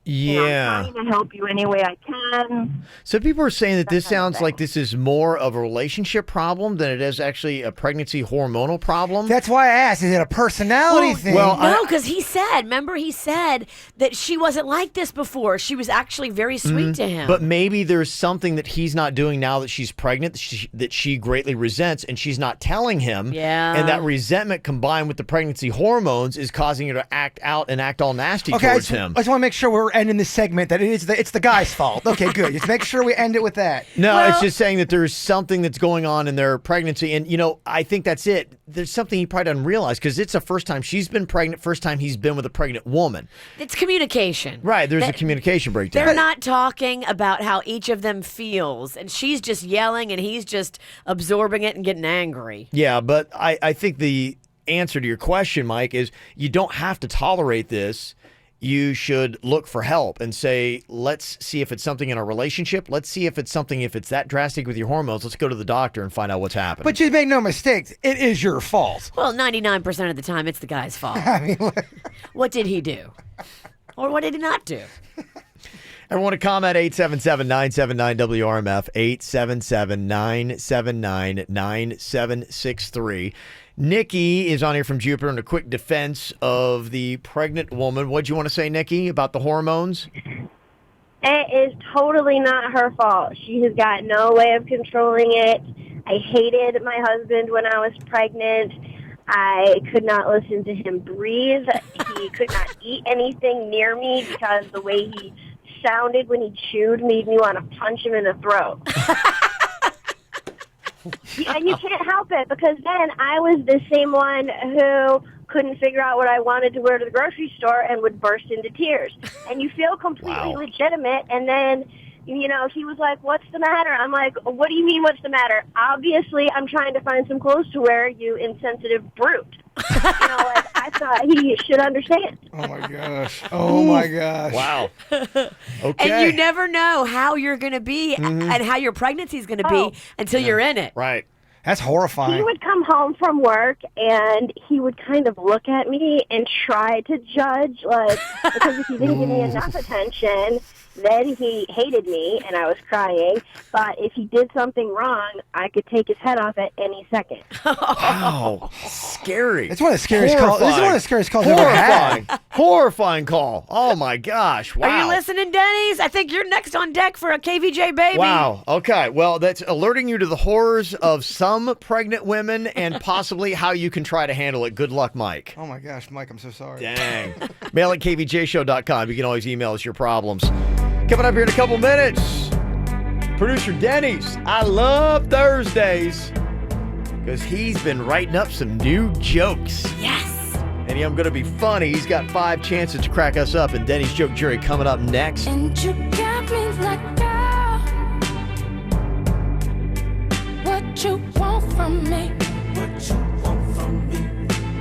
I'm trying to help you any way I can. So people are saying that this sounds like this is more of a relationship problem than it is actually a pregnancy hormonal problem. That's why I asked, is it a personality thing? Well, no, because he said that she wasn't like this before. She was actually very sweet to him. But maybe there's something that he's not doing now that she's pregnant that she greatly resents, and she's not telling him. Yeah. And that resentment combined with the pregnancy hormones is causing her to act out and act all nasty towards him. I just want to make sure we're ending this segment that it's the guy's fault. Okay, good. Just make sure we end it with that. No, it's just saying that there's something that's going on in their pregnancy. And, I think that's it. There's something he probably doesn't realize because it's the first time she's been pregnant, first time he's been with a pregnant woman. It's communication. Right. There's a communication breakdown. They're not talking about how each of them feels. And she's just yelling and he's just absorbing it and getting angry. Yeah, but I think the answer to your question, Mike, is you don't have to tolerate this. You should look for help and say, let's see if it's something in our relationship. Let's see if it's that drastic with your hormones. Let's go to the doctor and find out what's happening. But you make no mistake, it is your fault. Well, 99% of the time, it's the guy's fault. What did he do? Or what did he not do? Everyone to comment 877-979-WRMF, 877-979-9763. Nikki is on here from Jupiter in a quick defense of the pregnant woman. What'd you want to say, Nikki, about the hormones? It is totally not her fault. She has got no way of controlling it. I hated my husband when I was pregnant. I could not listen to him breathe. He could not eat anything near me because the way he sounded when he chewed made me want to punch him in the throat. And you can't help it because then I was the same one who couldn't figure out what I wanted to wear to the grocery store and would burst into tears. And you feel completely legitimate. And then, he was like, what's the matter? I'm like, what do you mean what's the matter? Obviously, I'm trying to find some clothes to wear, you insensitive brute. I thought he should understand. Oh, my gosh. Oh, my gosh. Wow. Okay. And you never know how you're going to be and how your pregnancy is going to be until you're in it. Right. That's horrifying. He would come home from work, and he would kind of look at me and try to judge, because if he didn't give me enough attention, then he hated me, and I was crying. But if he did something wrong, I could take his head off at any second. Wow. Scary. It's one of the scariest calls. This is one of the scariest calls I've ever had. Horrifying call. Oh, my gosh. Wow. Are you listening, Denny's? I think you're next on deck for a KVJ baby. Wow. Okay. Well, that's alerting you to the horrors of some pregnant women and possibly how you can try to handle it. Good luck, Mike. Oh, my gosh, Mike, I'm so sorry. Dang. Mail at kvjshow.com. You can always email us your problems. Coming up here in a couple minutes, producer Denny's. I love Thursdays because he's been writing up some new jokes. Yes. And I'm going to be funny. He's got 5 chances to crack us up, and Denny's joke jury coming up next. And you got me like, girl, what you want from me. What you want from me.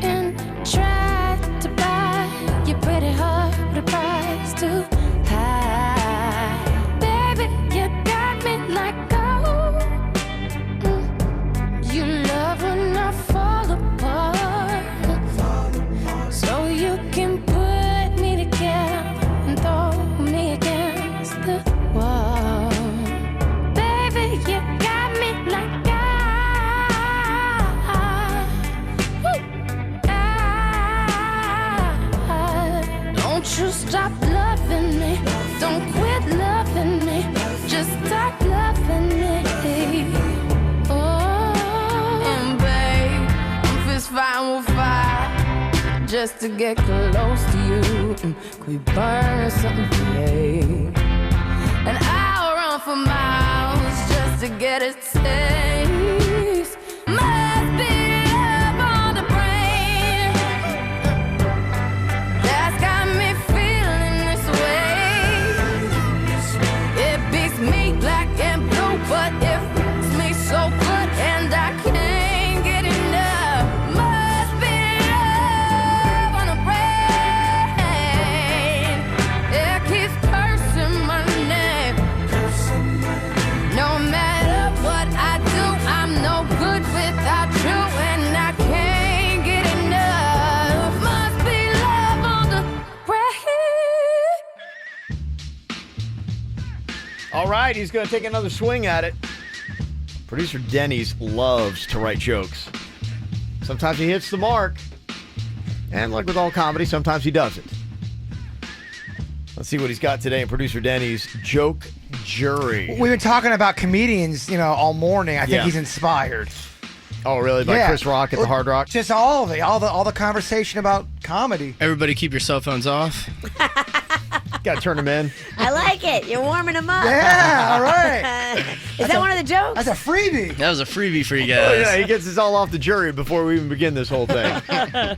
And try to buy your pretty heart with a price too high. Baby, you got me like gold. You love when I fall apart. So you can put me together and throw me against the wall. Baby, you got me like don't you stop loving me. Don't quit loving me. Just stop loving me. Oh, and babe, I'm fist fighting with fire just to get close to you. Could we burn something today? And I'll run for miles just to get a taste. Must be love on the brain that's got me feeling this way. It beats me black and blue, but it makes me so good, and I can't get enough. Must be love on the brain. It keeps cursing my name. No matter what I do, I'm no good without you, and I can't get enough. Must be love on the brain. All right, he's going to take another swing at it. Producer Denny's loves to write jokes. Sometimes he hits the mark. And like with all comedy, sometimes he doesn't. Let's see what he's got today in Producer Denny's Joke Jury. We've been talking about comedians, all morning. I think Yeah. he's inspired. Oh, really? By Chris Rock at the Hard Rock? Just all of it. All the conversation about comedy. Everybody keep your cell phones off. Got to turn them in. I like it. You're warming them up. Yeah, all right. Is that one of the jokes? That's a freebie. That was a freebie for you Oh, guys. yeah, he gets us all off the jury before we even begin this whole thing.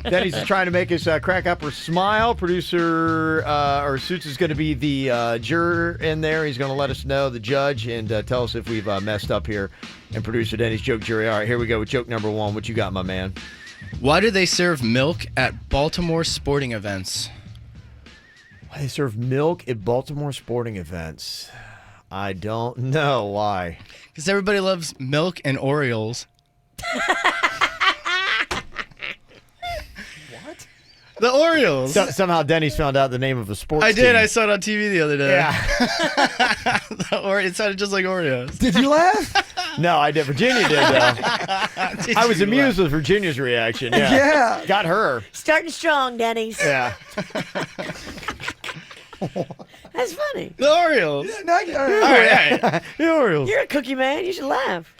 Denny's trying to make us crack up or smile. Producer or Suits is going to be the juror in there. He's going to let us know, the judge, and tell us if we've messed up here in Producer Denny's Joke Jury. All right, here we go with joke number one. What you got, my man? Why do they serve milk at Baltimore sporting events? Why they serve milk at Baltimore sporting events? I don't know why. Because everybody loves milk and Orioles. What? The Orioles. Somehow Denny's found out the name of a sports I did. team. I saw it on TV the other day. Yeah. It sounded just like Oreos. Did you laugh? No, I did. Virginia did, though. I was amused with Virginia's reaction. Yeah. Yeah. Got her. Starting strong, Denny's. Yeah. That's funny. The Orioles. No, all right. All right. The Orioles. You're a cookie man. You should laugh.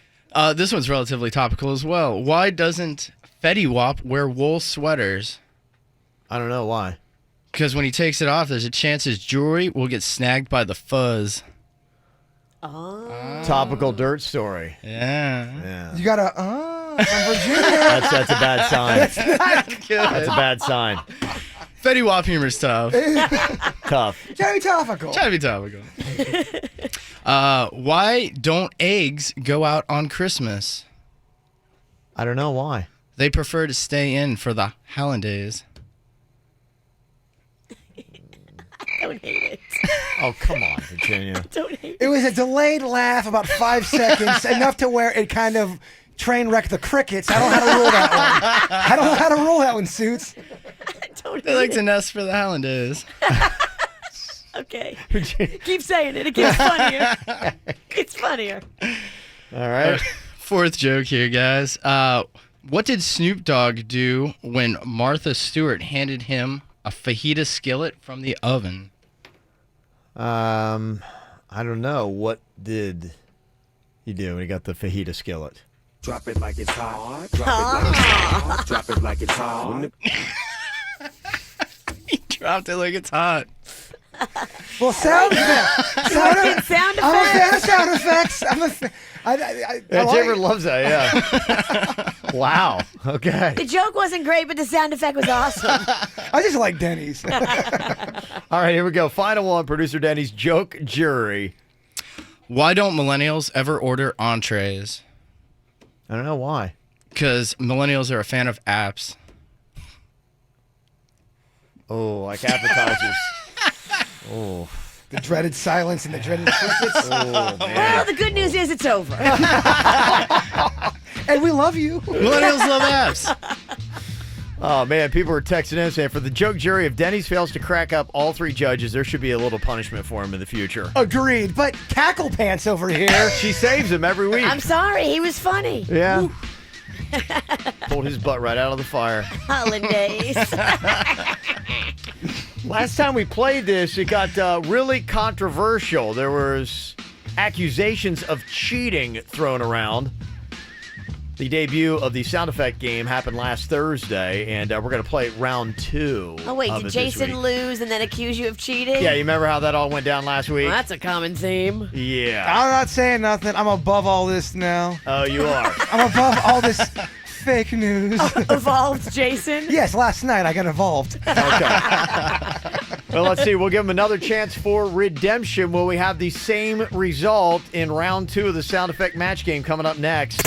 This one's relatively topical as well. Why doesn't Fetty Wap wear wool sweaters? I don't know why. Because when he takes it off, there's a chance his jewelry will get snagged by the fuzz. Topical dirt story. Yeah. You got a from Virginia. That's a bad sign. That's not good. That's a bad sign. Fetty Wap humor's tough. Tough. Try to be topical. Try to be topical. Why don't eggs go out on Christmas? I don't know why. They prefer to stay in for the holidays. I don't hate it. Oh, come on, Virginia. Don't hate It was a delayed laugh, about 5 seconds, enough to where it kind of train wrecked the crickets. I don't know how to rule that one. I don't know how to rule that one, Suits. They like to nest for the holidays. Okay. Keep saying it. It gets funnier. It's funnier. All right. Fourth joke here, guys. What did Snoop Dogg do when Martha Stewart handed him a fajita skillet from the oven? I don't know. What did he do when he got the fajita skillet? Drop it like it's hot. Drop it like it's hot. Drop it like it's hot. He dropped it like it's hot. Well, sound effects. Sound I'm a fan of sound effects. Jared loves that, yeah. Wow. Okay. The joke wasn't great, but the sound effect was awesome. I just like Denny's. All right, here we go. Final one, Producer Denny's Joke Jury. Why don't millennials ever order entrees? I don't know why. Because millennials are a fan of apps. Oh, like appetizers. Oh. The dreaded silence and the dreaded crickets. Oh, man. Well, the good news is it's over. And we love you. Millennials love apps. Oh, man, people are texting in saying, for the joke jury, if Denny's fails to crack up all 3 judges, there should be a little punishment for him in the future. Agreed. But Cackle Pants over here. She saves him every week. I'm sorry, he was funny. Yeah. Pulled his butt right out of the fire. Holidays. Last time we played this, it got really controversial. There was accusations of cheating thrown around. The debut of the sound effect game happened last Thursday, and we're going to play round 2. Oh, wait, of did it this Jason week. lose and then accuse you of cheating? Yeah, you remember how that all went down last week? Well, that's a common theme. Yeah. I'm not saying nothing. I'm above all this now. Oh, you are. I'm above all this fake news. Evolved, Jason? Yes, last night I got evolved. Well, let's see. We'll give him another chance for redemption. Will we have the same result in round 2 of the sound effect match game coming up next?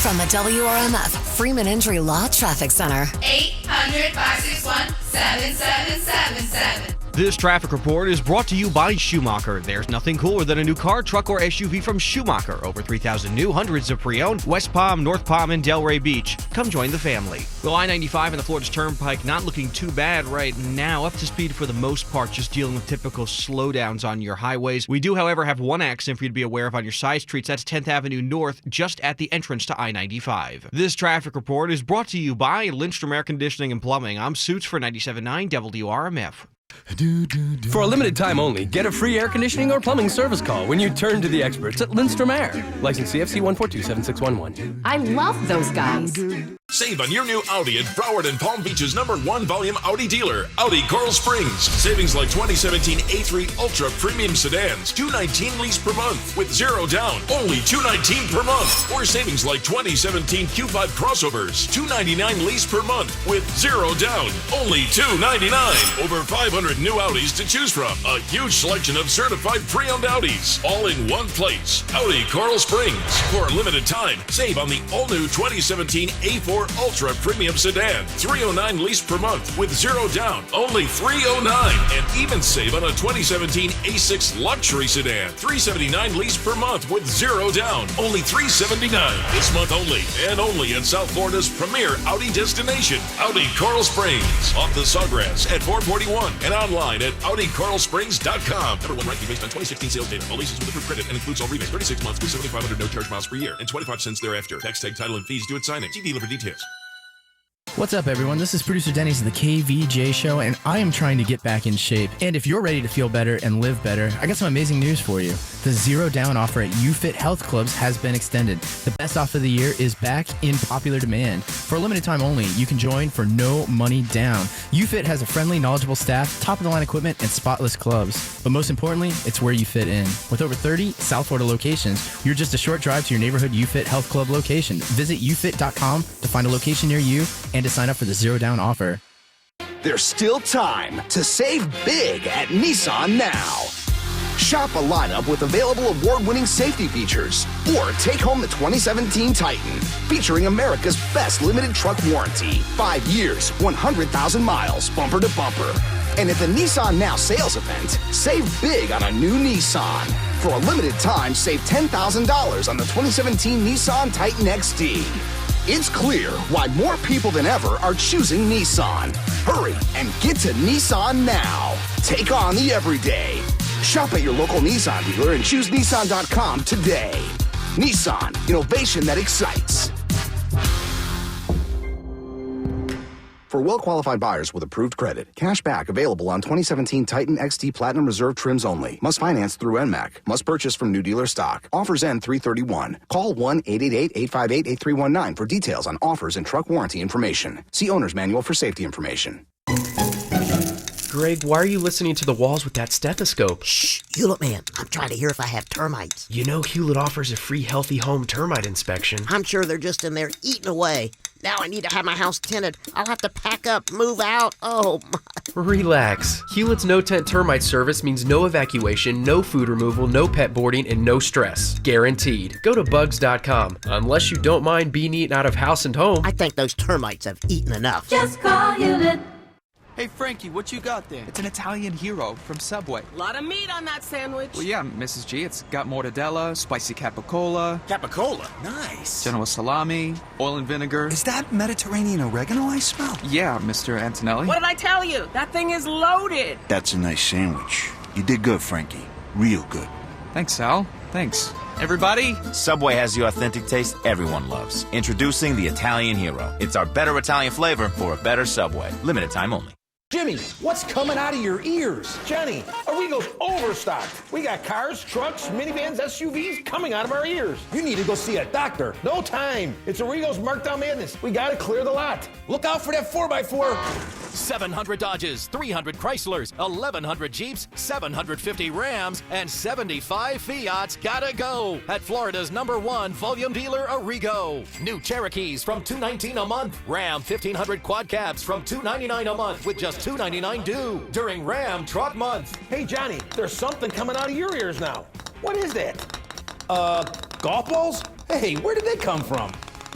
From the WRMF Freeman Injury Law Traffic Center. 800-561-7777. This traffic report is brought to you by Schumacher. There's nothing cooler than a new car, truck, or SUV from Schumacher. Over 3,000 new, hundreds of pre-owned, West Palm, North Palm, and Delray Beach. Come join the family. Well, I-95 and the Florida Turnpike not looking too bad right now. Up to speed for the most part, just dealing with typical slowdowns on your highways. We do, however, have one accident for you to be aware of on your side streets. That's 10th Avenue North, just at the entrance to I-95. This traffic report is brought to you by Lindstrom Air Conditioning and Plumbing. I'm Suits for 97.9 WRMF. For a limited time only, get a free air conditioning or plumbing service call when you turn to the experts at Lindstrom Air. License CFC 1427611. I love those guys. Save on your new Audi at Broward and Palm Beach's #1 volume Audi dealer, Audi Coral Springs. Savings like 2017 A3 Ultra Premium Sedans, $219 lease per month with 0 down, only $219 per month. Or savings like 2017 Q5 Crossovers, $299 lease per month with 0 down, only $299. Over 500 new Audis to choose from. A huge selection of certified pre-owned Audis, all in one place. Audi Coral Springs. For a limited time, save on the all-new 2017 A4 Ultra Premium Sedan, $309 lease per month with 0 down, only $309. And even save on a 2017 A6 Luxury Sedan, $379 lease per month with 0 down, only $379. This month only, and only at South Florida's premier Audi destination, Audi Coral Springs, off the Sawgrass at 441 and online at AudiCoralSprings.com. #1 ranking based on 2016 sales data. All leases with approved credit and includes all rebates. 36 months with 7,500 no charge miles per year and 25 cents thereafter. Tax tag, title, and fees due at signing. See dealer for details. What's up, everyone? This is producer Denny of the KVJ Show, and I am trying to get back in shape. And if you're ready to feel better and live better, I got some amazing news for you. The 0 down offer at UFit Health Clubs has been extended. The best offer of the year is back in popular demand. For a limited time only, you can join for no money down. UFit has a friendly, knowledgeable staff, top-of-the-line equipment, and spotless clubs. But most importantly, it's where you fit in. With over 30 South Florida locations, you're just a short drive to your neighborhood UFit Health Club location. Visit ufit.com to find a location near you and to sign up for the 0 down offer. There's still time to save big at Nissan now. Shop a lineup with available award-winning safety features, or take home the 2017 Titan, featuring America's best limited truck warranty. 5 years, 100,000 miles, bumper to bumper. And at the Nissan Now sales event, save big on a new Nissan. For a limited time, save $10,000 on the 2017 Nissan Titan XD. It's clear why more people than ever are choosing Nissan. Hurry and get to Nissan now. Take on the everyday. Shop at your local Nissan dealer and choose Nissan.com today. Nissan, innovation that excites. For well-qualified buyers with approved credit, cash back available on 2017 Titan XD Platinum Reserve trims only. Must finance through NMAC. Must purchase from new dealer stock. Offers end 3/31. Call 1-888-858-8319 for details on offers and truck warranty information. See owner's manual for safety information. Greg, why are you listening to the walls with that stethoscope? Shh, Hewlett man, I'm trying to hear if I have termites. You know Hewlett offers a free Healthy Home termite inspection. I'm sure they're just in there eating away. Now I need to have my house tinted. I'll have to pack up, move out. Oh, my. Relax. Hewlett's no-tent termite service means no evacuation, no food removal, no pet boarding, and no stress. Guaranteed. Go to bugs.com. Unless you don't mind being eaten out of house and home. I think those termites have eaten enough. Just call Hewlett. Hey, Frankie, what you got there? It's an Italian hero from Subway. A lot of meat on that sandwich. Well, yeah, Mrs. G. It's got mortadella, spicy capicola. Capicola? Nice. Genoa salami, oil and vinegar. Is that Mediterranean oregano I smell? Yeah, Mr. Antonelli. What did I tell you? That thing is loaded. That's a nice sandwich. You did good, Frankie. Real good. Thanks, Sal. Thanks. Everybody? Subway has the authentic taste everyone loves. Introducing the Italian Hero. It's our better Italian flavor for a better Subway. Limited time only. Jimmy, what's coming out of your ears? Jenny, Arrigo's overstocked. We got cars, trucks, minivans, SUVs coming out of our ears. You need to go see a doctor. No time. It's Arrigo's Markdown Madness. We got to clear the lot. Look out for that 4x4. 700 Dodges, 300 Chryslers, 1,100 Jeeps, 750 Rams, and 75 Fiats gotta go at Florida's #1 volume dealer, Arrigo. New Cherokees from $219 a month. Ram 1,500 quad cabs from $299 a month with just $299 due during Ram Truck Month. Hey, Johnny, there's something coming out of your ears now. What is that? Golf balls? Hey, where did they come from?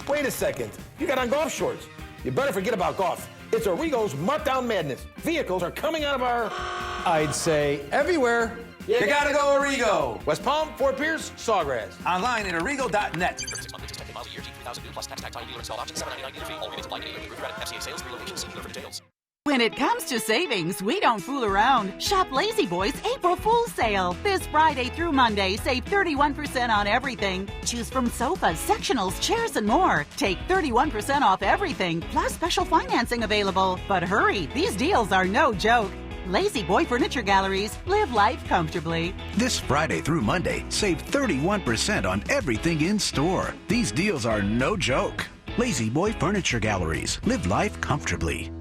Wait a second. You got on golf shorts. You better forget about golf. It's Arrigo's Markdown Madness. Vehicles are coming out of our... I'd say everywhere. You gotta go Arrigo. West Palm, Fort Pierce, Sawgrass. Online at arrigo.net. When it comes to savings, we don't fool around. Shop Lazy Boy's April Fool's Sale. This Friday through Monday, save 31% on everything. Choose from sofas, sectionals, chairs, and more. Take 31% off everything, plus special financing available. But hurry, these deals are no joke. Lazy Boy Furniture Galleries. Live life comfortably. This Friday through Monday, save 31% on everything in store. These deals are no joke. Lazy Boy Furniture Galleries. Live life comfortably.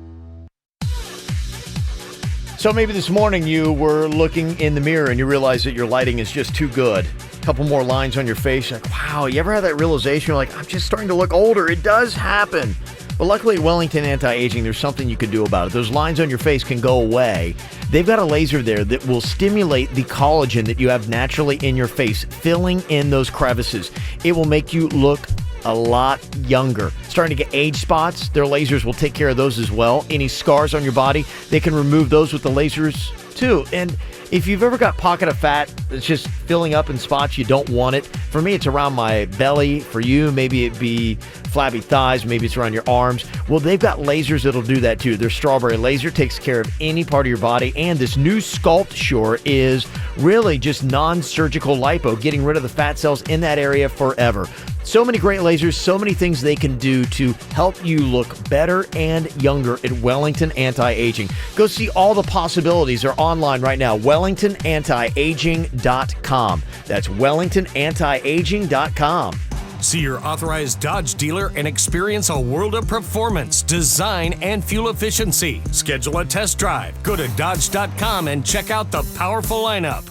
So maybe this morning you were looking in the mirror and you realized that your lighting is just too good. A couple more lines on your face. You're like, wow, you ever had that realization? You're like, I'm just starting to look older. It does happen. But luckily at Wellington Anti-Aging, there's something you can do about it. Those lines on your face can go away. They've got a laser there that will stimulate the collagen that you have naturally in your face, filling in those crevices. It will make you look a lot younger. Starting to get age spots, their lasers will take care of those as well. Any scars on your body, they can remove those with the lasers too. And if you've ever got pocket of fat that's just filling up in spots you don't want it, for me it's around my belly. For you, maybe it be flabby thighs, maybe it's around your arms. Well, they've got lasers that'll do that too. Their strawberry laser takes care of any part of your body, and this new Sculpt Sure is really just non-surgical lipo, getting rid of the fat cells in that area forever. So many great lasers, so many things they can do to help you look better and younger at Wellington Anti-Aging. Go see all the possibilities. They're online right now, wellingtonantiaging.com. That's wellingtonantiaging.com. See your authorized Dodge dealer and experience a world of performance, design, and fuel efficiency. Schedule a test drive. Go to Dodge.com and check out the powerful lineup.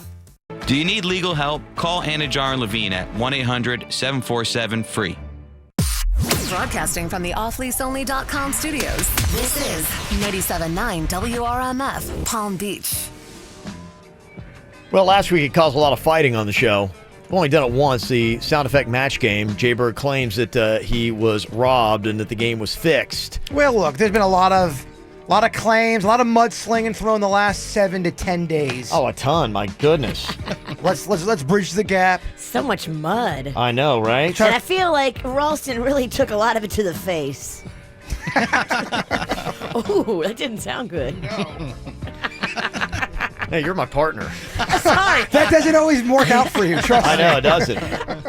Do you need legal help? Call Anajar and Levine at 1-800-747-FREE. Broadcasting from the offleaseonly.com studios, this is 97.9 WRMF, Palm Beach. Well, last week it caused a lot of fighting on the show. I've only done it once, the sound effect match game. Jay Bird claims that he was robbed and that the game was fixed. Well, look, there's been a lot of claims, a lot of mudslinging thrown the last 7 to 10 days. Oh, a ton! My goodness. Let's bridge the gap. So much mud. I know, right? And I feel like Ralston really took a lot of it to the face. Ooh, that didn't sound good. No. Hey, you're my partner. Sorry. That doesn't always work out for you, trust me. I know, it doesn't.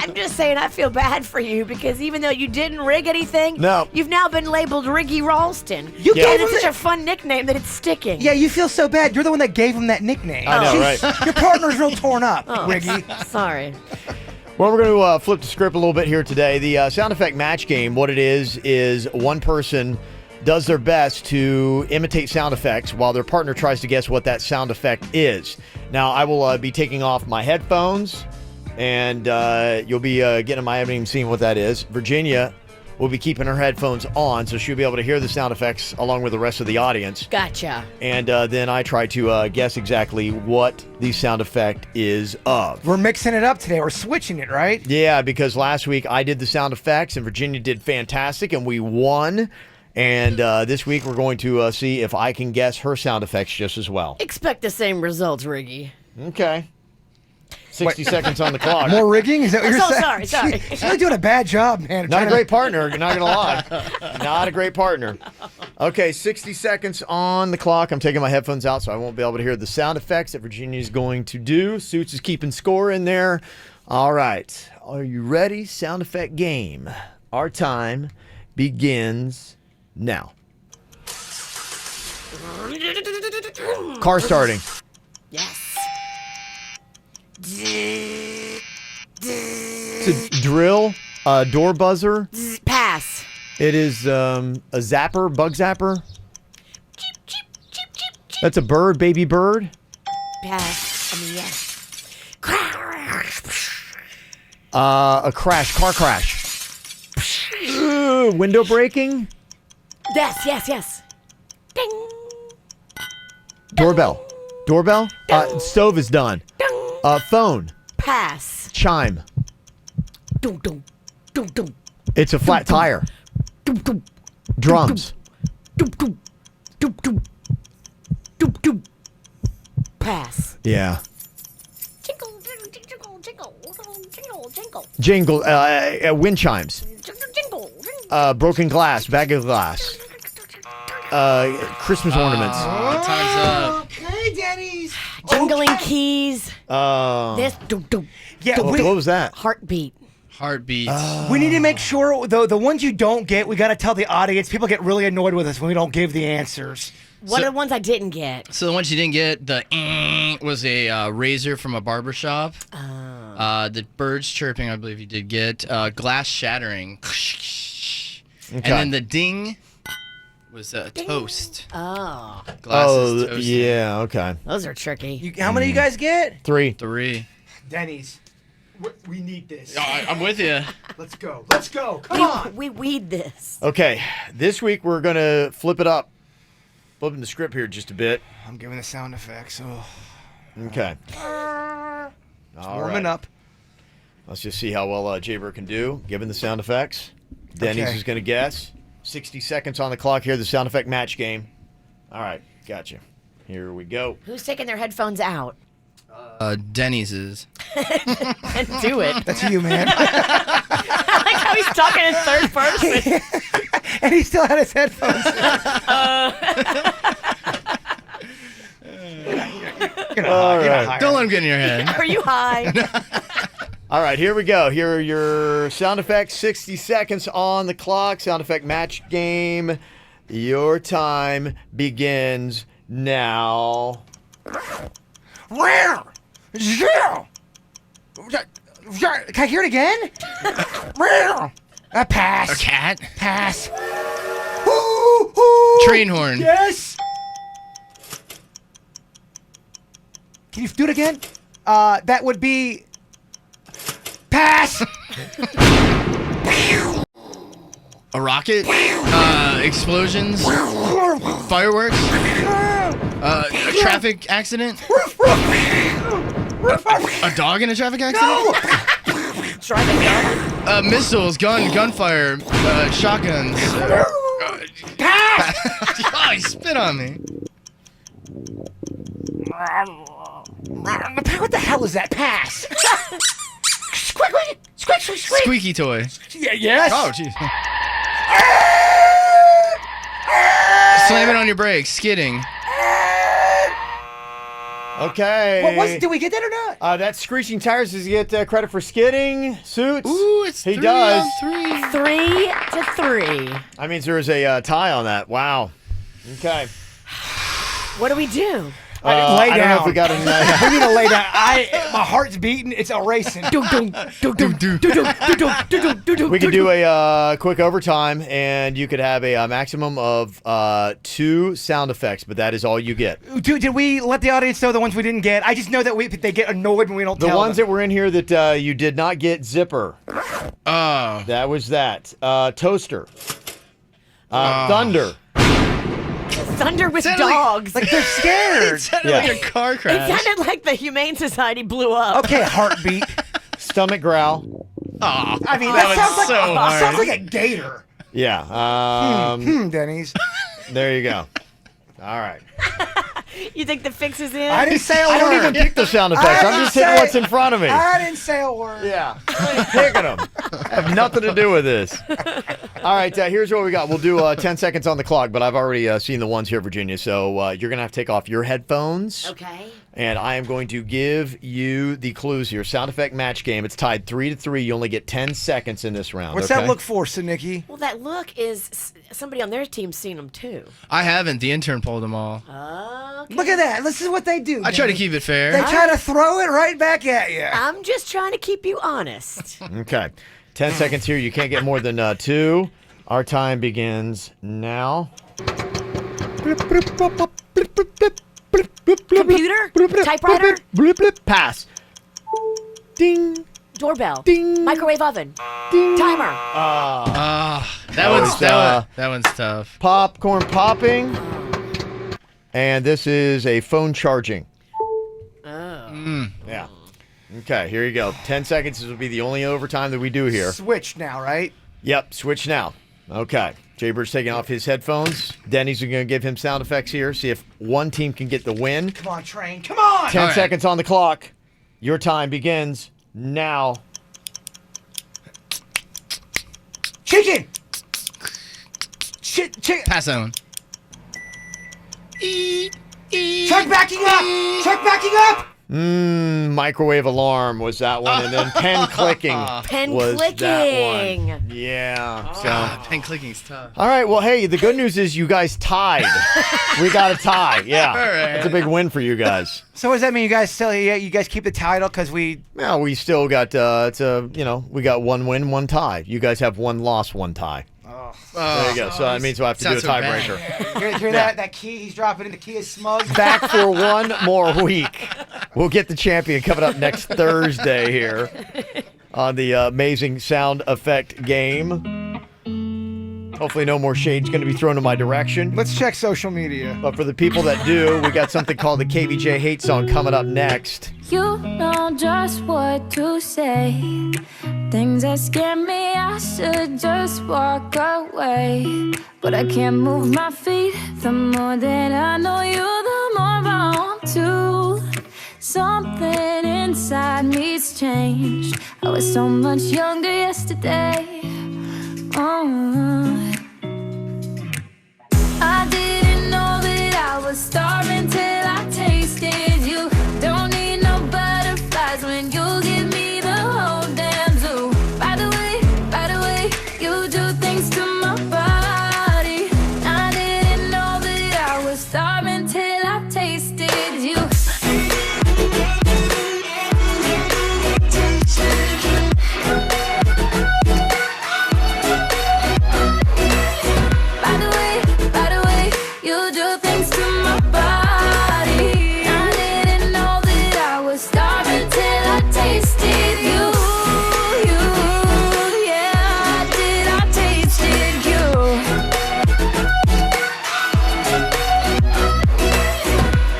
I'm just saying I feel bad for you because even though you didn't rig anything, no, you've now been labeled Riggy Ralston. You gave him such a fun nickname that it's sticking. Yeah, you feel so bad. You're the one that gave him that nickname. I know, right? Your partner's real torn up, Oh, Riggy. Sorry. Well, we're going to flip the script a little bit here today. The sound effect match game, what it is one person does their best to imitate sound effects while their partner tries to guess what that sound effect is. Now, I will be taking off my headphones, and you'll be getting my, I haven't even seen what that is. Virginia will be keeping her headphones on, so she'll be able to hear the sound effects along with the rest of the audience. Gotcha. And then I try to guess exactly what the sound effect is of. We're mixing it up today. We're switching it, right? Yeah, because last week I did the sound effects, and Virginia did fantastic, and we won. And this week we're going to see if I can guess her sound effects just as well. Expect the same results, Riggy. Okay. 60 seconds on the clock. More rigging? Is that what you're saying? Sorry. She's really doing a bad job, man. Not a great partner, not going to lie. Not a great partner. Okay, 60 seconds on the clock. I'm taking my headphones out, so I won't be able to hear the sound effects that Virginia's going to do. Suits is keeping score in there. All right. Are you ready? Sound effect game. Our time begins now. Car starting. Yes. It's a drill, a door buzzer. Pass. It is a zapper, bug zapper. That's a bird, baby bird. Pass. I mean, yes. A crash, car crash. Window breaking. Yes. Ding. Doorbell. Stove is done. Phone. Pass. Chime. Dum, dum, dum, dum. It's a flat tire. Dum, dum. Drums. Dum, dum, dum, dum. Dum, dum. Pass. Yeah. Jingle, jingle, jingle, jingle, jingle, jingle. Jingle. Wind chimes. Jingle. Broken glass. Bag of glass. Christmas ornaments. Time's up. Okay, Denny's. Jingling keys. This. Dum, dum. Yeah, What was that? Heartbeat. Heartbeats. We need to make sure, the ones you don't get, we got to tell the audience. People get really annoyed with us when we don't give the answers. What are the ones I didn't get? So the ones you didn't get, the was a razor from a barber shop. The birds chirping, I believe you did get. Glass shattering. Okay. And then the ding was a toast. Oh. Glasses toasting. Yeah, okay. Those are tricky. How many you guys get? 3. Denny's. We need this. I'm with you. Let's go. Come on. We weed this. Okay, this week we're going to flip it up. Flipping the script here just a bit. I'm giving the sound effects. Okay. Warming up. Let's just see how well Jaybird can do, given the sound effects. Denny's is going to guess. 60 seconds on the clock here, the sound effect match game. All right, gotcha. Here we go. Who's taking their headphones out? Denny's is. And do it. That's you, man. I like how he's talking in third person. And he still had his headphones. All right. Don't let him get in your head. Are you high? All right, here we go. Here are your sound effects. 60 seconds on the clock. Sound effect match game. Your time begins now. Can I hear it again? A pass. A cat. Pass. Train horn. Yes. Can you do it again? That would be pass. A rocket. Explosions. Fireworks. A traffic accident. A dog in a traffic accident? Driving gun? Missiles, gunfire, shotguns. Oh, he spit on me. What the hell is that pass? Squeak. Squeaky toy. Yes. Oh, jeez. Slam it on your brakes, skidding. Okay. Did we get that or not? That's screeching tires. Does he get credit for skidding? Suits? Ooh, it's he 3 does. on 3. 3-3. That means there is a tie on that. Wow. Okay. What do we do? Lay I don't know down. if we got any. We need to lay down. My heart's beating. It's erasing. We could do a quick overtime, and you could have a maximum of 2 sound effects, but that is all you get. Dude, did we let the audience know the ones we didn't get? I just know that they get annoyed when we don't The tell ones them. that were in here that you did not get, zipper. That was that. Toaster. Thunder. Thunder with Sounded dogs. Like they're scared. It sounded Yeah. like a car It crash. sounded like the Humane Society blew up. Okay, heartbeat. Stomach growl. Aw, I mean, that sounds was like so hard. sounds like a gator. Yeah. Denny's. There you go. All right. You think the fix is in? I didn't say a word. I don't even pick the sound effects. I'm just hitting what's in front of me. I didn't say a word. Yeah. I ain't picking them. I have nothing to do with this. All right, here's what we got. We'll do 10 seconds on the clock, but I've already seen the ones here, Virginia. So you're going to have to take off your headphones. Okay. And I am going to give you the clues here. Sound effect match game. It's tied 3-3. You only get 10 seconds in this round. What's okay? that look for, Nikki? Well, that look is somebody on their team's seen them too. I haven't. The intern pulled them all. Okay. Look at that. This is what they do. I try to Denny. keep it fair. They try to throw it right back at you. I'm just trying to keep you honest. Okay. 10 seconds here. You can't get more than 2. Our time begins now. Computer? Typewriter? Pass. Ding. Doorbell? Ding. Microwave oven? Ding. Timer? That one's tough. Popcorn popping. And this is a phone charging. Oh. Yeah. Okay, here you go. 10 seconds. This will be the only overtime that we do here. Switch now, right? Yep, switch now. Okay. Jaybird's taking off his headphones. Denny's going to give him sound effects here. See if one team can get the win. Come on, train. Come on. 10 seconds on the clock. Your time begins now. Chicken. Chicken. Pass on. Truck backing up. Truck backing up. Microwave alarm was that one. And then pen clicking Pen was clicking. that one. Yeah. So. Pen clicking's tough. All right. Well, hey, the good news is you guys tied. We got a tie. Yeah. All right. That's a big win for you guys. So what does that mean? You guys still? You guys keep the title because we. Well, we still got, we got 1 win, 1 tie. You guys have 1 loss, 1 tie. There you go. So that means we'll have to do a Sounds so bad. tiebreaker. Hear that key? He's dropping into Kia Smug. Back for 1 more week. We'll get the champion coming up next Thursday here on the amazing sound effect game. Hopefully no more shade's going to be thrown in my direction. Let's check social media. But for the people that do, we got something called the KVJ Hate Song coming up next. You know just what to say. Things that scare me, I should just walk away. But I can't move my feet. The more that I know you, the more I want to. Something inside me's changed. I was so much younger yesterday. I didn't know that I was starving till I tasted you. Don't need no butterflies when you give me the whole damn zoo. By the way, you do things to my body. I didn't know that I was starving till I tasted you. By the way, you do things to my body. I didn't know that I was starving till I tasted you. Yeah, I tasted you.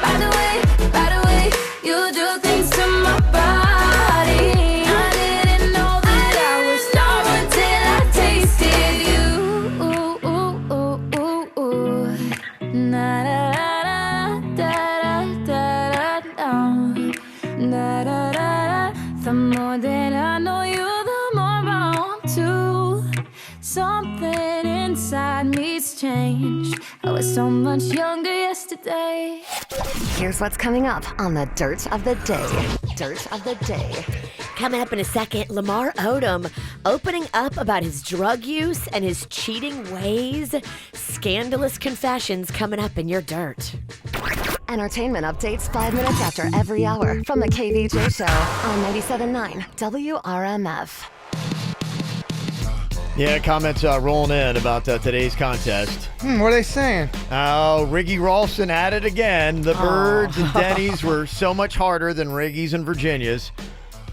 By the way, you do things to my body. I didn't know that I was starving till I tasted you. Na da da da da da da da da. The more that I know you, the more I want to. Something inside me's changed. I was so much younger yesterday. Here's what's coming up on the Dirt of the Day. Dirt of the Day. Coming up in a second, Lamar Odom opening up about his drug use and his cheating ways. Scandalous confessions coming up in your dirt. Entertainment updates 5 minutes after every hour from the KVJ Show on 97.9 WRMF. Yeah, comments rolling in about today's contest. What are they saying? Oh, Riggy Ralston at it again. The Birds and Denny's were so much harder than Riggy's and Virginia's.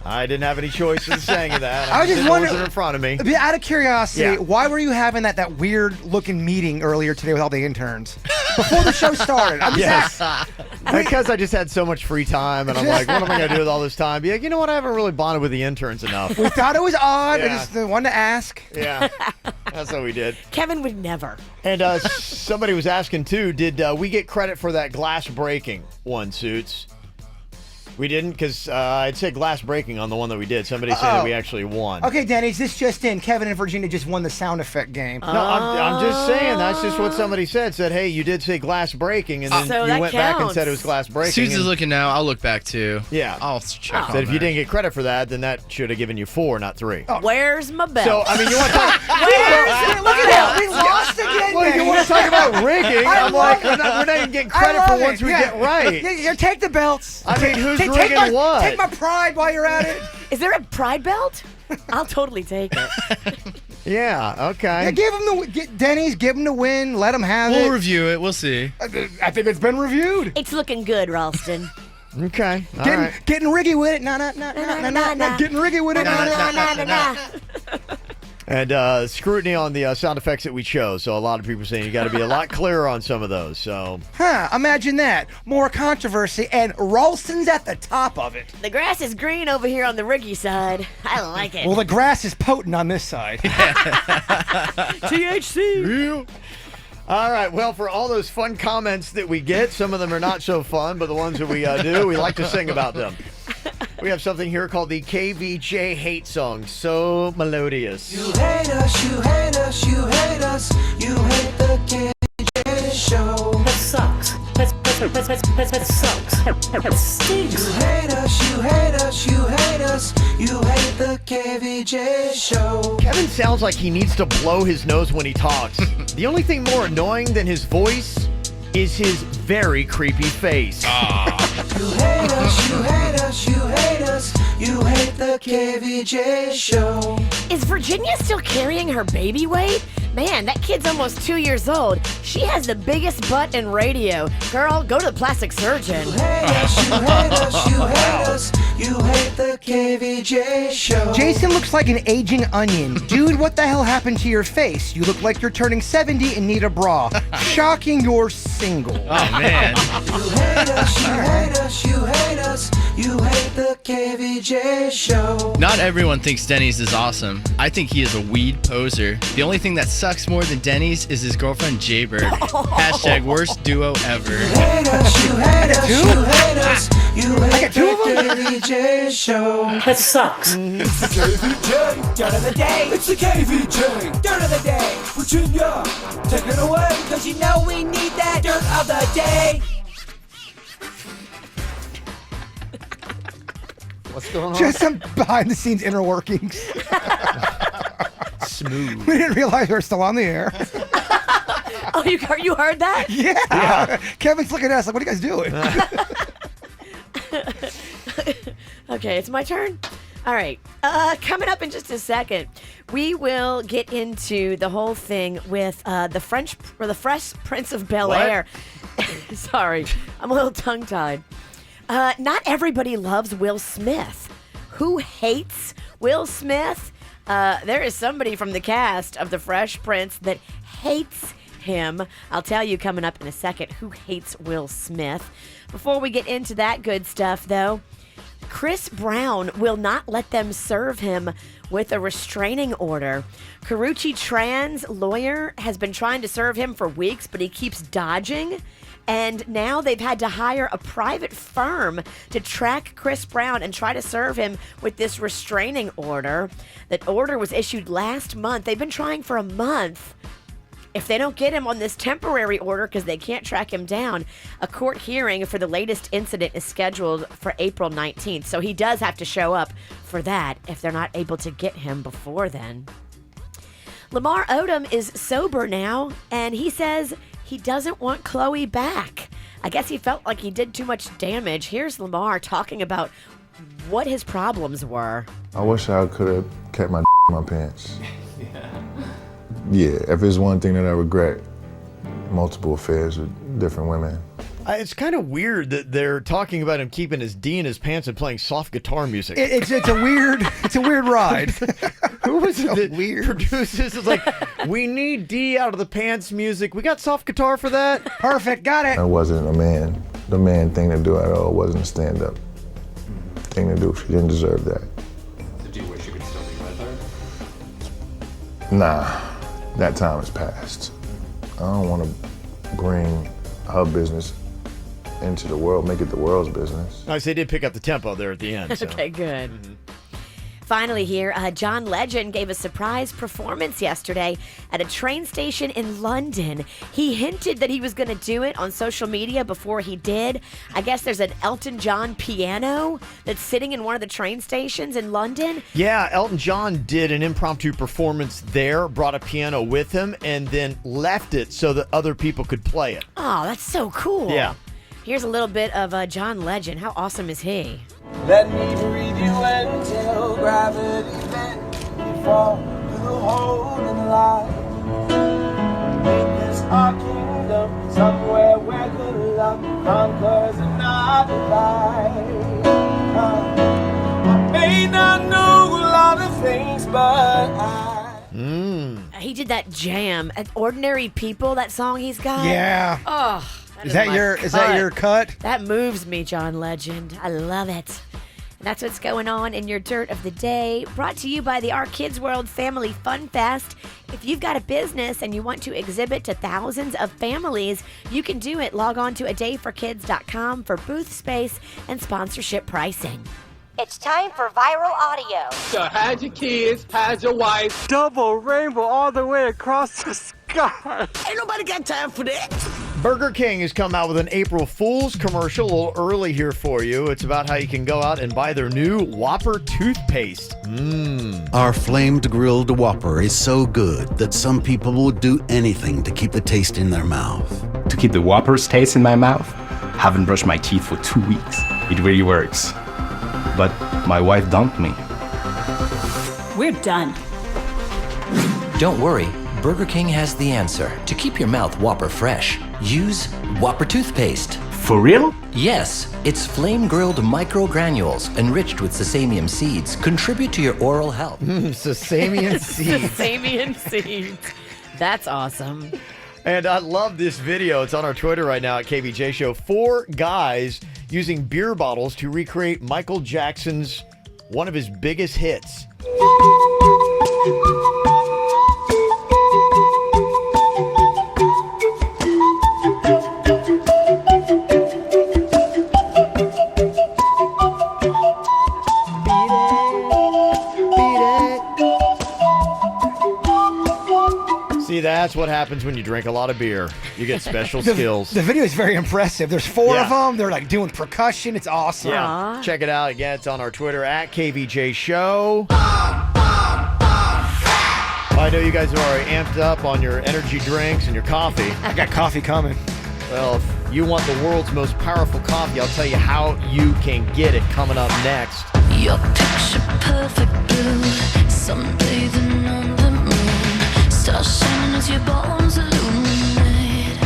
I didn't have any choice in saying that. I was just wondering, in front of me. Out of curiosity, Yeah. why were you having that weird-looking meeting earlier today with all the interns? Before the show started. I'm just Because I just had so much free time, and I'm like, what am I going to do with all this time? Be like, you know what? I haven't really bonded with the interns enough. We thought it was odd. Yeah. I just wanted to ask. Yeah, that's what we did. Kevin would never. And somebody was asking, too, did we get credit for that glass breaking one, Suits? We didn't, because I'd say glass breaking on the one that we did. Somebody said that we actually won. Okay, Denny, is this just in? Kevin and Virginia just won the sound effect game. No, I'm just saying. That's just what somebody said. Said, hey, you did say glass breaking, and then So you that went back and counts. said it was glass breaking. Suits is and- looking now. I'll look back too. Yeah. I'll check. Said if you didn't get credit for that, then that should have given you 4, not 3. Where's my belt? So, I mean, you want to talk... Look at that. We lost again, Well, you Denny. want to talk about rigging? I I'm love like, we're not even getting credit I for love ones it. we get right. Yeah, take the belts. I mean, who's take rigging my, what? Take my pride while you're at it. Is there a pride belt? I'll totally take it. Yeah, okay. Yeah, give him Denny's. Give him the win. Let him have it. We'll review it. We'll see. I think it's been reviewed. It's looking good, Ralston. Okay, all right. Getting riggy with it. Nah. Getting riggy with it. Nah. And scrutiny on the sound effects that we chose. So a lot of people saying you got to be a lot clearer on some of those. So Imagine that. More controversy, and Ralston's at the top of it. The grass is green over here on the Riggy side. I like it. Well, the grass is potent on this side. THC. All right. Well, for all those fun comments that we get, some of them are not so fun, but the ones that we do, we like to sing about them. We have something here called the KVJ Hate Song. So melodious. You hate us, you hate us, you hate us. You hate the KVJ show. That sucks. That sucks. That stinks. You hate us, you hate us, you hate us. You hate the KVJ show. Kevin sounds like he needs to blow his nose when he talks. The only thing more annoying than his voice is his very creepy face. You hate us, you hate us, you hate us. You hate the KVJ show. Is Virginia still carrying her baby weight? Man, that kid's almost 2 years old. She has the biggest butt in radio. Girl, go to the plastic surgeon. You hate us, you hate us, you hate us. You hate the KVJ show. Jason looks like an aging onion. Dude, what the hell happened to your face? You look like you're turning 70 and need a bra. Shocking you're single. Oh, man. You hate us, you hate us, you hate us. You hate the KVJ show. Not everyone thinks Denny's is awesome. I think he is a weed poser. The only thing that sucks more than Denny's is his girlfriend Jaybird. Hashtag worst duo ever. You hate us, you hate us, you hate us. You hate the KVJ show. That sucks. It's the KVJ dirt of the day. It's the KVJ dirt of the day. Virginia, take it away. Cause you know we need that dirt of the day. What's going on? Just some behind-the-scenes inner workings. Smooth. We didn't realize we were still on the air. Oh, you heard that? Yeah. Kevin's looking at us like, what are you guys doing? Okay, it's my turn. All right. Coming up in just a second, we will get into the whole thing with the Fresh Prince of Bel-Air. Sorry, I'm a little tongue-tied. Not everybody loves Will Smith. Who hates Will Smith? There is somebody from the cast of The Fresh Prince that hates him. I'll tell you coming up in a second who hates Will Smith. Before we get into that good stuff, though, Chris Brown will not let them serve him with a restraining order. Karrueche Tran's lawyer has been trying to serve him for weeks, but he keeps dodging. And now they've had to hire a private firm to track Chris Brown and try to serve him with this restraining order. That order was issued last month. They've been trying for a month. If they don't get him on this temporary order because they can't track him down, a court hearing for the latest incident is scheduled for April 19th. So he does have to show up for that if they're not able to get him before then. Lamar Odom is sober now, and he says he doesn't want Khloe back. I guess he felt like he did too much damage. Here's Lamar talking about what his problems were. I wish I could have kept my in my pants. Yeah, if there's one thing that I regret, multiple affairs with different women. It's kind of weird that they're talking about him keeping his D in his pants and playing soft guitar music. It's a weird ride. Who was it that produces? It's like, we need D out of the pants music. We got soft guitar for that? Perfect, got it. I wasn't a man. The man thing to do at all wasn't a stand-up thing to do. She didn't deserve that. Did you wish you could still be with her? Nah, that time has passed. I don't want to bring her business into the world, make it the world's business. Nice, they did pick up the tempo there at the end. So. Okay, good. Finally here, John Legend gave a surprise performance yesterday at a train station in London. He hinted that he was going to do it on social media before he did. I guess there's an Elton John piano that's sitting in one of the train stations in London. Yeah, Elton John did an impromptu performance there, brought a piano with him, and then left it so that other people could play it. Oh, that's so cool. Yeah. Here's a little bit of John Legend. How awesome is he? Let me breathe you until gravity bends. You fall through the hole in the line. Make this our kingdom, somewhere where good luck conquers another life. I may not know a lot of things, but He did that jam at Ordinary People, that song he's got. Yeah. Oh, Is that your cut? That moves me, John Legend. I love it. And that's what's going on in your Dirt of the Day. Brought to you by the Our Kids World Family Fun Fest. If you've got a business and you want to exhibit to thousands of families, you can do it. Log on to adayforkids.com for booth space and sponsorship pricing. It's time for viral audio. So hide your kids, hide your wife. Double rainbow all the way across the sky. Ain't nobody got time for that. Burger King has come out with an April Fool's commercial a little early here for you. It's about how you can go out and buy their new Whopper toothpaste. Our flamed grilled Whopper is so good that some people will do anything to keep the taste in their mouth. To keep the Whopper's taste in my mouth, haven't brushed my teeth for 2 weeks. It really works. But my wife dumped me. We're done. Don't worry, Burger King has the answer. To keep your mouth Whopper fresh, use Whopper toothpaste. For real? Yes, its flame-grilled micro-granules enriched with sesamium seeds contribute to your oral health. Sesamium seeds. Sesamium seeds. That's awesome. And I love this video. It's on our Twitter right now at KVJ Show. 4 guys using beer bottles to recreate Michael Jackson's, one of his biggest hits. See, that's what happens when you drink a lot of beer. You get special skills. The video is very impressive. There's 4 of them. They're like doing percussion. It's awesome. Yeah. Check it out. Again, it's on our Twitter at KVJ Show. I know you guys are already amped up on your energy drinks and your coffee. I got coffee coming. Well, if you want the world's most powerful coffee, I'll tell you how you can get it coming up next. Your picture perfect blue, sunbathing on the moon, stars shining as your bones illuminate.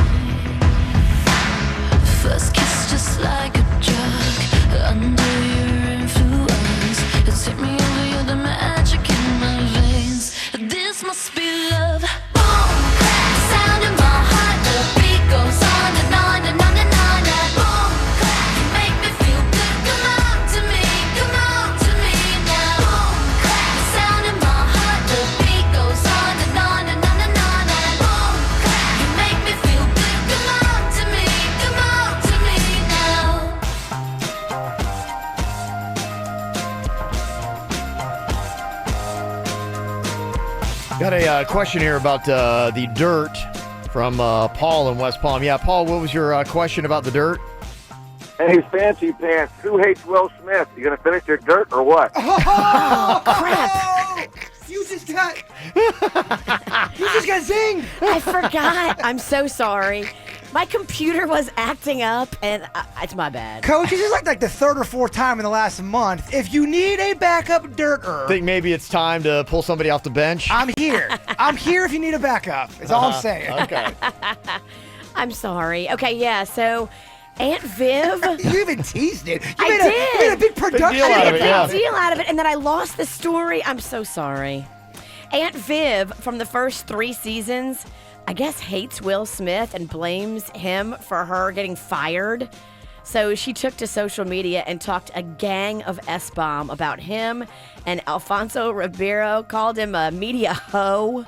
First kiss just like a drug, under your influence. You take me over, you're the magic in my veins. This must be love. Boom, clap, sound in my heart, the beat goes on and on and on and on. Boom, clap, you make me feel good. Come on to me now. Boom, clap, sound in my heart, the beat goes on and on and on and on. Boom, clap, you make me feel good. Come on to me now. Got a question here about the dirt from Paul in West Palm. Yeah, Paul, what was your question about the dirt? Hey, Fancy Pants, who hates Will Smith? You gonna finish your dirt or what? Oh, crap! You just got zinged. I forgot. I'm so sorry. My computer was acting up, and it's my bad. Coach, this is like the third or fourth time in the last month. If you need a backup dirter, Think maybe it's time to pull somebody off the bench? I'm here. I'm here if you need a backup. That's all I'm saying. Okay. I'm sorry. Okay, yeah, so Aunt Viv. You even teased it. I You made a big production. deal out of it, yeah. Big deal out of it, and then I lost the story. I'm so sorry. Aunt Viv, from the first 3 seasons, I guess hates Will Smith and blames him for her getting fired. So she took to social media and talked a gang of S-bomb about him, and Alfonso Ribeiro called him a media hoe.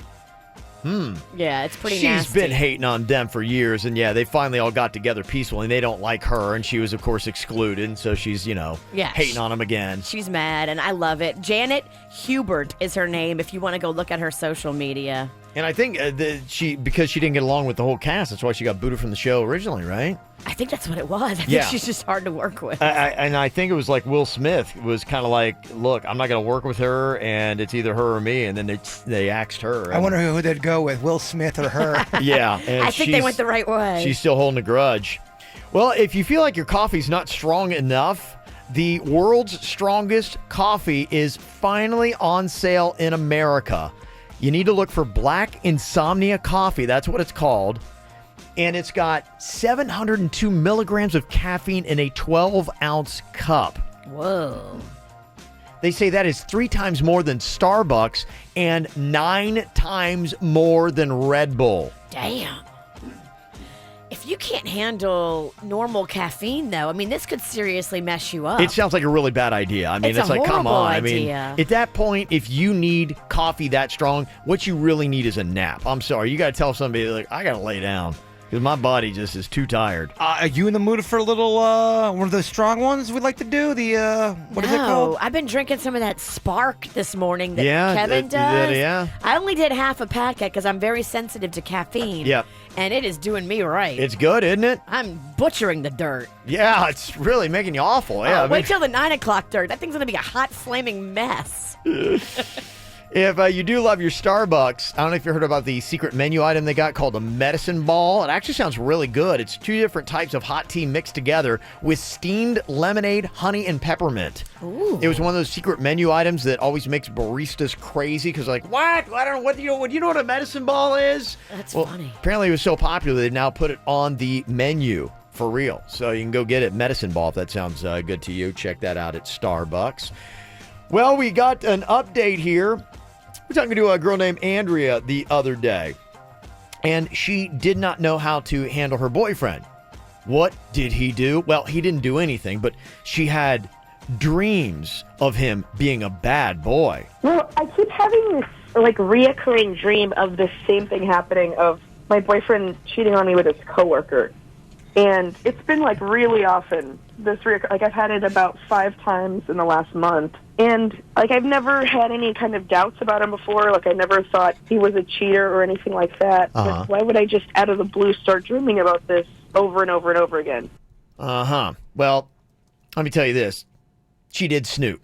Yeah, it's pretty nasty. She's been hating on them for years, and yeah, they finally all got together peacefully, and they don't like her, and she was, of course, excluded, and so she's, hating on them again. She's mad, and I love it. Janet Hubert is her name if you want to go look at her social media. And I think because she didn't get along with the whole cast, that's why she got booted from the show originally, right? I think that's what it was. I think Yeah. she's just hard to work with. And I think it was like Will Smith was kind of like, look, I'm not going to work with her, and it's either her or me, and then they axed her. I wonder who they'd go with, Will Smith or her. Yeah. And I think they went the right way. She's still holding a grudge. Well, if you feel like your coffee's not strong enough, the world's strongest coffee is finally on sale in America. You need to look for Black Insomnia Coffee. That's what it's called. And it's got 702 milligrams of caffeine in a 12-ounce cup. Whoa. They say that is 3 times more than Starbucks and 9 times more than Red Bull. Damn. If you can't handle normal caffeine, though, I mean, this could seriously mess you up. It sounds like a really bad idea. I mean, It's a like, come horrible on. idea. I mean, at that point, if you need coffee that strong, what you really need is a nap. I'm sorry. You got to tell somebody, like, I got to lay down because my body just is too tired. Are you in the mood for a little, one of those strong ones we'd like to do? What is it called? I've been drinking some of that Spark this morning that Yeah, Kevin does. yeah. I only did half a packet because I'm very sensitive to caffeine. Yep. And it is doing me right. It's good, isn't it? I'm butchering the dirt. Yeah, it's really making you awful. Yeah, Wait till the 9 o'clock dirt. That thing's going to be a hot, flaming mess. If you do love your Starbucks, I don't know if you heard about the secret menu item they got called a medicine ball. It actually sounds really good. It's 2 different types of hot tea mixed together with steamed lemonade, honey, and peppermint. Ooh. It was one of those secret menu items that always makes baristas crazy because like, what? I don't know. What do you know what a medicine ball is? That's funny. Apparently it was so popular they now put it on the menu for real. So you can go get it, medicine ball, if that sounds good to you. Check that out at Starbucks. Well, we got an update here. We're talking to a girl named Andrea the other day, and she did not know how to handle her boyfriend. What did he do? Well, he didn't do anything, but she had dreams of him being a bad boy. Well, I keep having this reoccurring dream of the same thing happening, of my boyfriend cheating on me with his coworker. And it's been really often. I've had it about 5 times in the last month. And I've never had any kind of doubts about him before. I never thought he was a cheater or anything like that. Uh-huh. But why would I just out of the blue start dreaming about this over and over and over again? Uh-huh. Well, let me tell you this. She did snoop.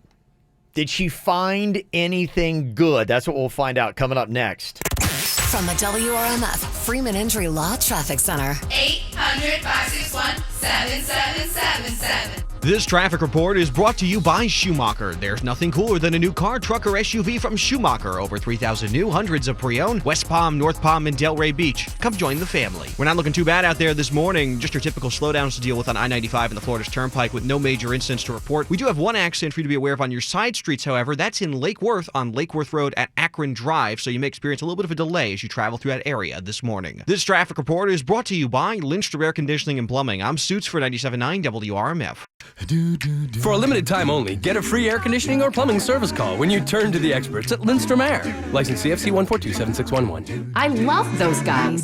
Did she find anything good? That's what we'll find out coming up next. From the WRMF Freeman Injury Law Traffic Center. 800-561-7777. This traffic report is brought to you by Schumacher. There's nothing cooler than a new car, truck, or SUV from Schumacher. Over 3,000 new, hundreds of pre-owned, West Palm, North Palm, and Delray Beach. Come join the family. We're not looking too bad out there this morning. Just your typical slowdowns to deal with on I-95 and the Florida's Turnpike with no major incidents to report. We do have one accident for you to be aware of on your side streets, however. That's in Lake Worth on Lake Worth Road at Akron Drive, so you may experience a little bit of a delay as you travel through that area this morning. This traffic report is brought to you by Lindstrom Air Conditioning and Plumbing. I'm Suits for 97.9 WRMF. For a limited time only, get a free air conditioning or plumbing service call when you turn to the experts at Lindstrom Air. License CFC 1427611. I love those guys.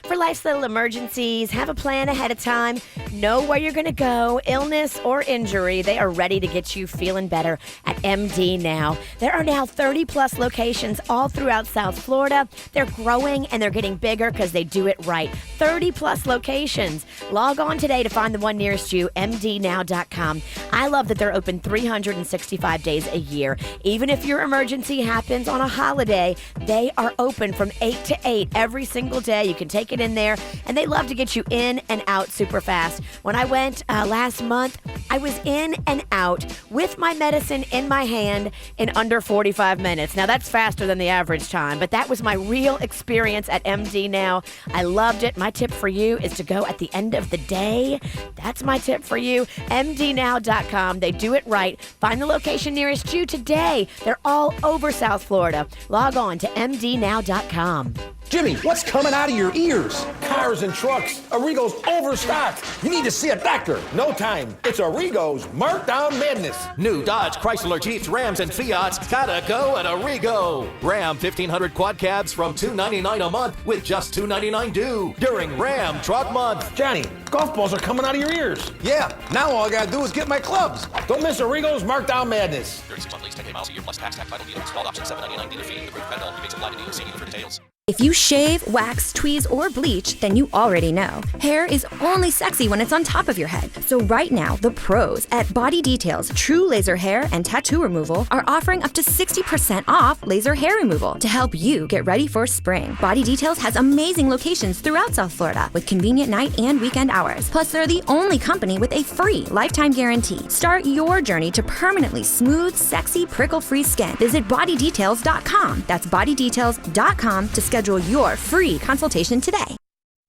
For life's little emergencies, have a plan ahead of time. Know where you're going to go, illness or injury, they are ready to get you feeling better at MD Now. There are now 30-plus locations all throughout South Florida. They're growing and they're getting bigger because they do it right. 30-plus locations. Log on today to find the one nearest you, mdnow.com. I love that they're open 365 days a year. Even if your emergency happens on a holiday, they are open from 8 to 8 every single day. You can take it in there, and they love to get you in and out super fast. When I went last month, I was in and out with my medicine in my hand in under 45 minutes. Now, that's faster than the average time, but that was my real experience at MD Now. I loved it. My tip for you is to go at the end of the day. That's my tip for you. mdnow.com. They do it right. Find the location nearest you today. They're all over South Florida. Log on to mdnow.com. Jimmy, what's coming out of your ears? Cars and trucks. Arrigo's overstocked. You need to see a doctor. No time. It's Arrigo's Markdown Madness. New Dodge, Chrysler, Jeeps, Rams, and Fiats gotta go at Arrigo. Ram 1500 quad cabs from $299 a month with just $299 due during Ram Truck Month. Johnny, golf balls are coming out of your ears. Yeah, now all I gotta do is get my clubs. Don't miss Arrigo's Markdown Madness. 36 month lease, 10K miles a year plus tax, title dealer, installed option, $799 dealer fee. The roof pedal, rebates apply to dealer. See dealer for details. If you shave, wax, tweeze, or bleach, then you already know. Hair is only sexy when it's on top of your head. So right now, the pros at Body Details True Laser Hair and Tattoo Removal are offering up to 60% off laser hair removal to help you get ready for spring. Body Details has amazing locations throughout South Florida with convenient night and weekend hours. Plus, they're the only company with a free lifetime guarantee. Start your journey to permanently smooth, sexy, prickle-free skin. Visit bodydetails.com. That's bodydetails.com to schedule your free consultation today.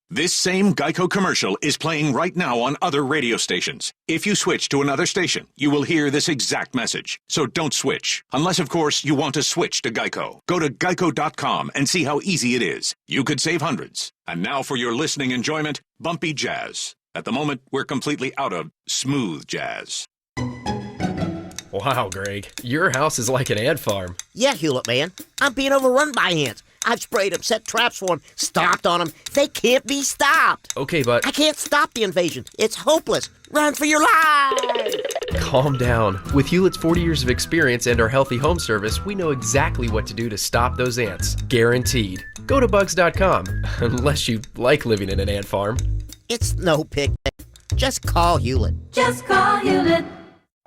This same Geico commercial is playing right now on other radio stations. If you switch to another station, you will hear this exact message. So don't switch. Unless, of course, you want to switch to Geico. Go to geico.com and see how easy it is. You could save hundreds. And now for your listening enjoyment, bumpy jazz. At the moment, we're completely out of smooth jazz. Wow, Greg. Your house is like an ant farm. Yeah, Hewlett, man. I'm being overrun by ants. I've sprayed them, set traps for them, stomped on them. They can't be stopped. Okay, but... I can't stop the invasion. It's hopeless. Run for your life! Calm down. With Hewlett's 40 years of experience and our healthy home service, we know exactly what to do to stop those ants. Guaranteed. Go to bugs.com. Unless you like living in an ant farm. It's no picnic. Just call Hewlett. Just call Hewlett.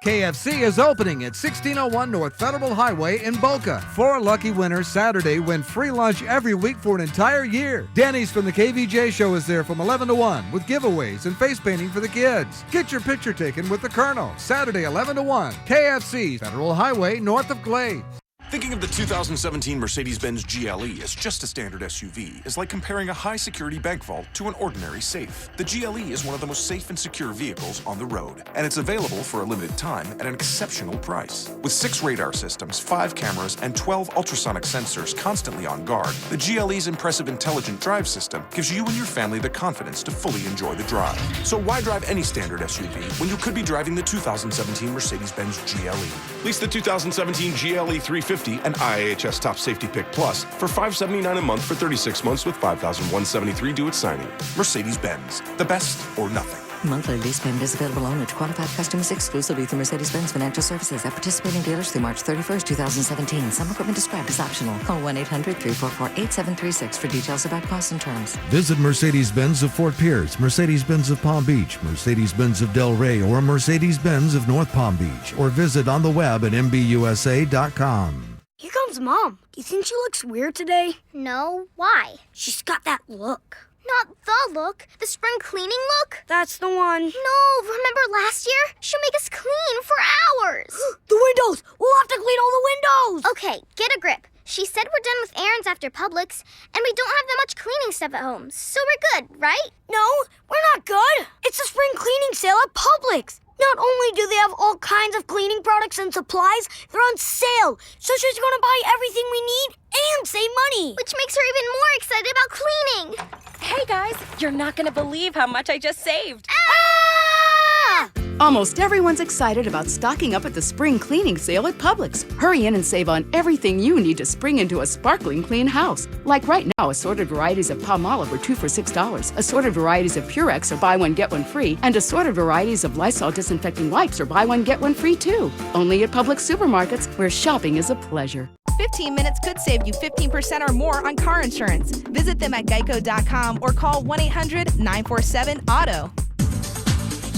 KFC is opening at 1601 North Federal Highway in Boca. 4 lucky winners Saturday win free lunch every week for an entire year. Denny's from the KVJ show is there from 11 to 1 with giveaways and face painting for the kids. Get your picture taken with the Colonel Saturday 11 to 1. KFC, Federal Highway north of Glade. Thinking of the 2017 Mercedes-Benz GLE as just a standard SUV is like comparing a high-security bank vault to an ordinary safe. The GLE is one of the most safe and secure vehicles on the road, and it's available for a limited time at an exceptional price. With 6 radar systems, 5 cameras, and 12 ultrasonic sensors constantly on guard, the GLE's impressive intelligent drive system gives you and your family the confidence to fully enjoy the drive. So why drive any standard SUV when you could be driving the 2017 Mercedes-Benz GLE? Lease the 2017 GLE 350 and IAHS Top Safety Pick Plus for $579 a month for 36 months with $5,173 due at signing. Mercedes-Benz, the best or nothing. Monthly lease payment is available only to qualified customers exclusively through Mercedes-Benz Financial Services at participating dealers through March 31st, 2017. Some equipment described as optional. Call 1-800-344-8736 for details about costs and terms. Visit Mercedes-Benz of Fort Pierce, Mercedes-Benz of Palm Beach, Mercedes-Benz of Del Rey, or Mercedes-Benz of North Palm Beach, or visit on the web at mbusa.com. Here comes Mom. Do you think she looks weird today? No. Why? She's got that look. Not the look. The spring cleaning look? That's the one. No, remember last year? She'll make us clean for hours. The windows! We'll have to clean all the windows! Okay, get a grip. She said we're done with errands after Publix, and we don't have that much cleaning stuff at home, so we're good, right? No, we're not good. It's the spring cleaning sale at Publix. Not only do they have all kinds of cleaning products and supplies, they're on sale. So she's going to buy everything we need and save money. Which makes her even more excited about cleaning. Hey guys, you're not going to believe how much I just saved. Ah! Almost everyone's excited about stocking up at the spring cleaning sale at Publix. Hurry in and save on everything you need to spring into a sparkling clean house. Like right now, assorted varieties of Palmolive are 2 for $6. Assorted varieties of Purex are buy one, get one free. And assorted varieties of Lysol disinfecting wipes are buy one, get one free too. Only at Publix supermarkets, where shopping is a pleasure. 15 minutes could save you 15% or more on car insurance. Visit them at geico.com or call 1-800-947-AUTO.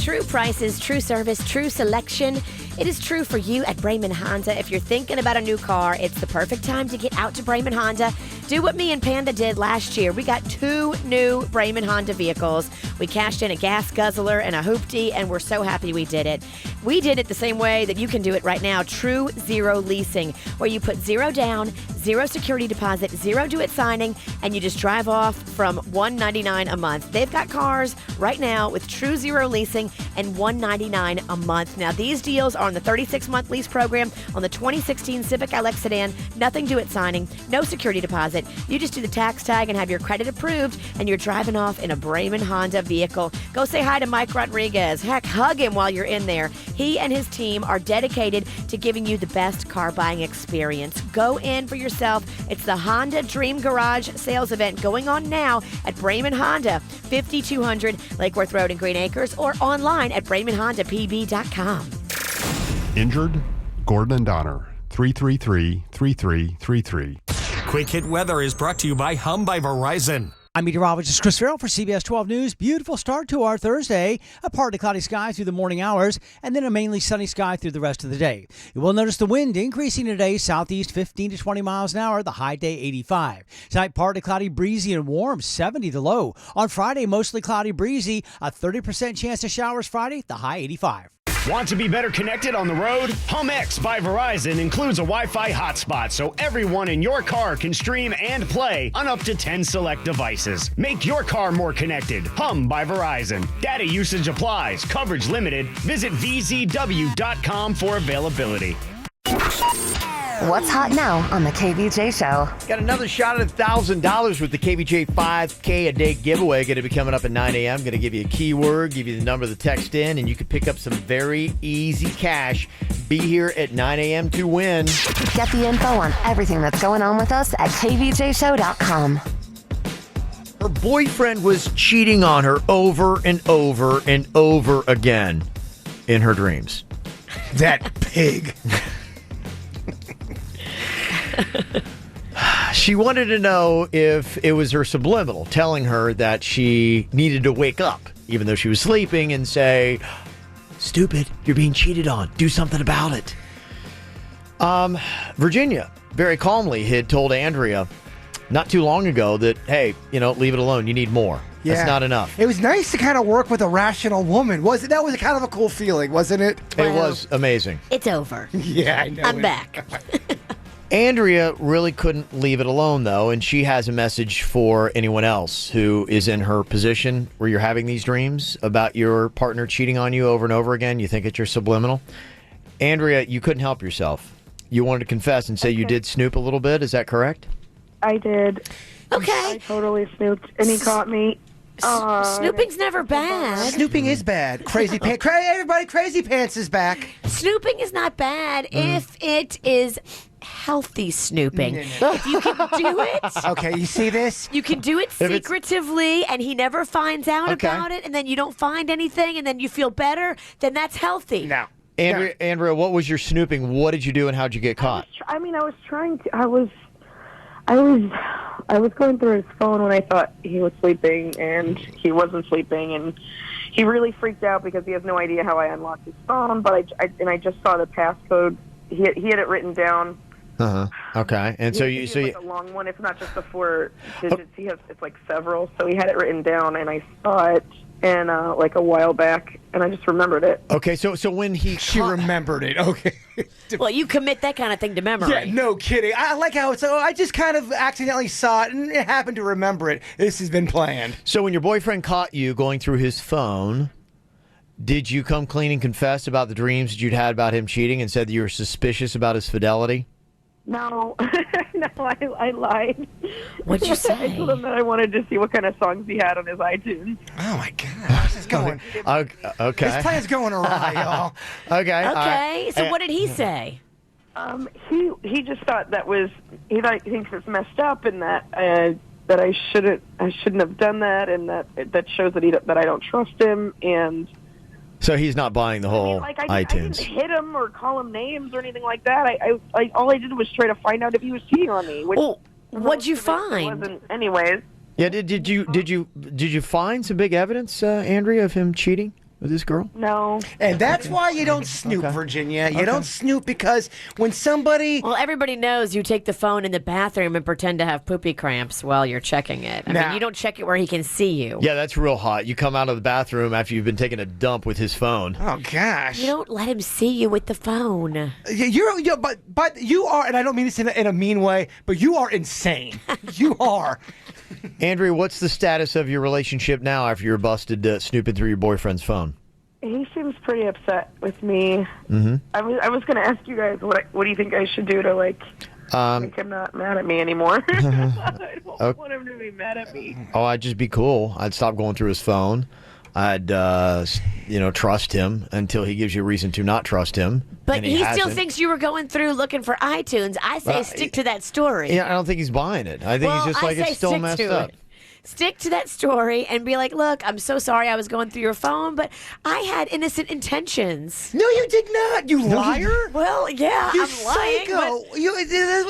True prices, true service, true selection. It is true for you at Brayman Honda. If you're thinking about a new car, it's the perfect time to get out to Brayman Honda. Do what me and Panda did last year. We got 2 new Brayman Honda vehicles. We cashed in a gas guzzler and a hoopty, and we're so happy we did it. We did it the same way that you can do it right now, True Zero Leasing, where you put 0 down, 0 security deposit, 0 do-it signing, and you just drive off from $199 a month. They've got cars right now with True Zero Leasing and $199 a month. Now, these deals are on the 36-month lease program on the 2016 Civic LX sedan. Nothing do-it signing, no security deposit. You just do the tax tag and have your credit approved, and you're driving off in a Brayman Honda vehicle. Go say hi to Mike Rodriguez. Heck, hug him while you're in there. He and his team are dedicated to giving you the best car buying experience. Go in for yourself. It's the Honda Dream Garage sales event going on now at Brayman Honda, 5200 Lake Worth Road in Green Acres, or online at BraymanHondaPB.com. Injured? Gordon and Donner, 333-3333. Quick Hit Weather is brought to you by Hum by Verizon. I'm meteorologist Chris Farrell for CBS 12 News. Beautiful start to our Thursday. A partly cloudy sky through the morning hours, and then a mainly sunny sky through the rest of the day. You will notice the wind increasing today, southeast 15 to 20 miles an hour, the high day 85. Tonight, partly cloudy, breezy, and warm, 70 the low. On Friday, mostly cloudy, breezy, a 30% chance of showers Friday, the high 85. Want to be better connected on the road? HumX by Verizon includes a Wi-Fi hotspot so everyone in your car can stream and play on up to 10 select devices. Make your car more connected. Hum by Verizon. Data usage applies. Coverage limited. Visit vzw.com for availability. What's hot now on the KVJ Show? Got another shot at $1,000 with the KVJ 5K a day giveaway. Going to be coming up at 9 a.m. Going to give you a keyword, give you the number to text in, and you can pick up some very easy cash. Be here at 9 a.m. to win. Get the info on everything that's going on with us at kvjshow.com. Her boyfriend was cheating on her over and over and over again in her dreams. That pig. She wanted to know if it was her subliminal telling her that she needed to wake up, even though she was sleeping, and say, "Stupid, you're being cheated on. Do something about it." Virginia, very calmly, had told Andrea not too long ago that, hey, leave it alone. You need more. Yeah. That's not enough. It was nice to kind of work with a rational woman. That was kind of a cool feeling, wasn't it? It was amazing. It's over. Yeah, I know. I'm back. Andrea really couldn't leave it alone, though, and she has a message for anyone else who is in her position where you're having these dreams about your partner cheating on you over and over again. You think it's your subliminal. Andrea, you couldn't help yourself. You wanted to confess and say you did snoop a little bit. Is that correct? I did. Okay. I totally snooped, and he caught me. Snooping's never bad. Snooping is bad. Crazy pants. Everybody, Crazy Pants is back. Snooping is not bad if it is healthy snooping. If you can do it. Okay, you see this? You can do it secretively, and he never finds out about it, and then you don't find anything, and then you feel better, then that's healthy. Now, Andrea, what was your snooping? What did you do, and how'd you get caught? I was trying to. I was going through his phone when I thought he was sleeping, and he wasn't sleeping, and he really freaked out because he has no idea how I unlocked his phone. But I just saw the passcode. He had it written down. Okay, and so you like a long one. It's not just the 4 digits. It's like several. So he had it written down, and I saw it, and like a while back, and I just remembered it. Okay, so when she remembered it. Okay. Well, you commit that kind of thing to memory. Yeah, no kidding. I like how it's. I just kind of accidentally saw it and it happened to remember it. This has been planned. So when your boyfriend caught you going through his phone, did you come clean and confess about the dreams that you'd had about him cheating and said that you were suspicious about his fidelity? No, I lied. What'd you say? I told him that I wanted to see what kind of songs he had on his iTunes. Oh my God, this is going. Okay. This plan's going awry, y'all. Okay. Okay. So what did he say? He just thought he thinks it's messed up and that I shouldn't have done that, and that shows that I don't trust him, and. So he's not buying the whole I iTunes. didn't hit him or call him names or anything like that. I all I did was try to find out if he was cheating on me. What'd you find? Anyways. Yeah, did you find some big evidence, Andrea, of him cheating with this girl? No. And that's why you don't snoop, Virginia. You don't snoop because when somebody... Well, everybody knows you take the phone in the bathroom and pretend to have poopy cramps while you're checking it. I mean, you don't check it where he can see you. Yeah, that's real hot. You come out of the bathroom after you've been taking a dump with his phone. Oh, gosh. You don't let him see you with the phone. But you are, and I don't mean this in a mean way, but you are insane. You are. Andrea, what's the status of your relationship now after you're busted snooping through your boyfriend's phone? He seems pretty upset with me. Mm-hmm. I was going to ask you guys what do you think I should do to make him not mad at me anymore? I don't want him to be mad at me. Oh, I'd just be cool. I'd stop going through his phone. I'd trust him until he gives you a reason to not trust him. But he still thinks you were going through looking for iTunes. I say stick to that story. Yeah, I don't think he's buying it. I think he's just like, it's still messed up. Stick to that story and be like, look, I'm so sorry I was going through your phone, but I had innocent intentions. No, you did not, you liar. Well, yeah, you I'm lying. Psycho.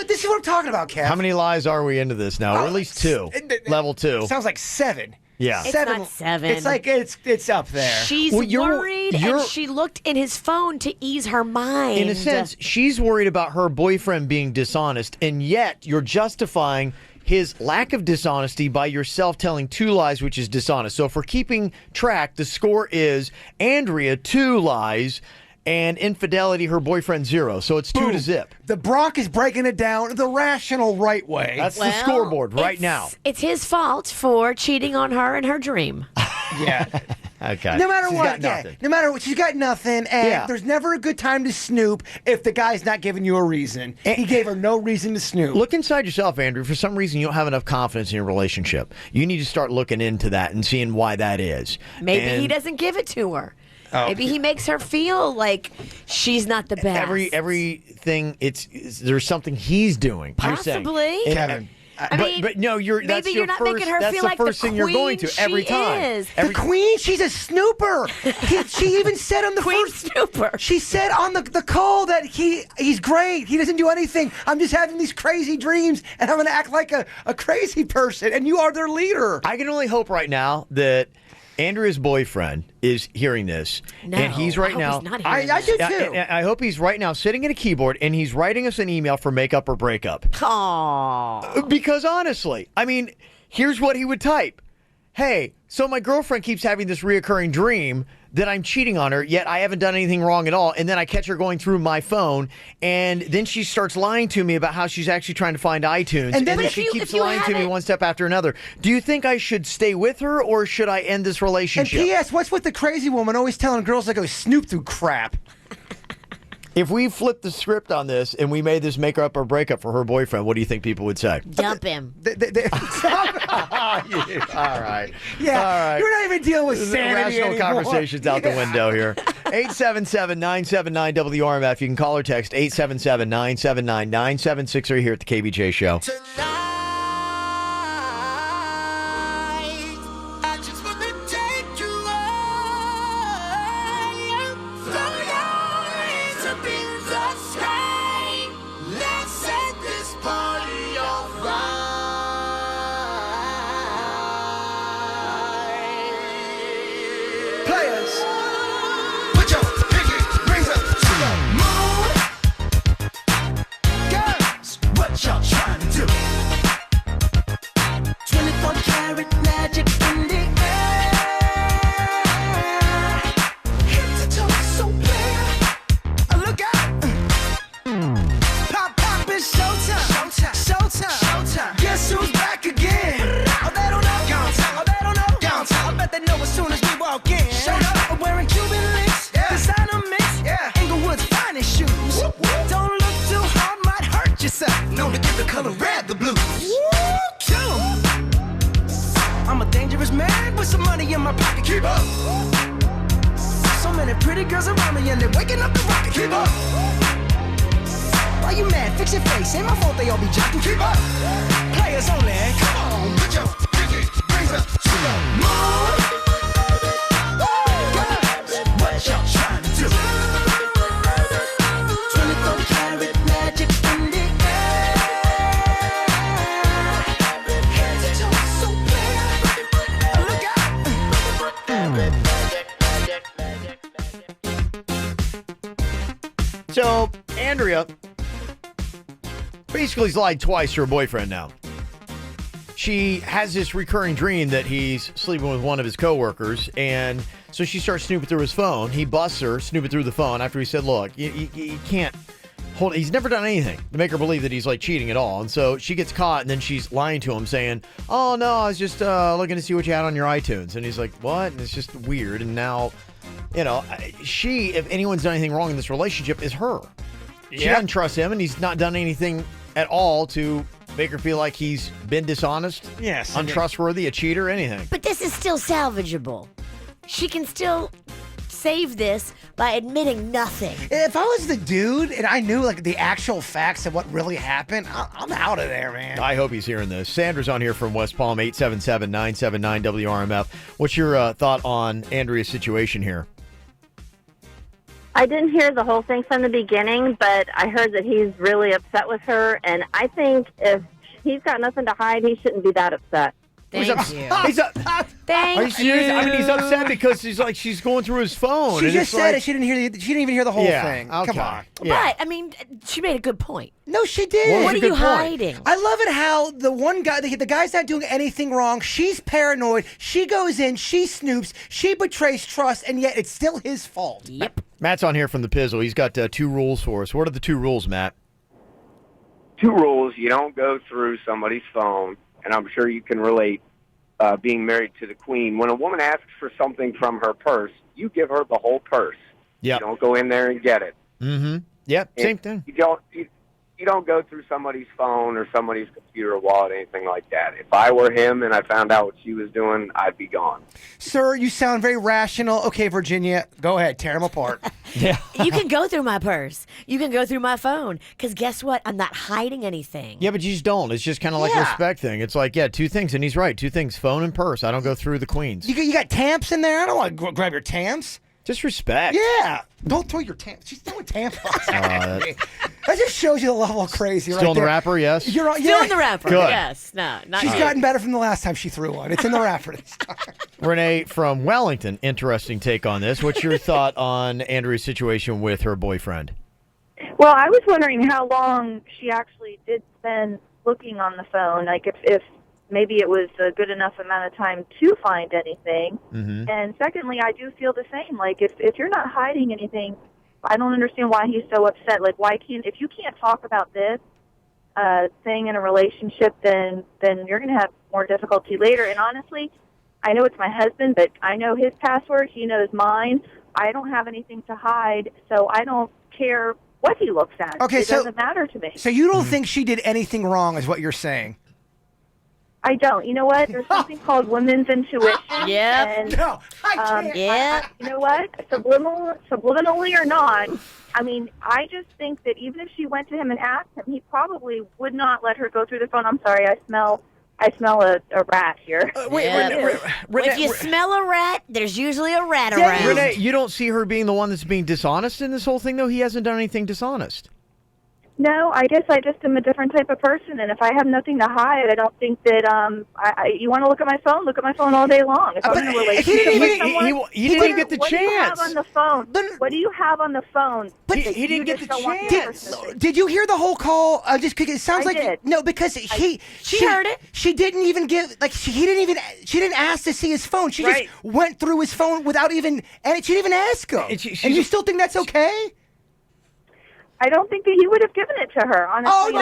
This is what I'm talking about, Kev. How many lies are we into this now? Or at least 2. Level 2. Sounds like 7. Yeah. It's not 7. It's like it's up there. She's worried, and she looked in his phone to ease her mind. In a sense, she's worried about her boyfriend being dishonest, and yet you're justifying his lack of dishonesty by yourself telling 2 lies, which is dishonest. So if we're keeping track, the score is Andrea 2 lies and infidelity, her boyfriend 0. So it's 2-0. The Bronc is breaking it down the rational right way. That's the scoreboard right now. It's his fault for cheating on her in her dream. Yeah. Okay. No matter She's what, got nothing. no matter what, she's got nothing, and there's never a good time to snoop if the guy's not giving you a reason. He gave her no reason to snoop. Look inside yourself, Andrew. For some reason, you don't have enough confidence in your relationship. You need to start looking into that and seeing why that is. Maybe he doesn't give it to her. Maybe he makes her feel like she's not the best. Everything, there's something he's doing. Possibly. Kevin. But no, maybe you're not making her feel like the first thing you're going to every time. The queen, she's a snooper. She even said on the queen snooper. She said on the call that he's great. He doesn't do anything. I'm just having these crazy dreams, and I'm going to act like a crazy person. And you are their leader. I can only hope right now that Andrea's boyfriend is hearing this, and he's right now. I do too. I hope he's right now sitting at a keyboard and he's writing us an email for makeup or breakup. Aww. Because honestly, I mean, here's what he would type: "Hey, so my girlfriend keeps having this reoccurring dream that I'm cheating on her, yet I haven't done anything wrong at all. And then I catch her going through my phone, and then she starts lying to me about how she's actually trying to find iTunes. And then she keeps lying to me one step after another. Do you think I should stay with her, or should I end this relationship?" And P.S., what's with the crazy woman always telling girls to go snoop through crap? If we flipped the script on this and we made this make up or breakup for her boyfriend, what do you think people would say? Dump him. All right. Yeah, all right. You're not even dealing with sanity rational anymore. Conversations out the window here. 877-979-WRMF. You can call or text 877-979-9763 here at the KBJ Show. Y'all trying to do? color red, the blues. I'm a dangerous man with some money in my pocket. Keep up. So many pretty girls around me and they're waking up the rocket. Keep up. Why you mad? Fix your face. Ain't my fault they all be jocking. Keep up. Players only. Come on, put your pinky rings up to the moon. What y'all trying to do? 24 karat magic in the air. Head to toe so clear. Look out. So, Andrea basically lied twice to her boyfriend now. She has this recurring dream that he's sleeping with one of his coworkers, and so she starts snooping through his phone. He busts her, snooping through the phone after he said, look, you can't hold it. He's never done anything to make her believe that he's like cheating at all. And so she gets caught, and then she's lying to him saying, oh, no, I was just looking to see what you had on your iTunes. And he's like, what? And it's just weird. And now, you know, she, if anyone's done anything wrong in this relationship, is her. She doesn't trust him, and he's not done anything at all to make her feel like he's been dishonest, untrustworthy, a cheater, anything. But this is still salvageable. She can still save this by admitting nothing. If I was the dude and I knew like the actual facts of what really happened, I'm out of there, man. I hope he's hearing this. Sandra's on here from West Palm, 877-979 WRMF. What's your thought on Andrea's situation here? I didn't hear the whole thing from the beginning, but I heard that he's really upset with her, and I think if he's got nothing to hide, he shouldn't be that upset. Thank you. Are you serious? I mean, he's upset because she's going through his phone. She just said it. She didn't even hear the whole thing. Okay. Come on. But, I mean, she made a good point. No, she did. What are you hiding? I love it how the one guy, the guy's not doing anything wrong. She's paranoid. She goes in. She snoops. She betrays trust, and yet it's still his fault. Yep. Matt's on here from the Pizzle. He's got 2 rules for us. What are the 2 rules, Matt? 2 rules. You don't go through somebody's phone, and I'm sure you can relate being married to the queen. When a woman asks for something from her purse, you give her the whole purse. Yep. You don't go in there and get it. Mm-hmm. Yep, same thing. You don't go through somebody's phone or somebody's computer or wallet, anything like that. If I were him and I found out what she was doing, I'd be gone. Sir, you sound very rational. Okay, Virginia, go ahead. Tear them apart. You can go through my purse. You can go through my phone. Because guess what? I'm not hiding anything. Yeah, but you just don't. It's just kind of like a respect thing. It's like, 2 things, and he's right. 2 things, phone and purse. I don't go through the queens. You got tamps in there? I don't want to grab your tamps. Just respect. Yeah. Don't throw your tampons. She's throwing tampons. That just shows you the level of crazy Still in the wrapper, yes? Still in the wrapper, Good. yes. No, not She's yet. gotten better from the last time she threw one. It's in the wrapper this time. Renee from Wellington, interesting take on this. What's your thought on Andrea's situation with her boyfriend? Well, I was wondering how long she actually did spend looking on the phone. Like if maybe it was a good enough amount of time to find anything. Mm-hmm. And secondly, I do feel the same. Like if you're not hiding anything, I don't understand why he's so upset. Like if you can't talk about this thing in a relationship, then you're going to have more difficulty later. And honestly, I know it's my husband, but I know his password. He knows mine. I don't have anything to hide, so I don't care what he looks at. Okay, it doesn't matter to me. So you don't think she did anything wrong, is what you're saying? I don't. You know what? There's something called women's intuition. Yep. And, no, I can't. Yeah. You know what? Subliminally or not, I mean, I just think that even if she went to him and asked him, he probably would not let her go through the phone. I'm sorry, I smell a rat here. If you smell a rat, there's usually a rat around. Renee, you don't see her being the one that's being dishonest in this whole thing, though? He hasn't done anything dishonest. No, I guess I just am a different type of person, and if I have nothing to hide, I don't think that you want to look at my phone. Look at my phone all day long. If I'm in a relationship with someone, he didn't get the what chance. What do you have on the phone? What do you have on the phone? But he didn't get the chance. Did you hear the whole call? Just it sounds I like did. No, because she heard it. She didn't even give she didn't ask to see his phone. She just went through his phone without even, and she didn't even ask him. And you still think that's okay? I don't think that he would have given it to her, honestly. Oh, no,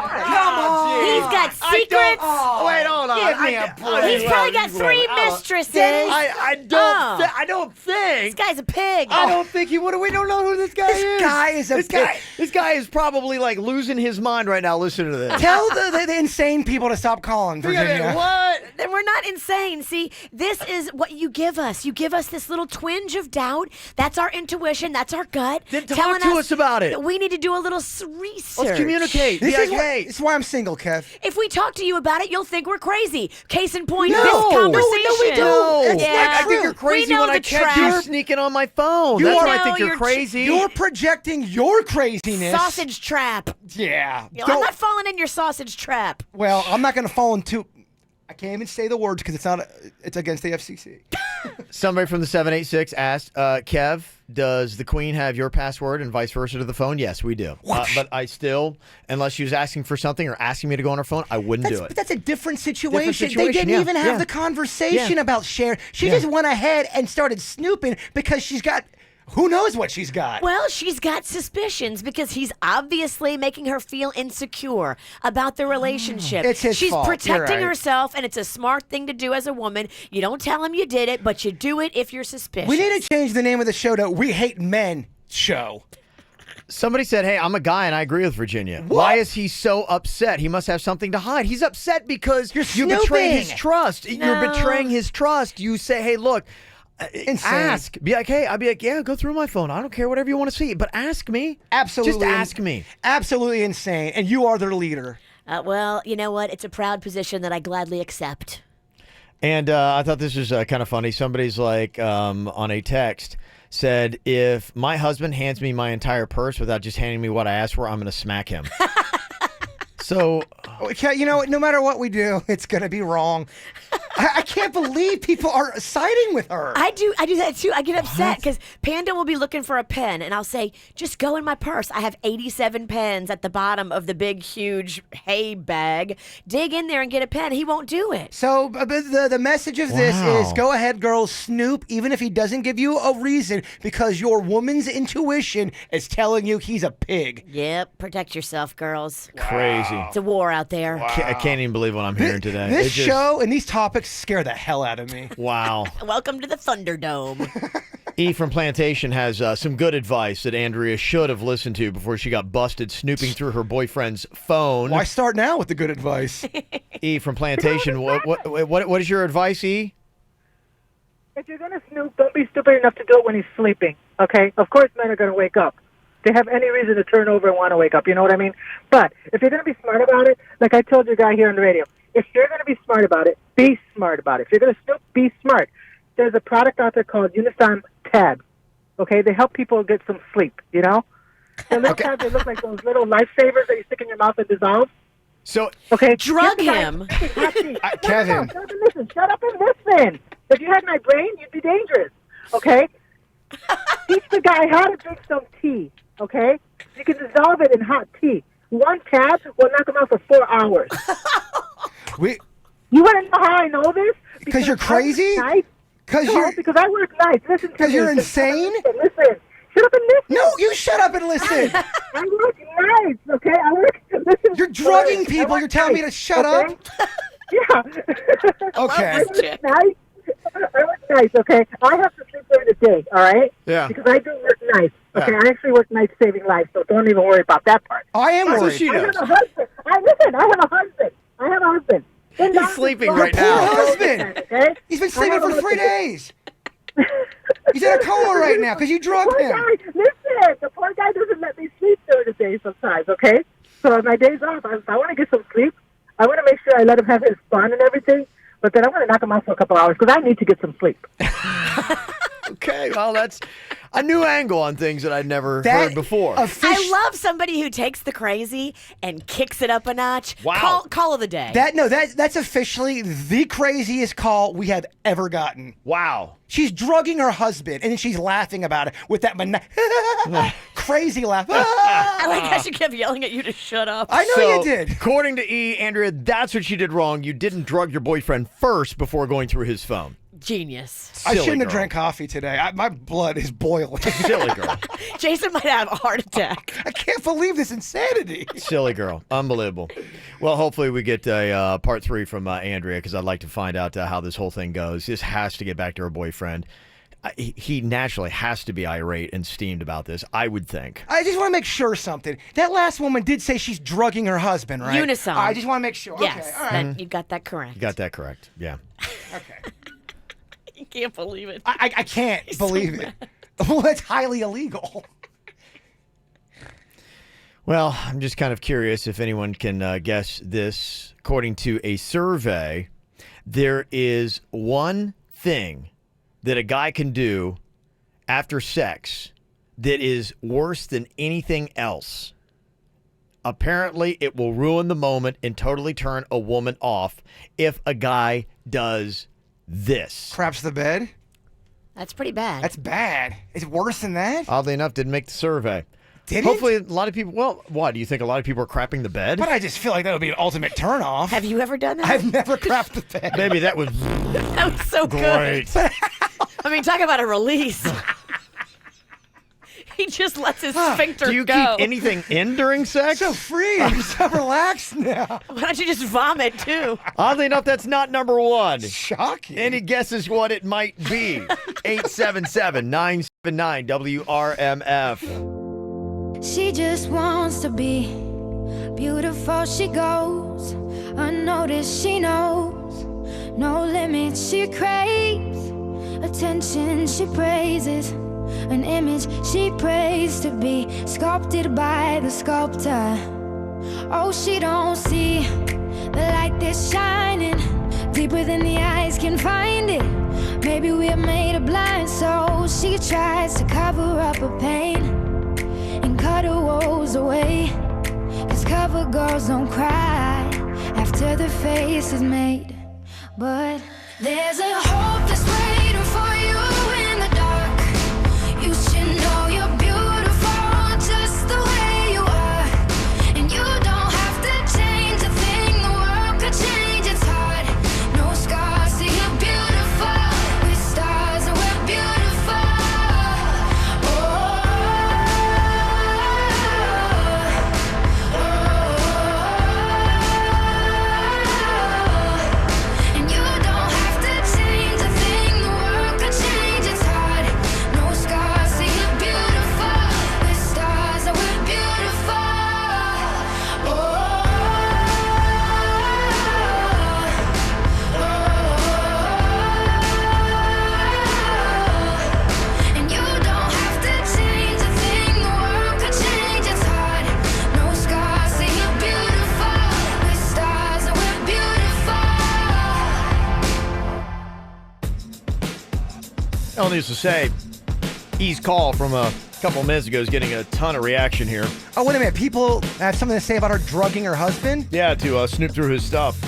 Come on. He's got secrets. Wait, hold on. Give me a break. He's probably got 3 mistresses. I don't think. This guy's a pig. I don't think he would. We don't know who this guy is. This guy is a pig. This guy is probably like losing his mind right now listening to this. Tell the insane people to stop calling, Virginia. What? Then we're not insane. See, this is what you give us. You give us this little twinge of doubt. That's our intuition. That's our gut. Then talk telling to us about it. that we need to do a little research. Let's communicate. This Be is why I'm single, Kev. If we talk to you about it, you'll think we're crazy. Case in point, No. this No, conversation. no, we don't. It's Yeah. like, I think you're crazy We know when I the catch you trap. sneaking on my phone. You That's are- when I No, think you're you're crazy. You're projecting your craziness. Sausage trap. Yeah. You know, I'm not falling in your sausage trap. Well, I'm not going to fall into. I can't even say the words because it's not. It's against the FCC. Somebody from the 786 asked, Kev, does the Queen have your password and vice versa to the phone? Yes, we do. But I still, unless she was asking for something or asking me to go on her phone, I wouldn't do it. But that's a different situation. They situation, didn't yeah, even have yeah. the conversation Yeah. about share. She just went ahead and started snooping because she's got. Who knows what she's got? Well, she's got suspicions because he's obviously making her feel insecure about the relationship. It's his She's fault. You're protecting right. herself, and it's a smart thing to do as a woman. You don't tell him you did it, but you do it if you're suspicious. We need to change the name of the show to "We Hate Men" show. Somebody said, hey, I'm a guy, and I agree with Virginia. Why is he so upset? He must have something to hide. He's upset because you're betraying his snooping. trust. You're betraying his trust. You say, hey, look, Insane. ask. Be like, hey, I'll be like, yeah, go through my phone. I don't care, whatever you want to see. But ask me. Absolutely. Just ask me. Absolutely insane. And you are their leader. Well, you know what? It's a proud position that I gladly accept. And I thought this was kind of funny. Somebody's like, on a text, said, if my husband hands me my entire purse without just handing me what I asked for, I'm going to smack him. So, You know, no matter what we do, it's going to be wrong. I can't believe people are siding with her. I do that too. I get upset because Panda will be looking for a pen, and I'll say, just go in my purse. I have 87 pens at the bottom of the big, huge hay bag. Dig in there and get a pen. He won't do it. So the message of this is go ahead, girls, snoop, even if he doesn't give you a reason, because your woman's intuition is telling you he's a pig. Yep. Protect yourself, girls. crazy. It's a war out there. I can't even believe what I'm hearing today. This It just- show and these topics scare the hell out of me. Wow. Welcome to the Thunderdome. E from Plantation has some good advice that Andrea should have listened to before she got busted snooping through her boyfriend's phone. Why start now with the good advice? E from Plantation, what is your advice, E? If you're going to snoop, don't be stupid enough to do it when he's sleeping, okay? Of course men are going to wake up. They have any reason to turn over and want to wake up, you know what I mean? But if you're going to be smart about it, like I told your guy here on the radio, if you're going to be smart about it, be smart about it. If you're going to snoop, be smart. There's a product out there called Unisom tabs, okay? They help people get some sleep, you know? The little tabs, they look like those little lifesavers that you stick in your mouth and dissolve. So, okay, drug him. Kevin. Shut up and listen. If you had my brain, you'd be dangerous, okay? Teach the guy how to drink some tea, okay? You can dissolve it in hot tea. One tab will knock him out for 4 hours. You want to know how I know this? Because you're crazy? Because I work nights. Listen to me. Because you're insane? Listen. Shut up and listen. No, you shut up and listen. I work nights, okay? Listen. You're drugging people. You're telling me to shut up? Yeah. Okay. I work nights, okay? I have to sleep during the day, all right? Yeah. Because I do work nights. Okay, I actually work nights saving lives, so don't even worry about that part. I am That's what worried. she I does. have a husband. I have a husband. He's sleeping right Poor now. husband. Okay? He's been sleeping for 3 days. He's in a coma right now because you drugged him. Listen, the poor guy doesn't let me sleep during the day sometimes, okay? So on my days off, I want to get some sleep. I want to make sure I let him have his fun and everything, but then I want to knock him out for a couple hours because I need to get some sleep. Okay, well, that's a new angle on things that I'd never heard before. I love somebody who takes the crazy and kicks it up a notch. Wow. Call of the day. That's officially the craziest call we have ever gotten. Wow. She's drugging her husband, and then she's laughing about it with that crazy laugh. I like how she kept yelling at you to shut up. I know you did. According to E, Andrea, that's what she did wrong. You didn't drug your boyfriend first before going through his phone. Genius. I shouldn't have girl. drank coffee today. My blood is boiling. Silly girl. Jason might have a heart attack. I can't believe this insanity. Silly girl. Unbelievable. Well, hopefully we get a part 3 from Andrea, because I'd like to find out how this whole thing goes. This has to get back to her boyfriend. He naturally has to be irate and steamed about this, I would think. I just want to make sure something. That last woman did say she's drugging her husband, right? Unison. I just want to make sure. Yes, Okay, all right. you got that correct. You got that correct. Yeah. Okay. You can't believe it. I can't believe it. Well, that's highly illegal. Well, I'm just kind of curious if anyone can guess this. According to a survey, there is one thing that a guy can do after sex that is worse than anything else. Apparently, it will ruin the moment and totally turn a woman off if a guy does this. Craps the bed? That's pretty bad. That's bad. Is it worse than that? Oddly enough, didn't make the survey. Did Hopefully, a lot of people. Well, what do you think? A lot of people are crapping the bed. But I just feel like that would be an ultimate turnoff. Have you ever done that? I've never crapped the bed. Maybe that was That was so great. good. I mean, talk about a release. He just lets his sphincter Do you go. keep anything in during sex? So free. I'm so relaxed now. Why don't you just vomit too? Oddly enough, that's not number one. Shocking. Any guesses what it might be? 877-979-WRMF. She just wants to be beautiful. She goes unnoticed. She knows no limits. She craves attention. She praises an image she prays to be sculpted by the sculptor. Oh, she don't see the light that's shining deeper than the eyes can find it. Maybe we're made of blind, so she tries to cover up her pain and cut her woes away. 'Cause cover girls don't cry after the face is made. But there's a hope that's waiting for you in the dark. You should know you're beautiful just the way you are. And you don't have to change a thing, the world could change its heart. No scars, see you're beautiful. With stars and we're beautiful. And you don't have to change a thing, the world could change its heart. No scars, see you're beautiful. With stars and we're beautiful. And you don't have to change a thing, the world could change its heart. No scars, see you're beautiful. With stars and we're beautiful. All needs to say, E's call from a couple minutes ago is getting a ton of reaction here. Oh, wait a minute. People have something to say about her drugging her husband? Yeah, to snoop through his stuff.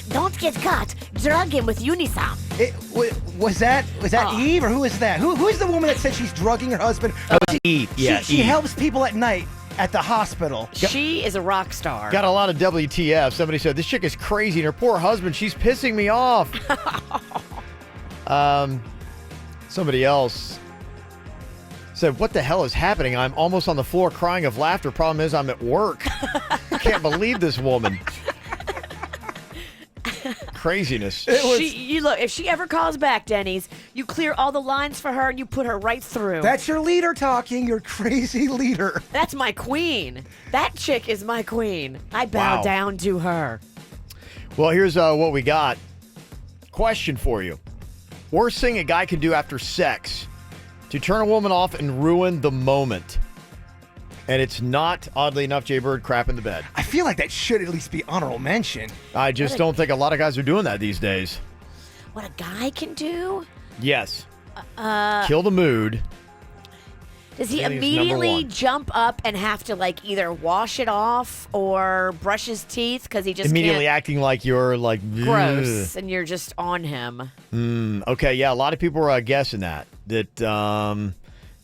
Don't get caught. Drug him with Unison. Was that Eve, or who is that? Who is the woman that said she's drugging her husband? Eve. Yeah, She Eve. helps people at night at the hospital. She is a rock star. Got a lot of WTF. Somebody said, this chick is crazy and her poor husband, she's pissing me off. Somebody else said, what the hell is happening? I'm almost on the floor crying of laughter. Problem is, I'm at work. I can't believe this woman. Craziness. You look, if she ever calls back, Denny's, you clear all the lines for her and you put her right through. That's your leader talking, your crazy leader. That's my queen. That chick is my queen. I bow Wow. down to her. Well, here's what we got. Question for you. Worst thing a guy can do after sex to turn a woman off and ruin the moment. And it's not, oddly enough, Jay Bird, crap in the bed. I feel like that should at least be honorable mention. I just don't think a lot of guys are doing that these days. What a guy can do? Yes. Kill the mood. Does he I think it's number immediately one. jump up and have to either wash it off or brush his teeth because he just Immediately can't? acting like you're like Gross, and you're just on him. Okay, yeah, a lot of people are guessing that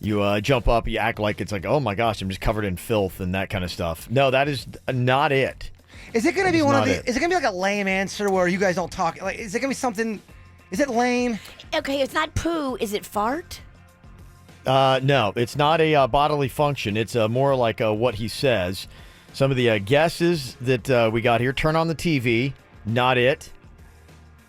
you jump up, you act like it's like, oh my gosh, I'm just covered in filth and that kind of stuff. No, that is not it. Is it going to be It's one of not the? it. Is it going to be like a lame answer where you guys don't talk? Like, is it going to be something? Is it lame? Okay, it's not poo. Is it fart? No, it's not a bodily function. It's more like what he says. Some of the guesses that we got here. Turn on the TV. Not it.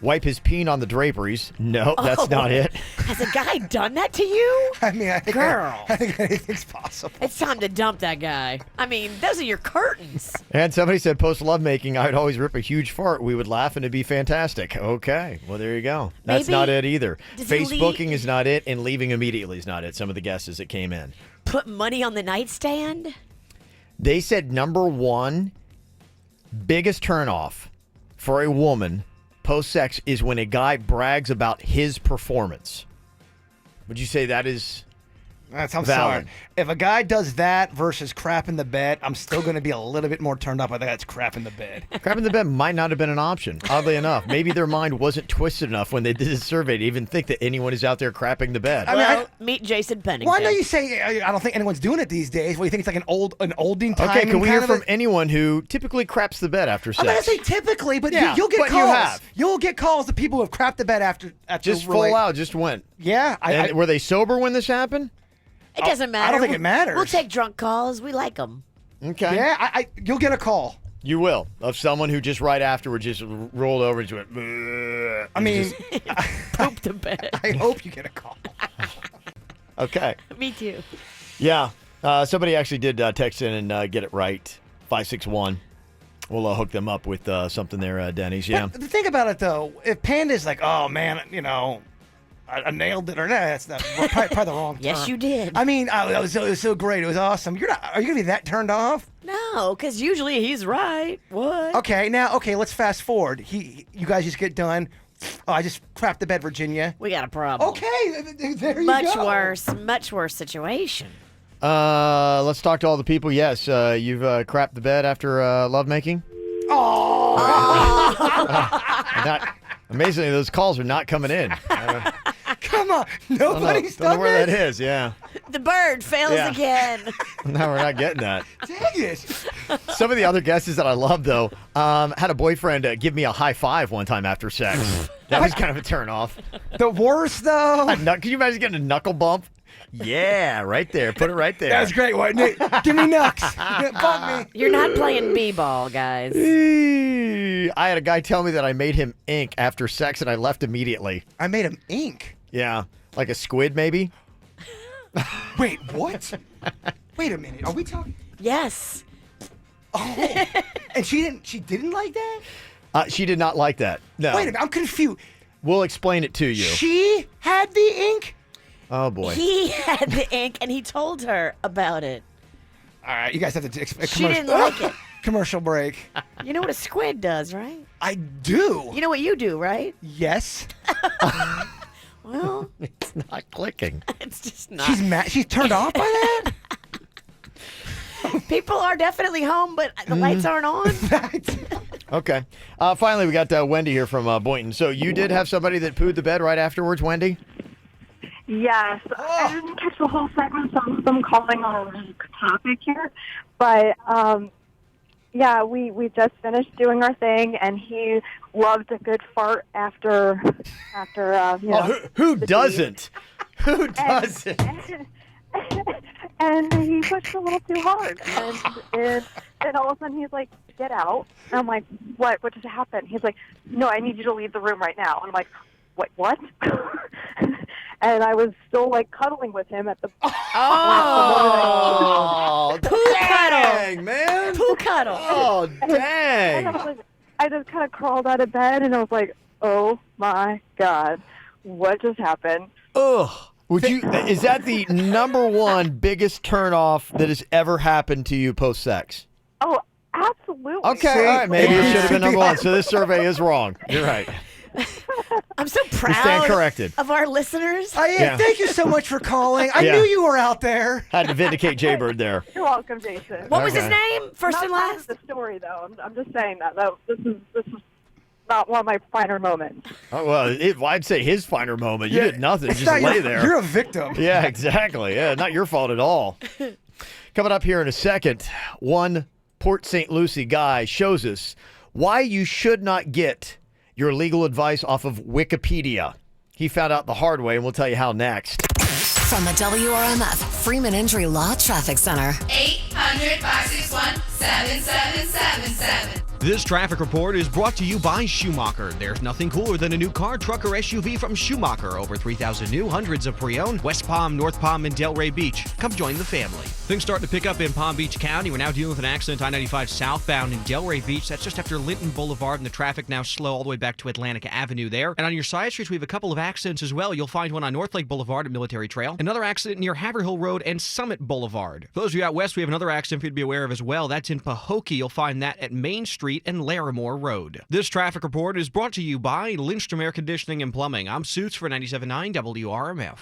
Wipe his peen on the draperies. No, that's not it. Has a guy done that to you? I mean, I think anything's possible. It's time to dump that guy. I mean, those are your curtains. And somebody said post lovemaking, I'd always rip a huge fart. We would laugh and it'd be fantastic. Okay, well, there you go. That's Maybe- not it either. Does he Facebooking is not it, and leaving immediately is not it. Some of the guesses that came in. Put money on the nightstand? They said number one biggest turnoff for a woman post-sex is when a guy brags about his performance. Would you say that is I'm valid? sorry. If a guy does that versus crap in the bed, I'm still going to be a little bit more turned up by that's crap in the bed. Crap in the bed might not have been an option, oddly enough. Maybe their mind wasn't twisted enough when they did this survey to even think that anyone is out there crapping the bed. Well, meet Jason Pennington. Why don't you say, I don't think anyone's doing it these days. Well, you think it's like an olding time? Okay, can we hear kind of from anyone who typically craps the bed after sex? I'm going to say typically, but Yeah, you'll get but calls. you have. You'll get calls of people who have crapped the bed after Just full out, just went. Yeah. And were they sober when this happened? It doesn't matter. I don't think it matters. We'll take drunk calls. We like them. Okay. Yeah, you'll get a call. You will. Of someone who just right afterward just rolled over and just went, "Bleh," I and mean, just- Poop the bed. I hope you get a call. okay. Me too. Yeah. Somebody actually did text in and get it right. 561. We'll hook them up with something there, Denny's. Yeah. But the thing about it, though, if Panda's like, oh, man, I nailed it, or no, that's not probably the wrong term. Yes, you did. I mean, it was so great. It was awesome. Are you going to be that turned off? No, because usually he's right. What? Okay, let's fast forward. You guys just get done. Oh, I just crapped the bed, Virginia. We got a problem. Okay, there you Much go. much worse situation. Let's talk to all the people. Yes, you've crapped the bed after lovemaking? Amazingly, those calls are not coming in. Come on. Nobody's don't know done where this? that is, yeah. The bird fails Yeah. again. No, we're not getting that. Dang it. Some of the other guesses that I love, though, had a boyfriend give me a high five one time after sex. That was kind of a turn off. The worst, though. Can you imagine getting a knuckle bump? Yeah, right there. Put it right there. That was great, wasn't it? Give me knucks. Bump me. You're not playing b-ball, guys. I had a guy tell me that I made him ink after sex, and I left immediately. I made him ink? Yeah, like a squid, maybe. Wait, what? Wait a minute. Are we talking? Yes. Oh, and she didn't like that? She did not like that. No. Wait a minute. I'm confused. We'll explain it to you. She had the ink? Oh, boy. He had the ink, and he told her about it. All right, you guys have to She didn't like it. Commercial break. You know what a squid does, right? I do. You know what you do, right? Yes. Well, it's not clicking. It's just not. She's mad. She's turned off by that? People are definitely home, but the lights aren't on. Okay. Finally, we got Wendy here from Boynton. So you did have somebody that pooed the bed right afterwards, Wendy? Yes. I didn't catch the whole segment, so I'm calling on a topic here. But, yeah, we just finished doing our thing, and he loved a good fart after who doesn't? Who doesn't? And he pushed a little too hard. And all of a sudden he's like, get out. And I'm like, what? What just happened? He's like, no, I need you to leave the room right now. And I'm like, what? And I was still like cuddling with him at the Oh, poo dang, man. Poo cuddle. Oh, dang. And I just kind of crawled out of bed and I was like, oh my God, what just happened? Ugh. Is that the number one biggest turnoff that has ever happened to you post-sex? Oh, absolutely. Okay, all right, maybe it should have been number one. So this survey is wrong. You're right. I'm so You stand proud corrected. of our listeners. Yeah. Thank you so much for calling. I Yeah. knew you were out there. Had to vindicate Jaybird there. You're welcome, Jason. What was his Okay. name? First Not and part last? of the story, though. I'm just saying that. This is not one of my finer moments. Oh, well, I'd say his finer moment. You Yeah, did nothing. it's Just not lay your- there. You're a victim. Yeah, exactly. Yeah, not your fault at all. Coming up here in a second, one Port St. Lucie guy shows us why you should not get your legal advice off of Wikipedia. He found out the hard way, and we'll tell you how next. From the WRMF Freeman Injury Law Traffic Center. 800-561-7777. This traffic report is brought to you by Schumacher. There's nothing cooler than a new car, truck, or SUV from Schumacher. Over 3,000 new, hundreds of pre-owned. West Palm, North Palm, and Delray Beach. Come join the family. Things starting to pick up in Palm Beach County. We're now dealing with an accident I-95 southbound in Delray Beach. That's just after Linton Boulevard, and the traffic now slow all the way back to Atlantic Avenue there. And on your side streets, we have a couple of accidents as well. You'll find one on North Lake Boulevard at Military Trail. Another accident near Haverhill Road and Summit Boulevard. For those of you out west, we have another accident for you to be aware of as well. That's in Pahokee. You'll find that at Main Street and Larimore Road. This traffic report is brought to you by Lindstrom Air Conditioning and Plumbing. I'm Suits for 97.9 WRMF.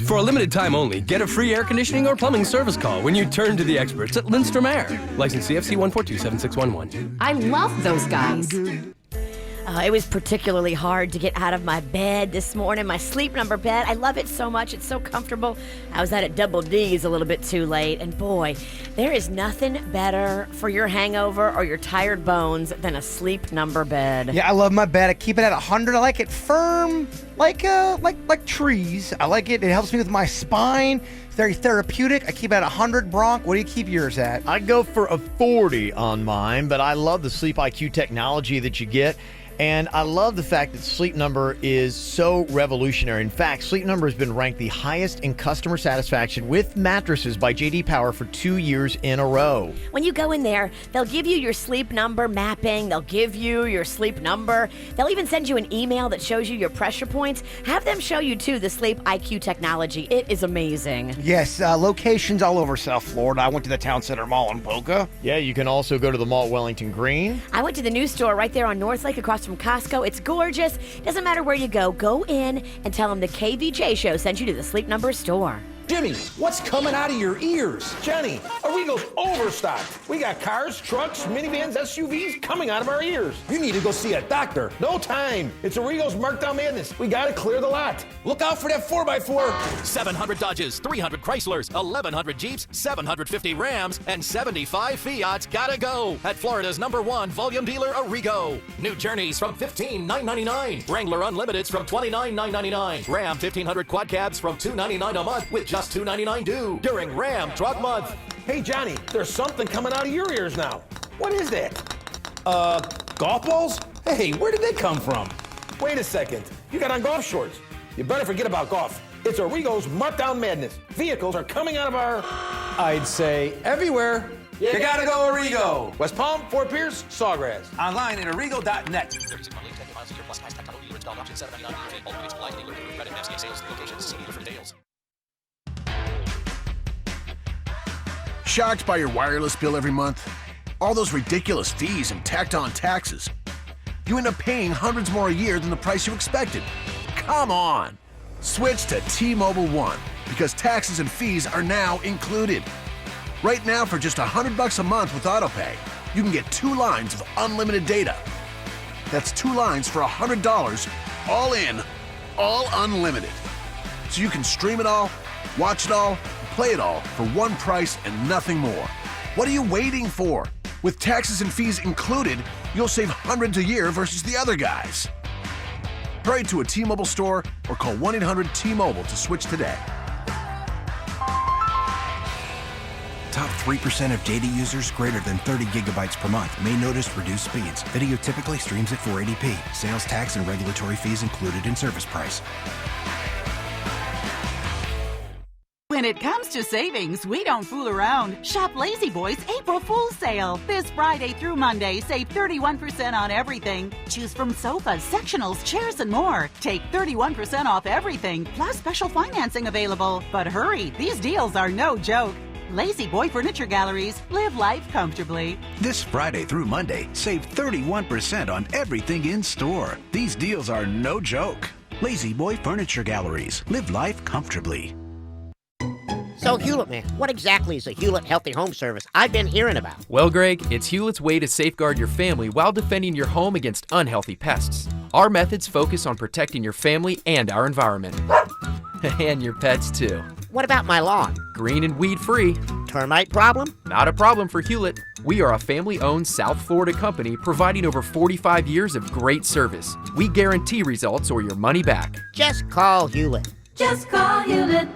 For a limited time only, get a free air conditioning or plumbing service call when you turn to the experts at Lindstrom Air. License CFC 1427611. I love those guys. It was particularly hard to get out of my bed this morning, my Sleep Number bed. I love it so much. It's so comfortable. I was out at Double D's a little bit too late, and boy, there is nothing better for your hangover or your tired bones than a Sleep Number bed. Yeah, I love my bed. I keep it at 100. I like it firm, like trees. I like it. It helps me with my spine. It's very therapeutic. I keep it at 100. Bronc, what do you keep yours at? I go for a 40 on mine, but I love the Sleep IQ technology that you get. And I love the fact that Sleep Number is so revolutionary. In fact, Sleep Number has been ranked the highest in customer satisfaction with mattresses by J.D. Power for 2 years in a row. When you go in there, they'll give you your Sleep Number mapping. They'll give you your Sleep Number. They'll even send you an email that shows you your pressure points. Have them show you, too, the Sleep IQ technology. It is amazing. Yes, locations all over South Florida. I went to the Town Center Mall in Boca. Yeah, you can also go to the mall at Wellington Green. I went to the new store right there on North Lake across from Costco. It's gorgeous. Doesn't matter where you go. Go in and tell them the KVJ show sent you to the Sleep Number store. Jimmy, what's coming out of your ears? Jenny, Arrigo's overstocked. We got cars, trucks, minivans, SUVs coming out of our ears. You need to go see a doctor. No time. It's Arrigo's Markdown Madness. We got to clear the lot. Look out for that 4x4. 700 Dodges, 300 Chryslers, 1,100 Jeeps, 750 Rams, and 75 Fiats gotta go at Florida's #1 volume dealer, Arrigo. New Journeys from $15,999. Wrangler Unlimiteds from $29,999. Ram 1500 Quad Cabs from $299 a month with just $299 due during Ram Truck Month. Hey, Johnny, there's something coming out of your ears now. What is that? Golf balls? Hey, where did they come from? Wait a second. You got on golf shorts. You better forget about golf. It's Arrigo's Markdown Madness. Vehicles are coming out of our... I'd say everywhere. You gotta go Arrigo. West Palm, Fort Pierce, Sawgrass. Online at arrigo.net. Shocked by your wireless bill every month? All those ridiculous fees and tacked-on taxes. You end up paying hundreds more a year than the price you expected. Come on! Switch to T-Mobile One, because taxes and fees are now included. Right now, for just $100 a month with AutoPay, you can get 2 lines of unlimited data. That's 2 lines for $100, all in, all unlimited. So you can stream it all, watch it all, play it all for one price and nothing more. What are you waiting for? With taxes and fees included, you'll save hundreds a year versus the other guys. Hurry to a T-Mobile store or call 1-800-T-Mobile to switch today. Top 3% of data users greater than 30 gigabytes per month may notice reduced speeds. Video typically streams at 480p. Sales tax and regulatory fees included in service price. When it comes to savings, we don't fool around. Shop Lazy Boy's April Fool's Sale. This Friday through Monday, save 31% on everything. Choose from sofas, sectionals, chairs, and more. Take 31% off everything, plus special financing available. But hurry, these deals are no joke. Lazy Boy Furniture Galleries. Live life comfortably. This Friday through Monday, save 31% on everything in store. These deals are no joke. Lazy Boy Furniture Galleries. Live life comfortably. So, Hewlett, man, what exactly is a Hewlett Healthy Home Service I've been hearing about? Well, Greg, it's Hewlett's way to safeguard your family while defending your home against unhealthy pests. Our methods focus on protecting your family and our environment. And your pets, too. What about my lawn? Green and weed-free. Termite problem? Not a problem for Hewlett. We are a family-owned South Florida company providing over 45 years of great service. We guarantee results or your money back. Just call Hewlett. Just call Hewlett.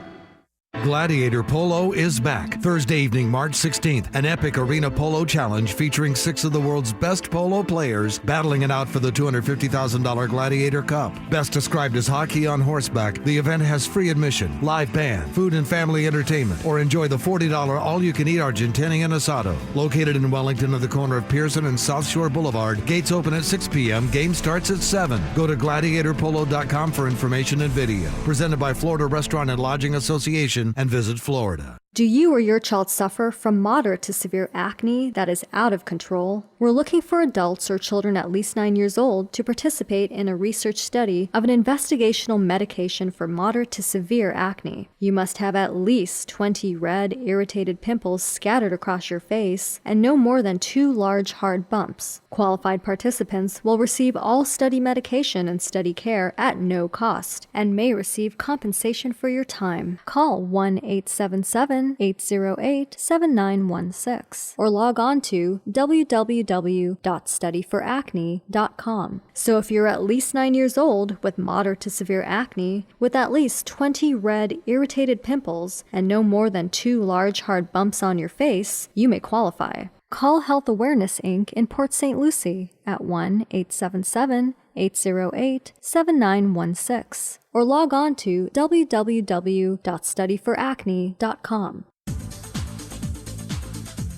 Gladiator Polo is back. Thursday evening, March 16th, an epic arena polo challenge featuring 6 of the world's best polo players battling it out for the $250,000 Gladiator Cup. Best described as hockey on horseback, the event has free admission, live band, food and family entertainment, or enjoy the $40 all-you-can-eat Argentinian asado. Located in Wellington at the corner of Pearson and South Shore Boulevard, gates open at 6 p.m., game starts at 7. Go to gladiatorpolo.com for information and video. Presented by Florida Restaurant and Lodging Association and Visit Florida. Do you or your child suffer from moderate to severe acne that is out of control? We're looking for adults or children at least 9 years old to participate in a research study of an investigational medication for moderate to severe acne. You must have at least 20 red, irritated pimples scattered across your face and no more than 2 large hard bumps. Qualified participants will receive all study medication and study care at no cost and may receive compensation for your time. Call 1-877-808-7916 or log on to www.studyforacne.com. So if you're at least 9 years old with moderate to severe acne, with at least 20 red, irritated pimples and no more than 2 large hard bumps on your face, you may qualify. Call Health Awareness Inc. in Port St. Lucie at 1-877-808-7916 or log on to www.studyforacne.com.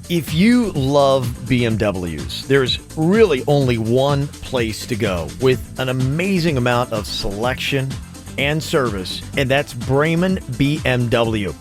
If you love BMWs, there's really only one place to go with an amazing amount of selection and service, and that's Bremen BMW.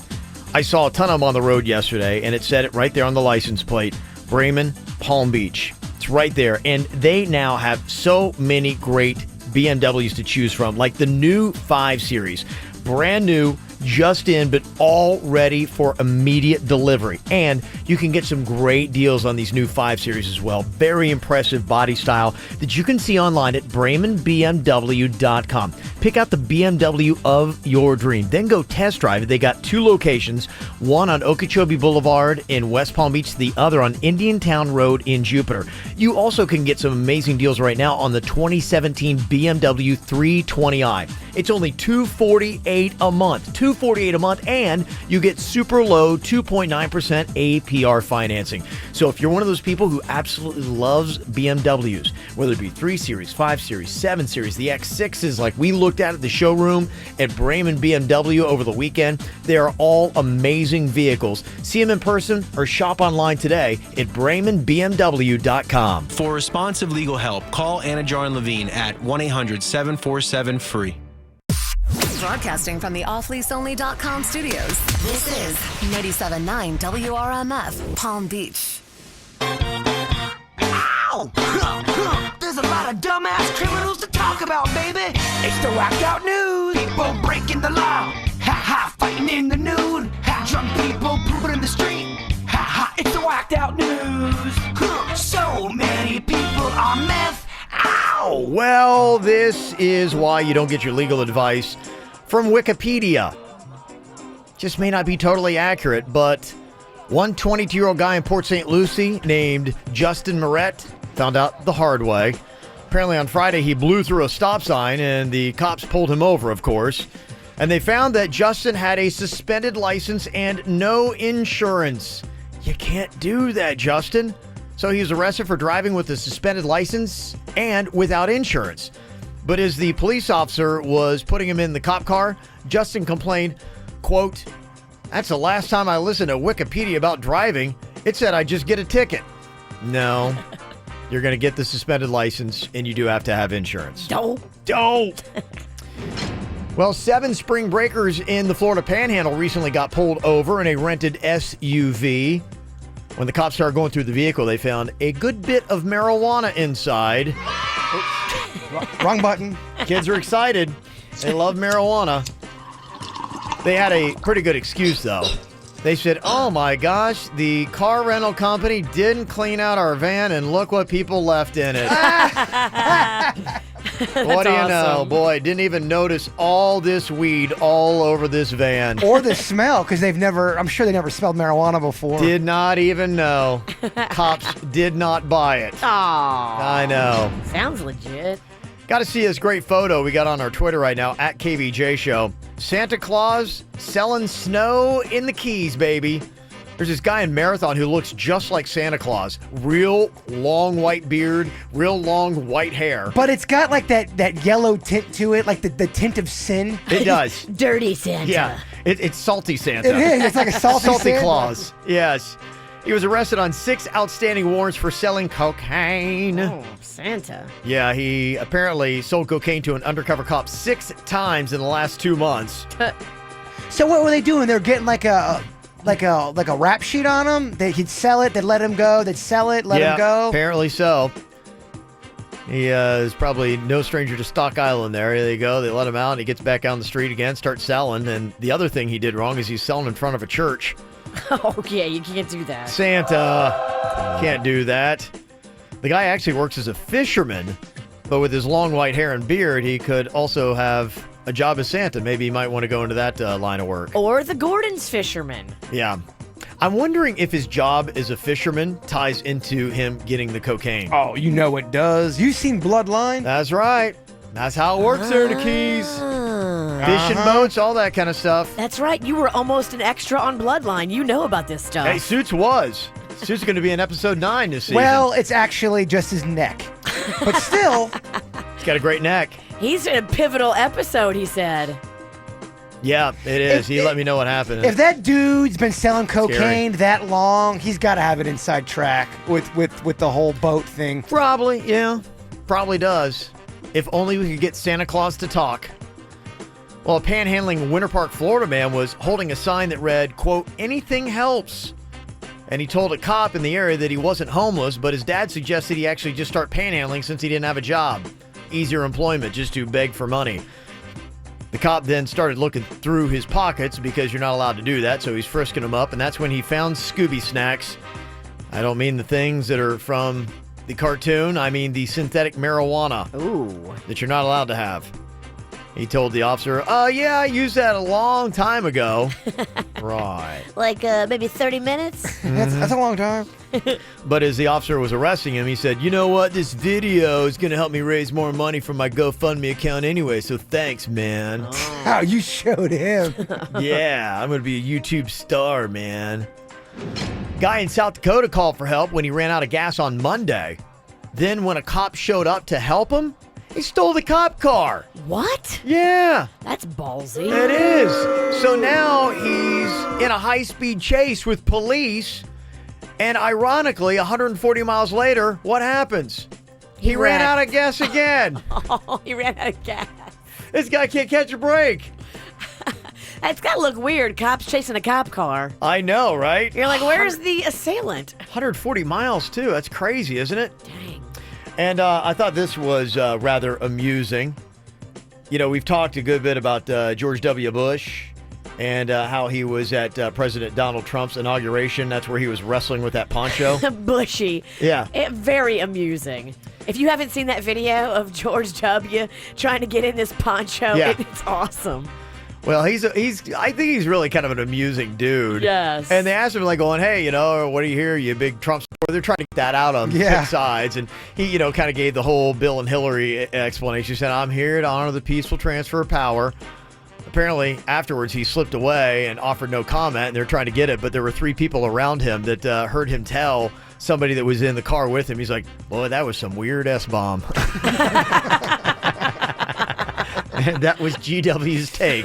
I saw a ton of them on the road yesterday, and it said it right there on the license plate, Bremen, Palm Beach. It's right there, and they now have so many great BMWs to choose from, like the new 5 Series, brand new, just in, but all ready for immediate delivery. And you can get some great deals on these new 5 Series as well. Very impressive body style that you can see online at BremenBMW.com. Pick out the BMW of your dream. Then go test drive it. They got 2 locations, one on Okeechobee Boulevard in West Palm Beach, the other on Indiantown Road in Jupiter. You also can get some amazing deals right now on the 2017 BMW 320i. It's only $248 a month. $248 a month, and you get super low 2.9% APR financing. So if you're one of those people who absolutely loves BMWs, whether it be 3 Series, 5 Series, 7 Series, the X6s like we looked at the showroom at Bremen BMW over the weekend, they are all amazing vehicles. See them in person or shop online today at BremenBMW.com. For responsive legal help, call Anna Jar Levine at 1-800-747-FREE. Broadcasting from the offleaseonly.com studios, this is 97.9 WRMF, Palm Beach. Ow! There's a lot of dumbass criminals to talk about, baby. It's the whacked out news. People breaking the law. Ha ha, fighting in the nude. Ha, drunk people pooping in the street. Ha ha, it's the whacked out news. So many people on meth. Ow! Well, this is why you don't get your legal advice from Wikipedia. Just may not be totally accurate, but one 22-year-old guy in Port St. Lucie named Justin Moret found out the hard way. Apparently on Friday he blew through a stop sign and the cops pulled him over, of course. And they found that Justin had a suspended license and no insurance. You can't do that, Justin. So he was arrested for driving with a suspended license and without insurance. But as the police officer was putting him in the cop car, Justin complained, quote, "That's the last time I listened to Wikipedia about driving. It said I just get a ticket." No, you're going to get the suspended license and you do have to have insurance. Don't. Well, 7 spring breakers in the Florida Panhandle recently got pulled over in a rented SUV. When the cops started going through the vehicle, they found a good bit of marijuana inside. Wrong button. Kids are excited. They love marijuana. They had a pretty good excuse, though. They said, "Oh my gosh, the car rental company didn't clean out our van and look what people left in it." What do you know? Boy, didn't even notice all this weed all over this van. Or the smell, because I'm sure they never smelled marijuana before. Did not even know. Cops did not buy it. Aw. I know. Sounds legit. Got to see this great photo we got on our Twitter right now, at KVJ Show. Santa Claus selling snow in the Keys, baby. There's this guy in Marathon who looks just like Santa Claus. Real long white beard, real long white hair. But it's got like that yellow tint to it, like the tint of sin. It does. Dirty Santa. Yeah, it's salty Santa. It is. It's like a salty Santa. Claus. Yes. He was arrested on 6 outstanding warrants for selling cocaine. Oh, Santa. Yeah, he apparently sold cocaine to an undercover cop 6 times in the last 2 months. So what were they doing? They're getting like a rap sheet on him. He'd sell it, they'd let him go, they'd sell it, let him go. Apparently so. He is probably no stranger to Stock Island there. There you go. They let him out, and he gets back out on the street again, starts selling. And the other thing he did wrong is he's selling in front of a church. Oh, yeah, you can't do that. Santa can't do that. The guy actually works as a fisherman, but with his long white hair and beard, he could also have a job as Santa. Maybe he might want to go into that line of work. Or the Gordon's fisherman. Yeah. I'm wondering if his job as a fisherman ties into him getting the cocaine. Oh, you know it does. You've seen Bloodline. That's right. That's how it works there in the Keys. Fishing boats, all that kind of stuff. That's right. You were almost an extra on Bloodline. You know about this stuff. Hey, Suits was. Suits going to be in episode 9 this season. Well, it's actually just his neck. But still. He's got a great neck. He's in a pivotal episode, he said. Yeah, it is. He let me know what happened. If that dude's been selling cocaine that long, he's got to have an inside track with the whole boat thing. Probably, yeah. Probably does. If only we could get Santa Claus to talk. Well, a panhandling Winter Park, Florida man was holding a sign that read, quote, "Anything helps." And he told a cop in the area that he wasn't homeless, but his dad suggested he actually just start panhandling since he didn't have a job. Easier employment, just to beg for money. The cop then started looking through his pockets because you're not allowed to do that, so he's frisking him up, and that's when he found Scooby snacks. I don't mean the things that are from the cartoon, I mean the synthetic marijuana. Ooh. That you're not allowed to have. He told the officer, yeah, I used that a long time ago. Right. Like maybe 30 minutes? That's a long time. But as the officer was arresting him, he said, you know what? This video is going to help me raise more money for my GoFundMe account anyway, so thanks, man. Oh, you showed him. Yeah, I'm going to be a YouTube star, man. Guy in South Dakota called for help when he ran out of gas on Monday. Then when a cop showed up to help him, he stole the cop car. What? Yeah. That's ballsy. It is. So now he's in a high-speed chase with police. And ironically, 140 miles later, what happens? He ran out of gas again. Oh, he ran out of gas. This guy can't catch a break. It's got to look weird, cops chasing a cop car. I know, right? You're like, where's the assailant? 140 miles, too. That's crazy, isn't it? Dang. And I thought this was rather amusing. You know, we've talked a good bit about George W. Bush and how he was at President Donald Trump's inauguration. That's where he was wrestling with that poncho. Bushy. Yeah. Very amusing. If you haven't seen that video of George W. trying to get in this poncho, it's awesome. Well, I think he's really kind of an amusing dude. Yes. And they asked him, like, going, hey, what do you hear? You big Trump supporter? They're trying to get that out on both sides. And he, kind of gave the whole Bill and Hillary explanation. He said, I'm here to honor the peaceful transfer of power. Apparently, afterwards, he slipped away and offered no comment. And they're trying to get it. But there were 3 people around him that heard him tell somebody that was in the car with him. He's like, boy, that was some weird S-bomb. And that was GW's take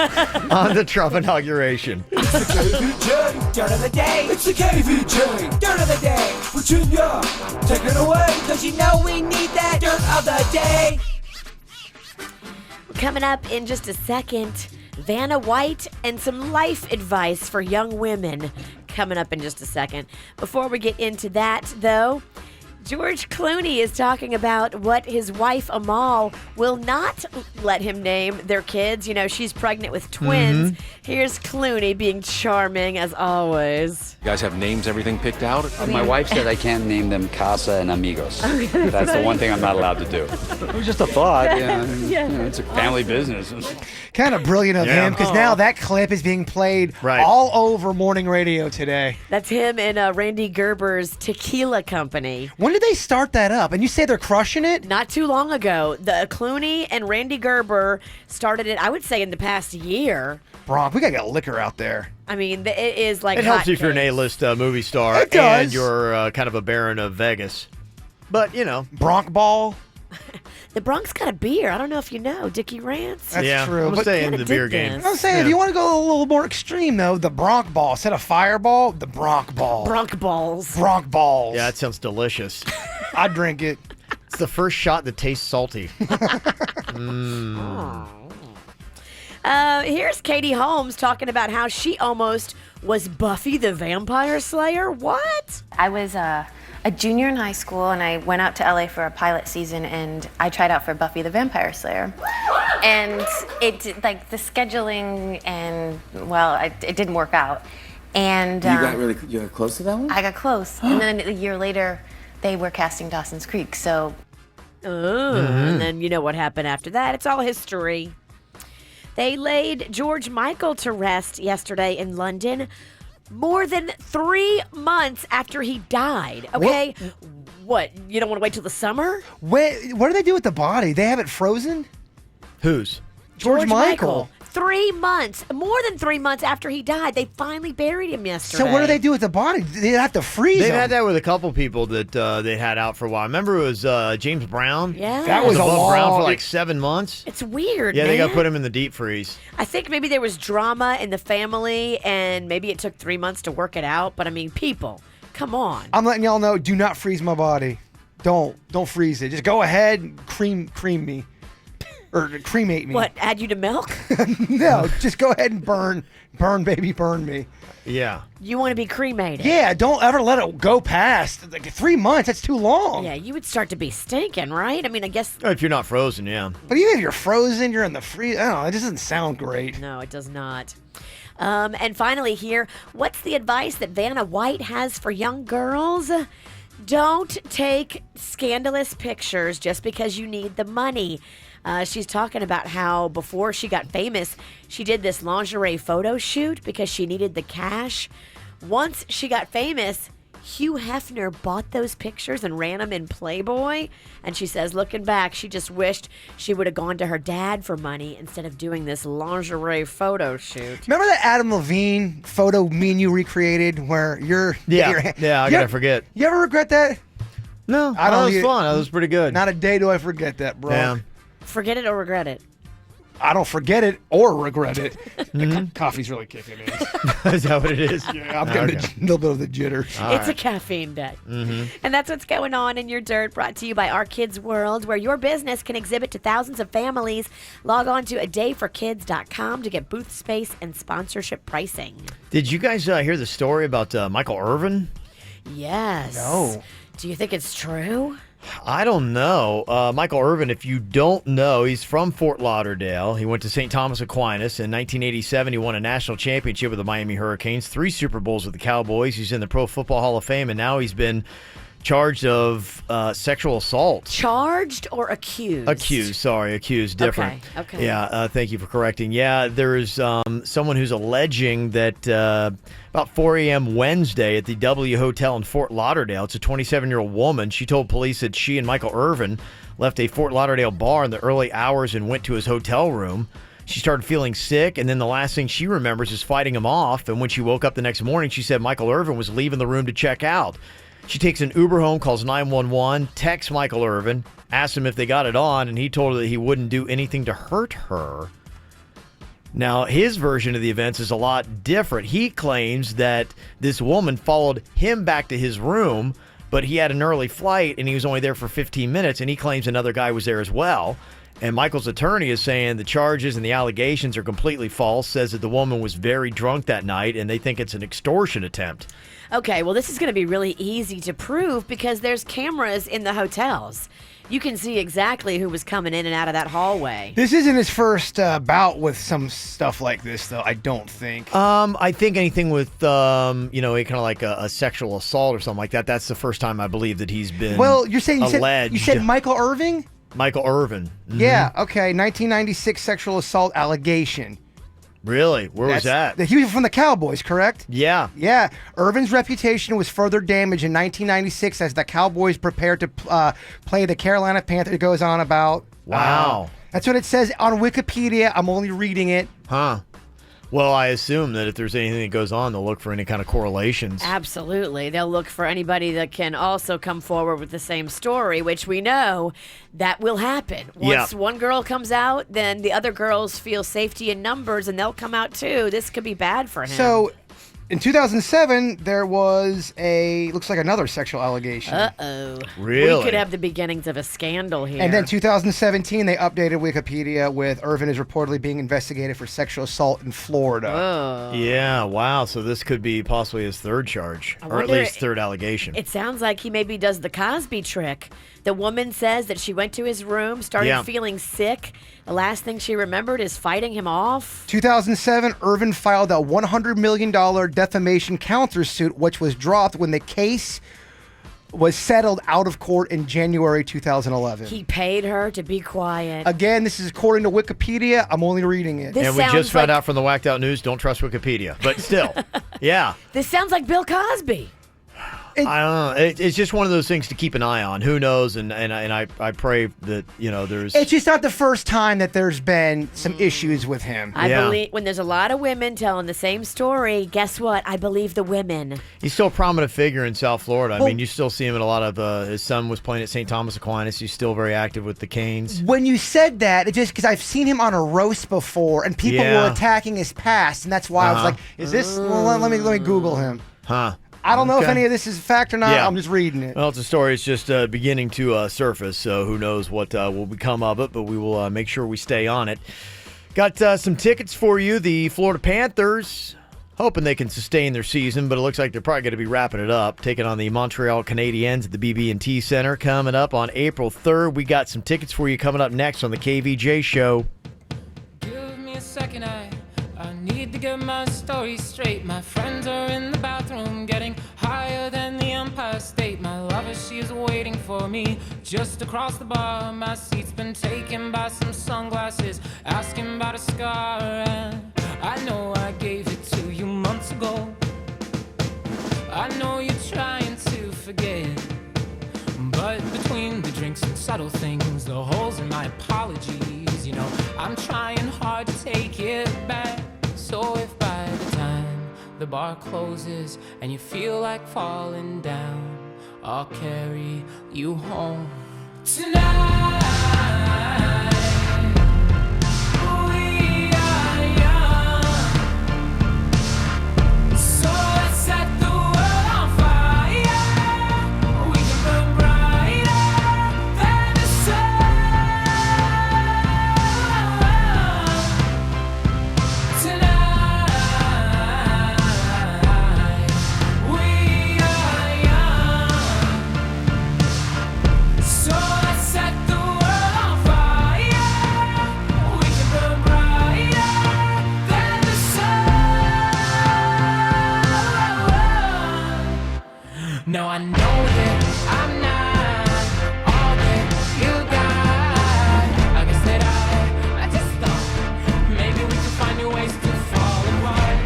on the Trump inauguration. It's the KVJ Dirt of the Day. It's the KVJ Dirt of the Day. Virginia, take it away. Because you know we need that Dirt of the Day. Coming up in just a second, Vanna White and some life advice for young women. Coming up in just a second. Before we get into that, though, George Clooney is talking about what his wife Amal will not let him name their kids. You know, she's pregnant with twins. Here's Clooney being charming as always. You guys have names, everything picked out? My wife said I can't name them Casa and Amigos. That's the one thing I'm not allowed to do. It was just a thought. It's a family business. Kind of brilliant of him, because now that clip is being played all over morning radio today. That's him and Randy Gerber's tequila company. When did they start that up? And you say they're crushing it? Not too long ago. The Clooney and Randy Gerber started it, I would say, in the past year. Bronk, we got to get liquor out there. I mean, it is like it helps if you're an A-list movie star It does. and you're kind of a baron of Vegas. But, you know. Bronc Ball. The Bronx got a beer. I don't know if you know. Dickie Rance. That's true. I'm But staying in the beer game. I'm saying, if you want to go a little more extreme, though, the Bronc Ball. Instead of Fireball, the Bronc Ball. Bronc Balls. Bronc Balls. Yeah, that sounds delicious. I'd drink it. It's the first shot that tastes salty. Here's Katie Holmes talking about how she almost was Buffy the Vampire Slayer. What? I was a junior in high school, and I went out to LA for a pilot season, and I tried out for Buffy the Vampire Slayer. And it, like, the scheduling, and, well, it didn't work out. And you got close to that one? I got close. And then a year later, they were casting Dawson's Creek, so. And then you know what happened after that. It's all history. They laid George Michael to rest yesterday in London more than 3 months after he died. Okay? What? You don't want to wait till the summer? What do they do with the body? They have it frozen? Whose? George Michael. 3 months, more than 3 months after he died, they finally buried him yesterday. So what do they do with the body? They have to freeze They've him. had that with a couple people that they had out for a while. Remember, it was James Brown? Yeah. That was above ground for like 7 months. It's weird, Yeah, man. they got to put him in the deep freeze. I think maybe there was drama in the family, and maybe it took 3 months to work it out. But I mean, people, come on. I'm letting y'all know, do not freeze my body. Don't freeze it. Just go ahead and cream me. Or cremate me. What, add you to milk? No, just go ahead and burn, baby, burn me. Yeah. You want to be cremated? Yeah, don't ever let it go past. Like 3 months, that's too long. Yeah, you would start to be stinking, right? I mean, I guess. If you're not frozen, yeah. But even if you're frozen, you're in the freeze. I don't know, it doesn't sound great. No, it does not. And finally here, what's the advice that Vanna White has for young girls? Don't take scandalous pictures just because you need the money. She's talking about how before she got famous, she did this lingerie photo shoot because she needed the cash. Once she got famous, Hugh Hefner bought those pictures and ran them in Playboy. And she says, looking back, she just wished she would have gone to her dad for money instead of doing this lingerie photo shoot. Remember that Adam Levine photo me and you recreated where you're... Yeah, I gotta forget. You ever regret that? No, I don't. That was fun. That was pretty good. Not a day do I forget that, bro. Yeah. Forget it or regret it? I don't forget it or regret it. The coffee's really kicking in. Is that what it is? Yeah, I'm getting a little bit of the jitters. It's a caffeine day. And that's what's going on in your dirt, brought to you by Our Kids World, where your business can exhibit to thousands of families. Log on to adayforkids.com to get booth space and sponsorship pricing. Did you guys hear the story about Michael Irvin? Yes. No. Do you think it's true? I don't know. Michael Irvin, if you don't know, he's from Fort Lauderdale. He went to St. Thomas Aquinas. In 1987, he won a national championship with the Miami Hurricanes, 3 Super Bowls with the Cowboys. He's in the Pro Football Hall of Fame, and now he's been charged of sexual assault. Charged or accused? Accused, different. Okay. Yeah, thank you for correcting. Yeah, there's someone who's alleging that about 4 a.m. Wednesday at the W Hotel in Fort Lauderdale, it's a 27-year-old woman. She told police that she and Michael Irvin left a Fort Lauderdale bar in the early hours and went to his hotel room. She started feeling sick, and then the last thing she remembers is fighting him off. And when she woke up the next morning, she said Michael Irvin was leaving the room to check out. She takes an Uber home, calls 911, texts Michael Irvin, asks him if they got it on, and he told her that he wouldn't do anything to hurt her. Now, his version of the events is a lot different. He claims that this woman followed him back to his room, but he had an early flight, and he was only there for 15 minutes, and he claims another guy was there as well. And Michael's attorney is saying the charges and the allegations are completely false, says that the woman was very drunk that night, and they think it's an extortion attempt. Okay, well, this is going to be really easy to prove because there's cameras in the hotels. You can see exactly who was coming in and out of that hallway. This isn't his first bout with some stuff like this, though, I don't think. I think anything with, kind of like a sexual assault or something like that, that's the first time I believe that he's been you're saying alleged. You said Michael Irving? Michael Irvin. Mm-hmm. Yeah, okay, 1996 sexual assault allegation. Really? Where was that? He was from the Cowboys, correct? Yeah. Yeah. Irvin's reputation was further damaged in 1996 as the Cowboys prepared to play the Carolina Panthers. It goes on about. Wow. That's what it says on Wikipedia. I'm only reading it. Huh. Well, I assume that if there's anything that goes on, they'll look for any kind of correlations. Absolutely. They'll look for anybody that can also come forward with the same story, which we know that will happen. Once one girl comes out, then the other girls feel safety in numbers, and they'll come out too. This could be bad for him. So, in 2007, there was looks like another sexual allegation. Uh-oh. Really? We could have the beginnings of a scandal here. And then 2017, they updated Wikipedia with Irvin is reportedly being investigated for sexual assault in Florida. Oh. Yeah, wow. So this could be possibly his third charge, or at least third allegation. It sounds like he maybe does the Cosby trick. The woman says that she went to his room, started feeling sick. The last thing she remembered is fighting him off. 2007, Irvin filed a $100 million defamation countersuit, which was dropped when the case was settled out of court in January 2011. He paid her to be quiet. Again, this is according to Wikipedia. I'm only reading it. And we just found out from the Whacked Out News, don't trust Wikipedia. But still, yeah. This sounds like Bill Cosby. I don't know. It's just one of those things to keep an eye on. Who knows? And I pray that, there's... It's just not the first time that there's been some issues with him. I believe when there's a lot of women telling the same story, guess what? I believe the women. He's still a prominent figure in South Florida. I mean, you still see him in a lot of... his son was playing at St. Thomas Aquinas. He's still very active with the Canes. When you said that, it just because I've seen him on a roast before, and people were attacking his past, and that's why I was like, is this... Well, let me Google him. Huh. I don't know if any of this is fact or not. I'm just reading it. Well, it's a story. It's just beginning to surface, so who knows what will become of it, but we will make sure we stay on it. Got some tickets for you. The Florida Panthers, hoping they can sustain their season, but it looks like they're probably going to be wrapping it up, taking on the Montreal Canadiens at the BB&T Center coming up on April 3rd. We got some tickets for you coming up next on the KVJ Show. Give me a second, I need to get my story straight. My friends are in the bathroom getting higher than the Empire State. My lover, she's waiting for me just across the bar. My seat's been taken by some sunglasses, asking about a scar. And I know I gave it to you months ago. I know you're trying to forget, but between the drinks and subtle things, the holes in my apologies, I'm trying hard to take it back. So if by the time the bar closes and you feel like falling down, I'll carry you home tonight. We are young, so let's set the world on fire. We can burn brighter than the sun. Now I know that I'm not all that you got. I guess that I just thought maybe we could find new ways to fall apart.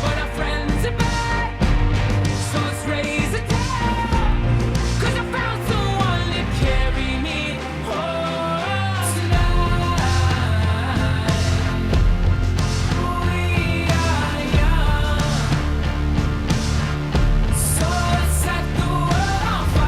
But our friends are back, so let's raise a toast. 'Cause I found someone to carry me home tonight. We are young, so let's set the world on fire.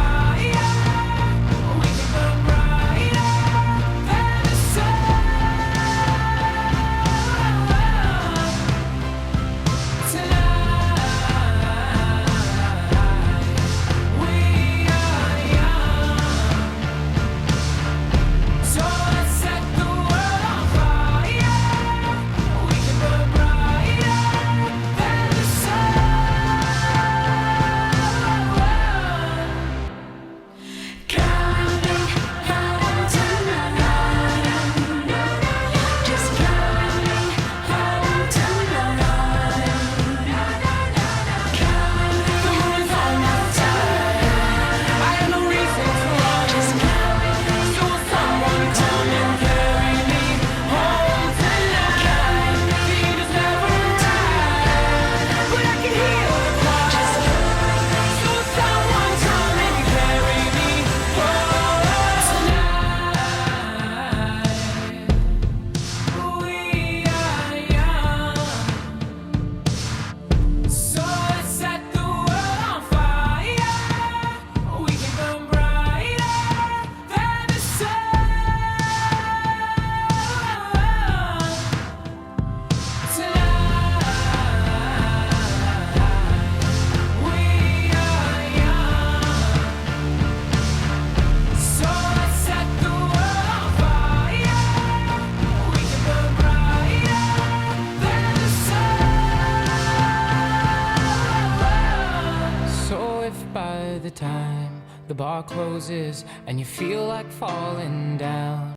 by the time the bar closes and you feel like falling down,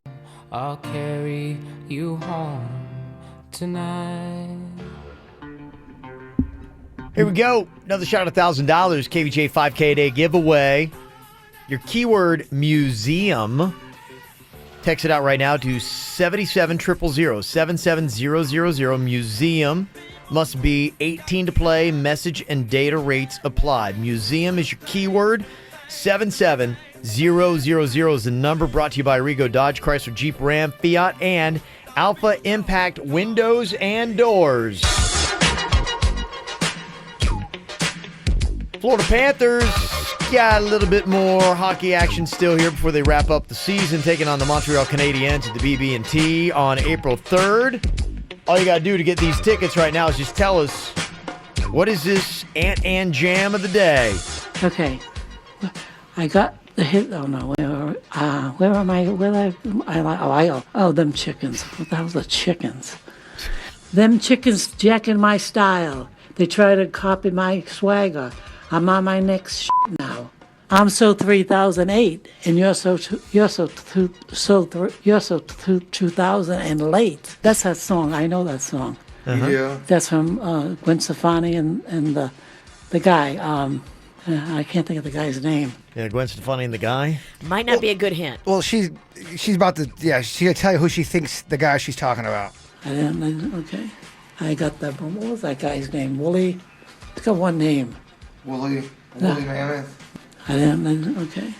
I'll carry you home tonight. Here we go. Another shot of $1,000. KVJ 5K a day giveaway. Your keyword museum. Text it out right now to 77000. 77000. Museum. Must be 18 to play. Message and data rates applied. Museum is your keyword. 77000 is the number. Brought to you by Rego Dodge, Chrysler, Jeep, Ram, Fiat, and Alpha Impact Windows and Doors. Florida Panthers got a little bit more hockey action still here before they wrap up the season, taking on the Montreal Canadiens at the BB&T on April 3rd. All you got to do to get these tickets right now is just tell us, what is this Ant and Jam of the day? Okay. I got the hit. Oh, no. Where am I? Them chickens. What the hell's the chickens? Them chickens jacking my style. They try to copy my swagger. I'm on my next shit now. I'm so 3008, and you're so 2000 and late. That's that song. I know that song. Yeah. That's from Gwen Stefani and the guy. I can't think of the guy's name. Yeah, Gwen Stefani and the guy. Might not be a good hint. Well, she's about to. Yeah, she's gonna tell you who she thinks the guy she's talking about. Okay. I got that. What was that guy's name? Wooly. It's got one name. Woolly Mammoth. Okay.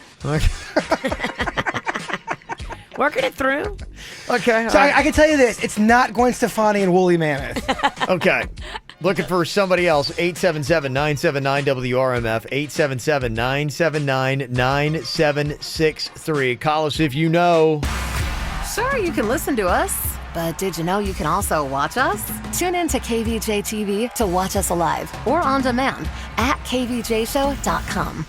Working it through. Okay. So I can tell you this: it's not Gwen Stefani and Woolly Mammoth. Okay. Looking for somebody else. 877-979-WRMF. 877-979-9763. Call us if you know. Sure, you can listen to us, but did you know you can also watch us? Tune in to KVJ TV to watch us live or on demand at kvjshow.com.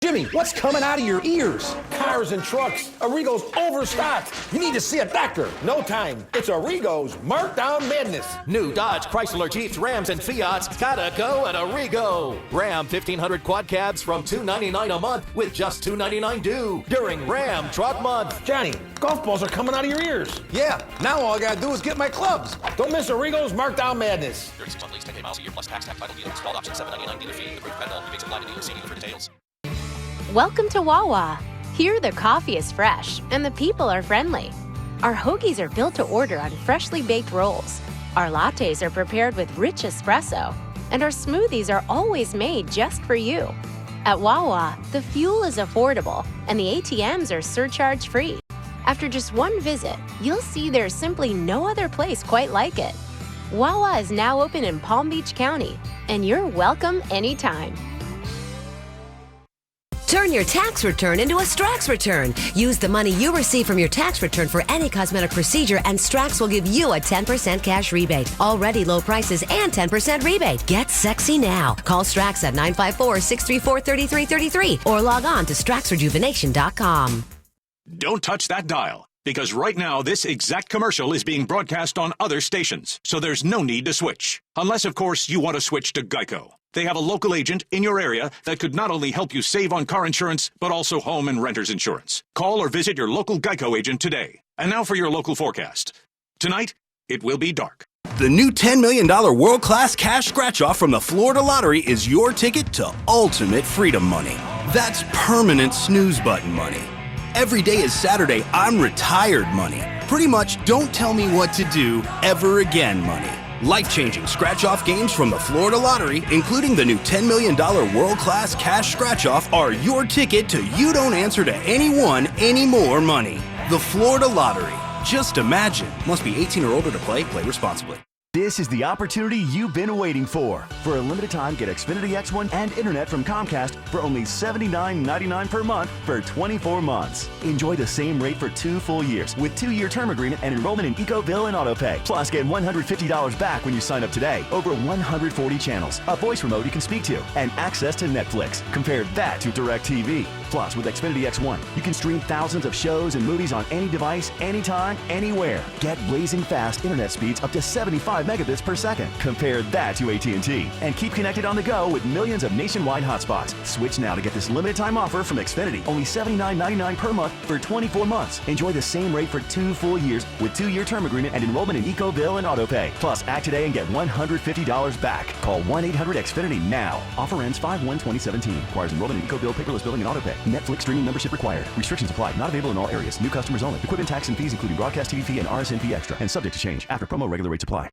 Jimmy, what's coming out of your ears? Cars and trucks. Arrigo's overstocked. You need to see a doctor. No time. It's Arrigo's Markdown Madness. New Dodge, Chrysler, Jeeps, Rams, and Fiats gotta go at Arrigo. Ram 1500 quad cabs from $299 a month with just $299 due during Ram Truck Month. Johnny, golf balls are coming out of your ears. Yeah, now all I gotta do is get my clubs. Don't miss Arrigo's Markdown Madness. 36 month lease, 10K miles a year plus tax, title deal, installed option, $799 dealer fee. The proof pedal rebates apply to dealer. See dealer for details. Welcome to Wawa. Here the coffee is fresh and the people are friendly. Our hoagies are built to order on freshly baked rolls. Our lattes are prepared with rich espresso. And our smoothies are always made just for you. At Wawa, the fuel is affordable and the ATMs are surcharge free. After just one visit, you'll see there's simply no other place quite like it. Wawa is now open in Palm Beach County, and you're welcome anytime. Turn your tax return into a Strax return. Use the money you receive from your tax return for any cosmetic procedure, and Strax will give you a 10% cash rebate. Already low prices and 10% rebate. Get sexy now. Call Strax at 954-634-3333 or log on to straxrejuvenation.com. Don't touch that dial, because right now this exact commercial is being broadcast on other stations, so there's no need to switch. Unless, of course, you want to switch to Geico. They have a local agent in your area that could not only help you save on car insurance, but also home and renter's insurance. Call or visit your local Geico agent today. And now for your local forecast. Tonight, it will be dark. The new $10 million world-class cash scratch-off from the Florida Lottery is your ticket to ultimate freedom money. That's permanent snooze button money. Every day is Saturday, I'm retired money. Pretty much don't tell me what to do ever again money. Life-changing scratch-off games from the Florida Lottery, including the new $10 million world-class cash scratch-off, are your ticket to you don't answer to anyone anymore money. The Florida Lottery. Just imagine. Must be 18 or older to play. Play responsibly. This is the opportunity you've been waiting for. For a limited time, get Xfinity X1 and internet from Comcast for only $79.99 per month for 24 months. Enjoy the same rate for 2 full years with 2-year term agreement and enrollment in EcoBill and AutoPay. Plus, get $150 back when you sign up today. Over 140 channels, a voice remote you can speak to, and access to Netflix. Compare that to DirecTV. Plus, with Xfinity X1, you can stream thousands of shows and movies on any device, anytime, anywhere. Get blazing fast internet speeds up to 75 megabits per second. Compare that to AT&T. And keep connected on the go with millions of nationwide hotspots. Switch now to get this limited time offer from Xfinity. Only $79.99 per month for 24 months. Enjoy the same rate for 2 full years with 2-year term agreement and enrollment in EcoBill and AutoPay. Plus, act today and get $150 back. Call 1-800-XFINITY now. Offer ends 5/1/2017. Requires enrollment in EcoBill, paperless billing, and AutoPay. Netflix streaming membership required. Restrictions apply. Not available in all areas. New customers only. Equipment, tax, and fees including broadcast TV fee and RSN extra. And subject to change. After promo, regular rates apply.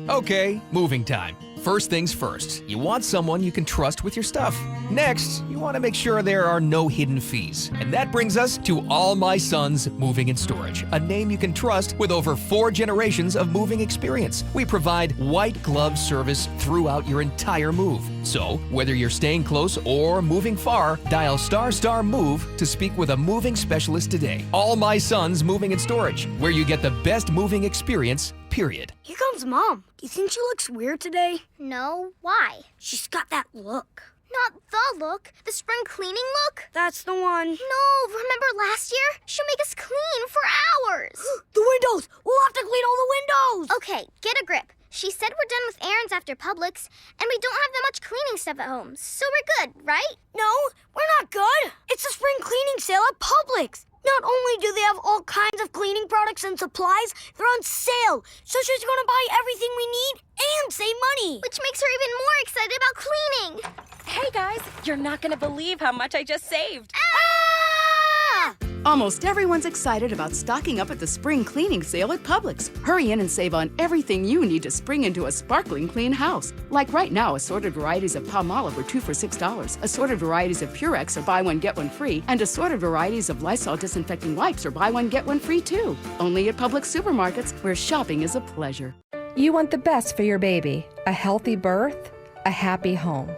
Okay, moving time. First things first, you want someone you can trust with your stuff. Next, you want to make sure there are no hidden fees. And that brings us to All My Sons Moving and Storage, a name you can trust with over 4 generations of moving experience. We provide white glove service throughout your entire move. So, whether you're staying close or moving far, dial ***MOVE to speak with a moving specialist today. All My Sons Moving and Storage, where you get the best moving experience, period. Here comes Mom. Do you think she looks weird today? No. Why? She's got that look. Not the look. The spring cleaning look? That's the one. No. Remember last year? She'll make us clean for hours. The windows! We'll have to clean all the windows! Okay, get a grip. She said we're done with errands after Publix, and we don't have that much cleaning stuff at home, so we're good, right? No, we're not good. It's a spring cleaning sale at Publix. Not only do they have all kinds of cleaning products and supplies, they're on sale. So she's going to buy everything we need and save money. Which makes her even more excited about cleaning. Hey guys, you're not going to believe how much I just saved. Ah! Almost everyone's excited about stocking up at the spring cleaning sale at Publix. Hurry in and save on everything you need to spring into a sparkling clean house. Like right now, assorted varieties of Palmolive are 2 for $6. Assorted varieties of Purex are buy one, get one free. And assorted varieties of Lysol disinfecting wipes are buy one, get one free too. Only at Publix supermarkets, where shopping is a pleasure. You want the best for your baby, a healthy birth, a happy home.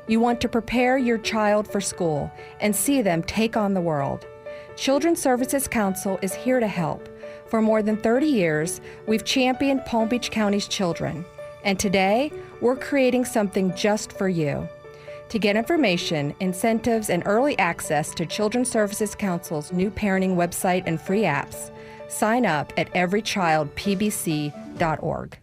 You want to prepare your child for school and see them take on the world. Children's Services Council is here to help. For more than 30 years, we've championed Palm Beach County's children. And today, we're creating something just for you. To get information, incentives, and early access to Children's Services Council's new parenting website and free apps, sign up at everychildpbc.org.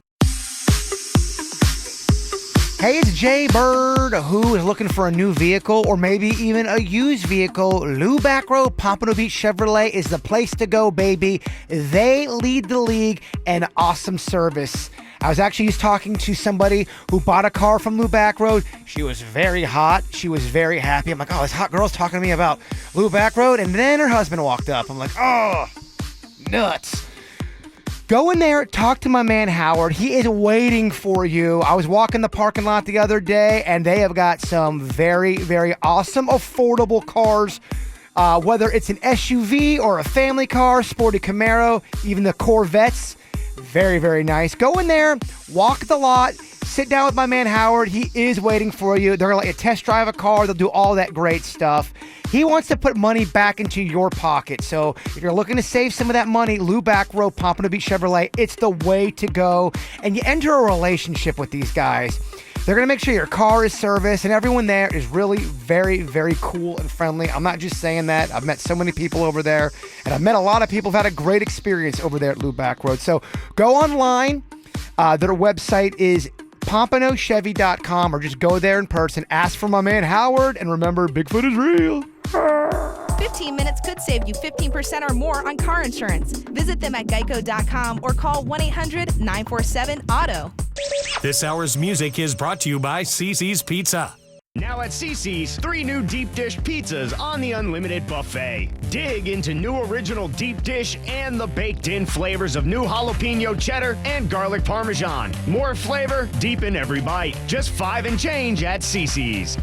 Hey, it's Jay Bird, who is looking for a new vehicle or maybe even a used vehicle. Lou Back Road Pompano Beach Chevrolet is the place to go, baby. They lead the league in awesome service. I was actually just talking to somebody who bought a car from Lou Back Road. She was very hot. She was very happy. I'm like, oh, this hot girl's talking to me about Lou Back Road. And then her husband walked up. I'm like, oh, nuts. Go in there, talk to my man Howard. He is waiting for you. I was walking the parking lot the other day, and they have got some very, very awesome, affordable cars. Whether it's an SUV or a family car, sporty Camaro, even the Corvettes. Very, very nice. Go in there, walk the lot, sit down with my man Howard. He is waiting for you. They're going to let you test drive a car. They'll do all that great stuff. He wants to put money back into your pocket. So if you're looking to save some of that money, Lou Back Road, Pompano Beach Chevrolet, it's the way to go. And you enter a relationship with these guys. They're going to make sure your car is serviced, and everyone there is really very, very cool and friendly. I'm not just saying that. I've met so many people over there, and I've met a lot of people who've had a great experience over there at Lou Back Road. So go online. Their website is PompanoChevy.com, or just go there in person. Ask for my man Howard, and remember, Bigfoot is real. 15 minutes could save you 15% or more on car insurance. Visit them at geico.com or call 1-800-947-AUTO. This hour's music is brought to you by CiCi's Pizza. Now at CiCi's, 3 new deep dish pizzas on the unlimited buffet. Dig into new original deep dish and the baked-in flavors of new jalapeno cheddar and garlic parmesan. More flavor, deep in every bite. Just $5 and change at CiCi's.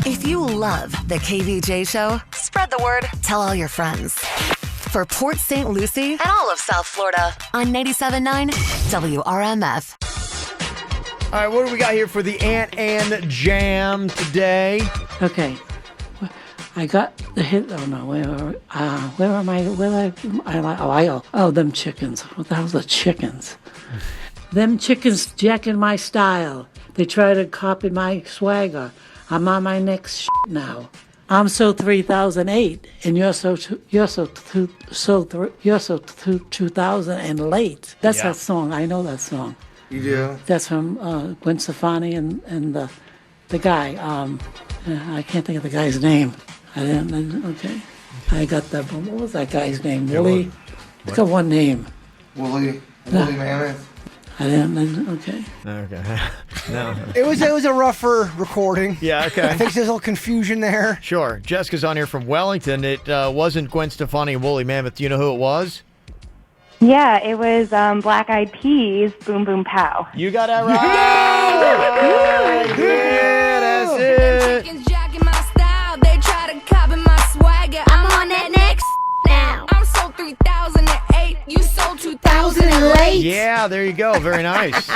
If you love the KVJ show, spread the word. Tell all your friends. For Port St. Lucie and all of South Florida on 97.9 WRMF. All right, what do we got here for the Aunt Ann Jam today? Okay. I got the hit. Oh no, where am I? Oh, them chickens. What the hell's the chickens? Them chickens jacking my style. They try to copy my swagger. I'm on my next now. I'm so 3008, and you're so 2000 and late. That's that song. I know that song. You do? That's from Gwen Stefani and the guy. I can't think of the guy's name. I didn't. Okay, I got that. What was that guy's name? Willie. It's got one name. Woolly Mammoth. I didn't. Okay. Okay. No. It was a rougher recording. Yeah, okay. I think there's a little confusion there. Sure. Jessica's on here from Wellington. It wasn't Gwen Stefani and Woolly Mammoth. Do you know who it was? Yeah, it was Black Eyed Peas, Boom Boom Pow. You got that right. Yeah, that's it. I'm on that next now. I'm sold 3008. You sold 2008. Yeah, there you go. Very nice.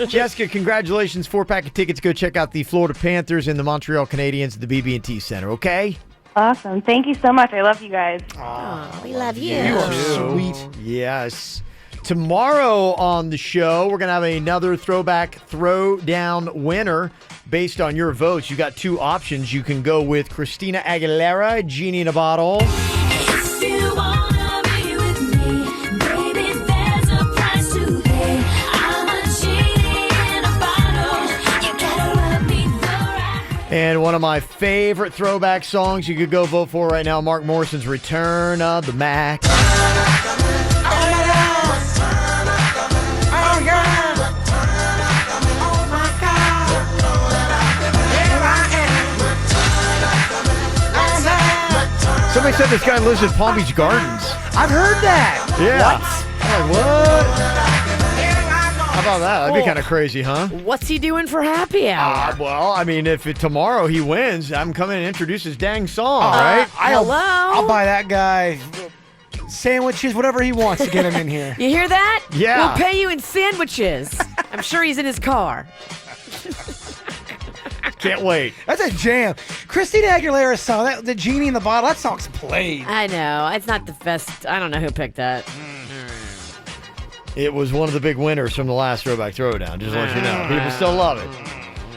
Jessica, congratulations. 4-pack of tickets. Go check out the Florida Panthers and the Montreal Canadiens at the BB&T Center, okay? Awesome. Thank you so much. I love you guys. Oh, we love you. You are sweet. Yes. Tomorrow on the show, we're going to have another throwback throwdown winner based on your votes. You got two options. You can go with Christina Aguilera, Genie in a Bottle. If you wanna be with me, baby, there's a price to pay. I'm a genie in a bottle. You gotta rub me the right. And one of my favorite throwback songs you could go vote for right now, Mark Morrison's Return of the Mac. Somebody said this guy lives in Palm Beach Gardens. I've heard that. Yeah. What? I'm like, what? How about that? That'd be kind of crazy, huh? What's he doing for happy hour? Well, I mean, if tomorrow he wins, I'm coming and introduce his dang song, right? I'll buy that guy sandwiches, whatever he wants to get him in here. You hear that? Yeah. We'll pay you in sandwiches. I'm sure he's in his car. Can't wait. That's a jam. Christina Aguilera's song, the Genie in the Bottle, that song's played. I know. It's not the best. I don't know who picked that. It was one of the big winners from the last Throwback Throwdown. Just to let you know. People still love it.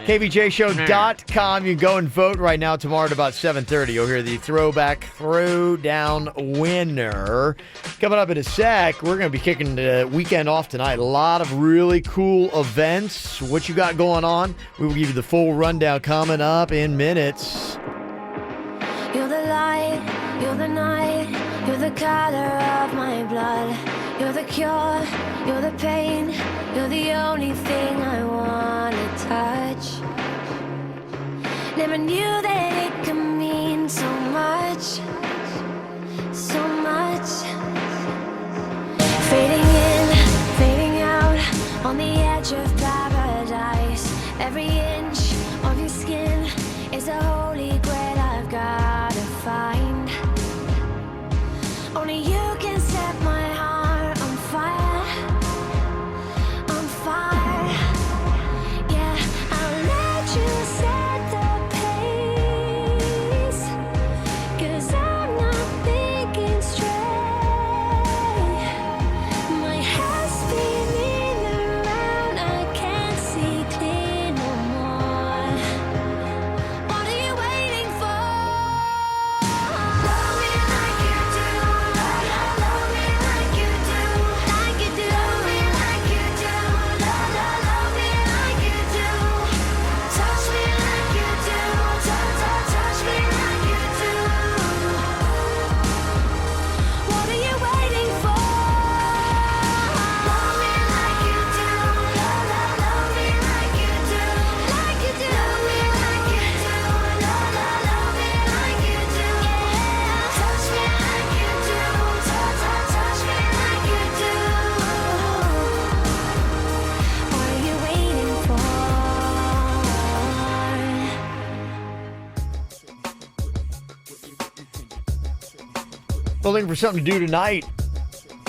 KVJShow.com. You can go and vote right now. Tomorrow at about 7:30. You'll hear the Throwback Throwdown winner. Coming up in a sec, we're going to be kicking the weekend off tonight. A lot of really cool events. What you got going on? We will give you the full rundown coming up in minutes. You're the light, you're the night, you're the color of my blood. You're the cure, you're the pain, you're the only thing I want to touch. Never knew that it could mean so much, so much. Fading in, fading out, on the edge of paradise. Every inch of your skin is a holy grail I've got to find. Only you can set my heart on fire, on fire. Yeah, I'll let you set the pace, 'cause I'm not thinking straight. My head's spinning around, I can't see clear no more. What are you waiting for? Love me like you do, love me like you do, like you do. Love me like you do, love me like you do. Touch me like you do, touch me like you do. What are you waiting for? Love me like you do, love me like you do, like you do. Love me like you do, love me like you do. Yeah, touch me like you do, touch me like you do. What are you waiting for? Well, looking for something to do tonight.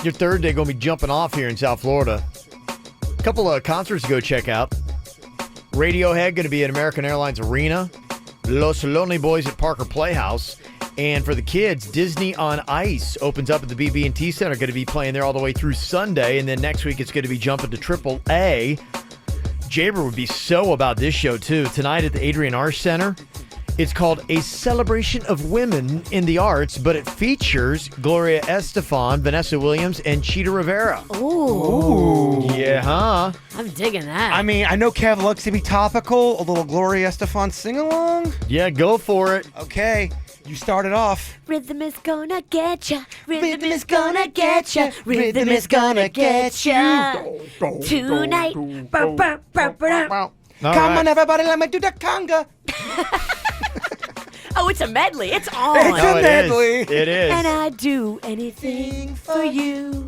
Your third day going to be jumping off here in South Florida. A couple of concerts to go check out. Radiohead going to be at American Airlines Arena. Los Lonely Boys at Parker Playhouse. And for the kids, Disney on Ice opens up at the BB&T Center. Going to be playing there all the way through Sunday. And then next week it's going to be jumping to AAA. Jaber would be so about this show, too. Tonight at the Adrian Arce Center, it's called A Celebration of Women in the Arts, but it features Gloria Estefan, Vanessa Williams, and Cheetah Rivera. Ooh. Yeah, huh? I'm digging that. I mean, I know Kev likes to be topical. A little Gloria Estefan sing-along? Yeah, go for it. Okay, you started off. Rhythm is gonna get ya. Rhythm is gonna get ya. Rhythm is gonna get ya. Tonight. Come on, everybody, let me do the conga. Oh, it's a medley. It's on. It's a medley. It is. And I'd do anything for you.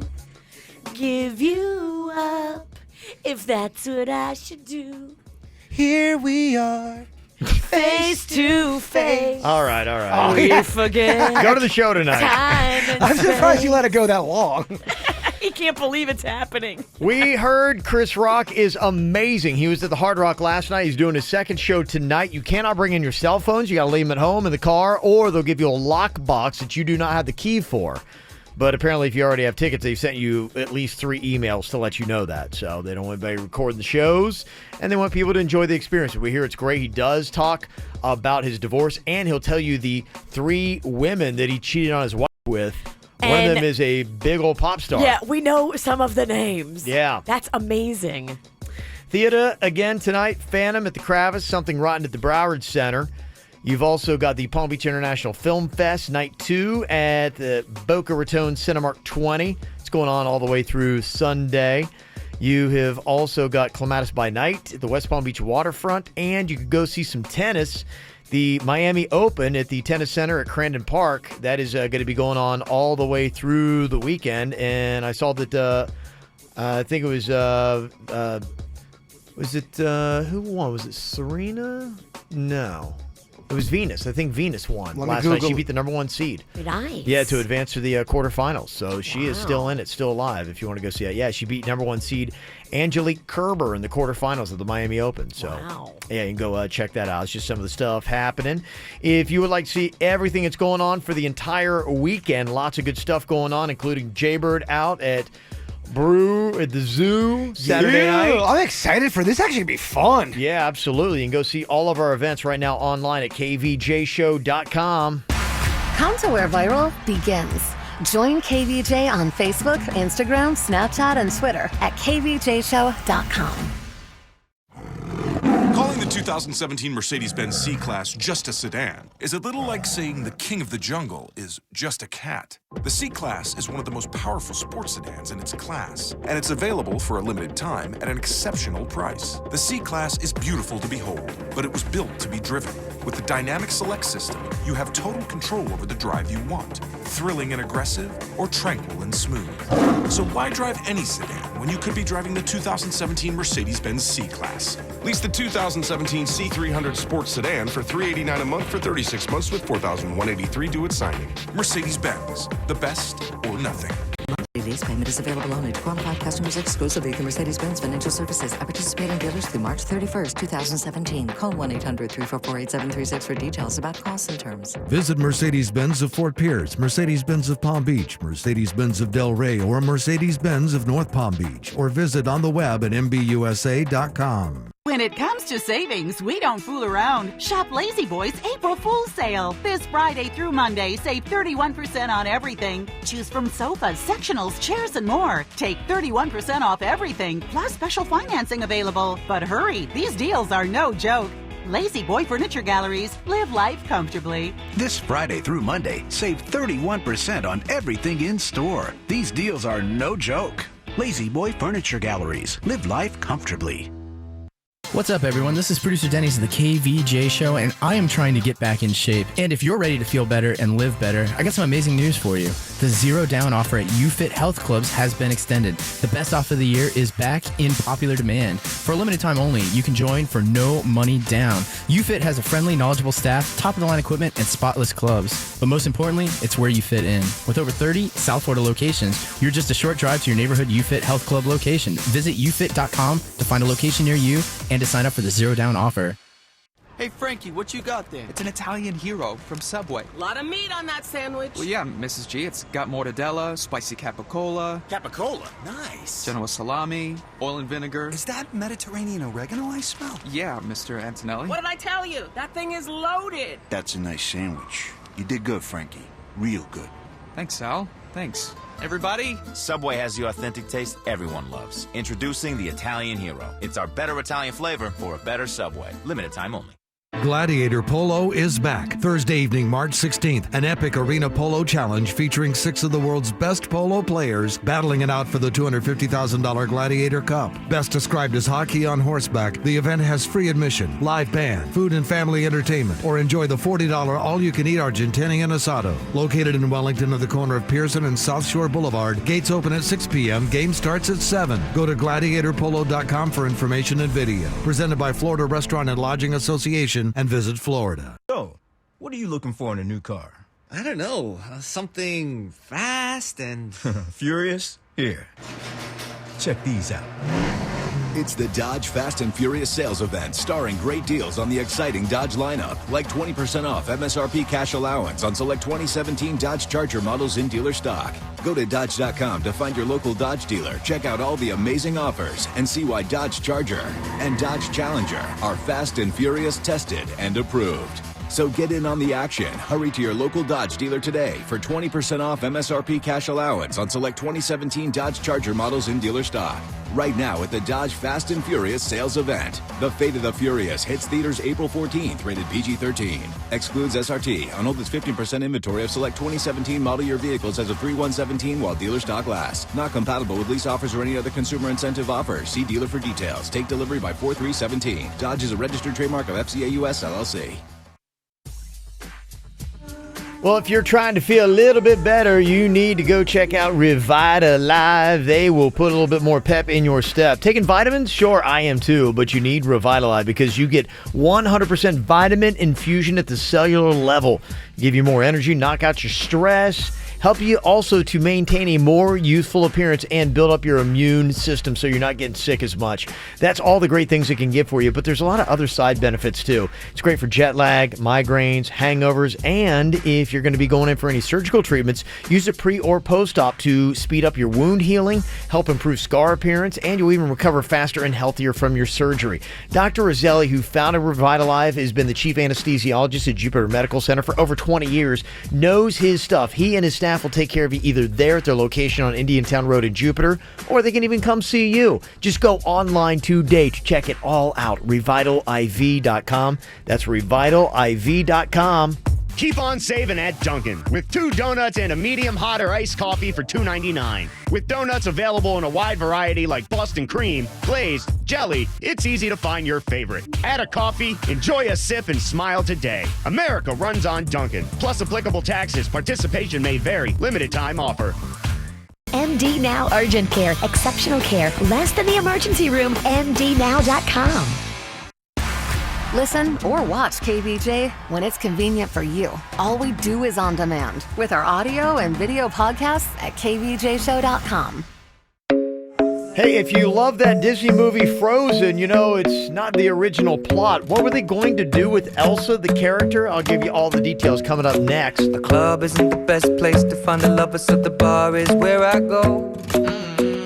Give you up if that's what I should do. Here we are. Face to face. All right. Oh, yeah. Forget. Go to the show tonight. I'm surprised you let it go that long. He can't believe it's happening. We heard Chris Rock is amazing. He was at the Hard Rock last night. He's doing his second show tonight. You cannot bring in your cell phones. You got to leave them at home in the car, or they'll give you a lock box that you do not have the key for. But apparently, if you already have tickets, they've sent you at least 3 emails to let you know that. So they don't want anybody recording the shows, and they want people to enjoy the experience. We hear it's great. He does talk about his divorce, and he'll tell you the 3 women that he cheated on his wife with. One of them is a big old pop star. Yeah, we know some of the names. Yeah. That's amazing. Theater again tonight. Phantom at the Kravis. Something Rotten at the Broward Center. You've also got the Palm Beach International Film Fest, Night 2 at the Boca Raton Cinemark 20. It's going on all the way through Sunday. You have also got Clematis by Night at the West Palm Beach Waterfront, and you can go see some tennis. The Miami Open at the Tennis Center at Crandon Park. That is going to be going on all the way through the weekend. And I saw that, I think it was who won? Was it Serena? No. It was Venus. I think Venus won last night. She beat the number 1 seed. Nice. Yeah, to advance to the quarterfinals. So she is still in it, still alive if you want to go see it. Yeah, she beat number 1 seed Angelique Kerber in the quarterfinals of the Miami Open. So yeah, you can go check that out. It's just some of the stuff happening. If you would like to see everything that's going on for the entire weekend, lots of good stuff going on, including Jaybird out at Brew at the Zoo Saturday night. I'm excited for this. Actually, be fun. Yeah, absolutely. You can go see all of our events right now online at kvjshow.com. Come to where viral begins. Join KVJ on Facebook, Instagram, Snapchat, and Twitter at kvjshow.com. Calling the 2017 Mercedes-Benz C-Class just a sedan is a little like saying the king of the jungle is just a cat. The C-Class is one of the most powerful sports sedans in its class, and it's available for a limited time at an exceptional price. The C-Class is beautiful to behold, but it was built to be driven. With the Dynamic Select system, you have total control over the drive you want, thrilling and aggressive, or tranquil and smooth. So why drive any sedan when you could be driving the 2017 Mercedes-Benz C-Class? Lease the 2017 C300 Sports Sedan for $389 a month for 36 months with $4,183 due at signing. Mercedes-Benz, the best or nothing. Lease payment is available only to qualified customers exclusively through Mercedes-Benz Financial Services. At participating dealers through March 31st, 2017. Call 1-800-344-8736 for details about costs and terms. Visit Mercedes-Benz of Fort Pierce, Mercedes-Benz of Palm Beach, Mercedes-Benz of Del Rey, or Mercedes-Benz of North Palm Beach, or visit on the web at mbusa.com. When it comes to savings, we don't fool around. Shop Lazy Boy's April Fool's Sale. This Friday through Monday, save 31% on everything. Choose from sofas, sectionals, chairs, and more. Take 31% off everything, plus special financing available. But hurry, these deals are no joke. Lazy Boy Furniture Galleries. Live life comfortably. This Friday through Monday, save 31% on everything in store. These deals are no joke. Lazy Boy Furniture Galleries. Live life comfortably. What's up, everyone? This is producer Denny of the KVJ Show, and I am trying to get back in shape. And if you're ready to feel better and live better, I got some amazing news for you. The Zero Down offer at UFit Health Clubs has been extended. The best offer of the year is back in popular demand. For a limited time only, you can join for no money down. UFit has a friendly, knowledgeable staff, top-of-the-line equipment, and spotless clubs. But most importantly, it's where you fit in. With over 30 South Florida locations, you're just a short drive to your neighborhood UFit Health Club location. Visit ufit.com to find a location near you and to sign up for the Zero Down offer. Hey, Frankie, what you got there? It's an Italian hero from Subway. A lot of meat on that sandwich. Well, yeah, Mrs. G. It's got mortadella, spicy capicola. Capicola? Nice. Genoa salami, oil and vinegar. Is that Mediterranean oregano I smell? Yeah, Mr. Antonelli. What did I tell you? That thing is loaded. That's a nice sandwich. You did good, Frankie. Real good. Thanks, Sal. Thanks. Everybody? Subway has the authentic taste everyone loves. Introducing the Italian Hero. It's our better Italian flavor for a better Subway. Limited time only. Gladiator Polo is back. Thursday evening, March 16th, an epic arena polo challenge featuring 6 of the world's best polo players battling it out for the $250,000 Gladiator Cup. Best described as hockey on horseback, the event has free admission, live band, food and family entertainment, or enjoy the $40 all-you-can-eat Argentinian asado. Located in Wellington at the corner of Pearson and South Shore Boulevard, gates open at 6 p.m., game starts at 7. Go to gladiatorpolo.com for information and video. Presented by Florida Restaurant and Lodging Association and Visit Florida. So, what are you looking for in a new car? I don't know. Something fast and... Furious? Here. Check these out. It's the Dodge Fast and Furious sales event starring great deals on the exciting Dodge lineup, like 20% off MSRP cash allowance on select 2017 Dodge Charger models in dealer stock. Go to Dodge.com to find your local Dodge dealer, check out all the amazing offers, and see why Dodge Charger and Dodge Challenger are Fast and Furious tested and approved. So get in on the action. Hurry to your local Dodge dealer today for 20% off MSRP cash allowance on select 2017 Dodge Charger models in dealer stock. Right now at the Dodge Fast and Furious sales event. The Fate of the Furious hits theaters April 14th, rated PG-13. Excludes SRT on oldest 15% inventory of select 2017 model year vehicles as of 3/1/17 while dealer stock lasts. Not compatible with lease offers or any other consumer incentive offers. See dealer for details. Take delivery by 4/3/17. Dodge is a registered trademark of FCA US LLC. Well, if you're trying to feel a little bit better, you need to go check out Revitalive. They will put a little bit more pep in your step. Taking vitamins? Sure, I am too, but you need Revitalive because you get 100% vitamin infusion at the cellular level. Give you more energy, knock out your stress, help you also to maintain a more youthful appearance and build up your immune system so you're not getting sick as much. That's all the great things it can give for you, but there's a lot of other side benefits too. It's great for jet lag, migraines, hangovers, and if you're going to be going in for any surgical treatments, use it pre or post-op to speed up your wound healing, help improve scar appearance, and you'll even recover faster and healthier from your surgery. Dr. Roselli, who founded Revitalive, has been the chief anesthesiologist at Jupiter Medical Center for over 20 years, knows his stuff. He and his staff will take care of you either there at their location on Indiantown Road in Jupiter, or they can even come see you. Just go online today to check it all out. RevitaliV.com. That's RevitaliV.com. Keep on saving at Dunkin' with 2 donuts and a medium hot or iced coffee for $2.99. With donuts available in a wide variety like Boston cream, glazed, jelly, it's easy to find your favorite. Add a coffee, enjoy a sip, and smile today. America runs on Dunkin'. Plus applicable taxes. Participation may vary. Limited time offer. MD Now Urgent Care. Exceptional care. Less than the emergency room. MDNow.com. Listen or watch KVJ when it's convenient for you. All we do is on demand with our audio and video podcasts at kvjshow.com. Hey, if you love that Disney movie Frozen, you know it's not the original plot. What were they going to do with Elsa, the character? I'll give you all the details coming up next. The club isn't the best place to find a lover, so the bar is where I go.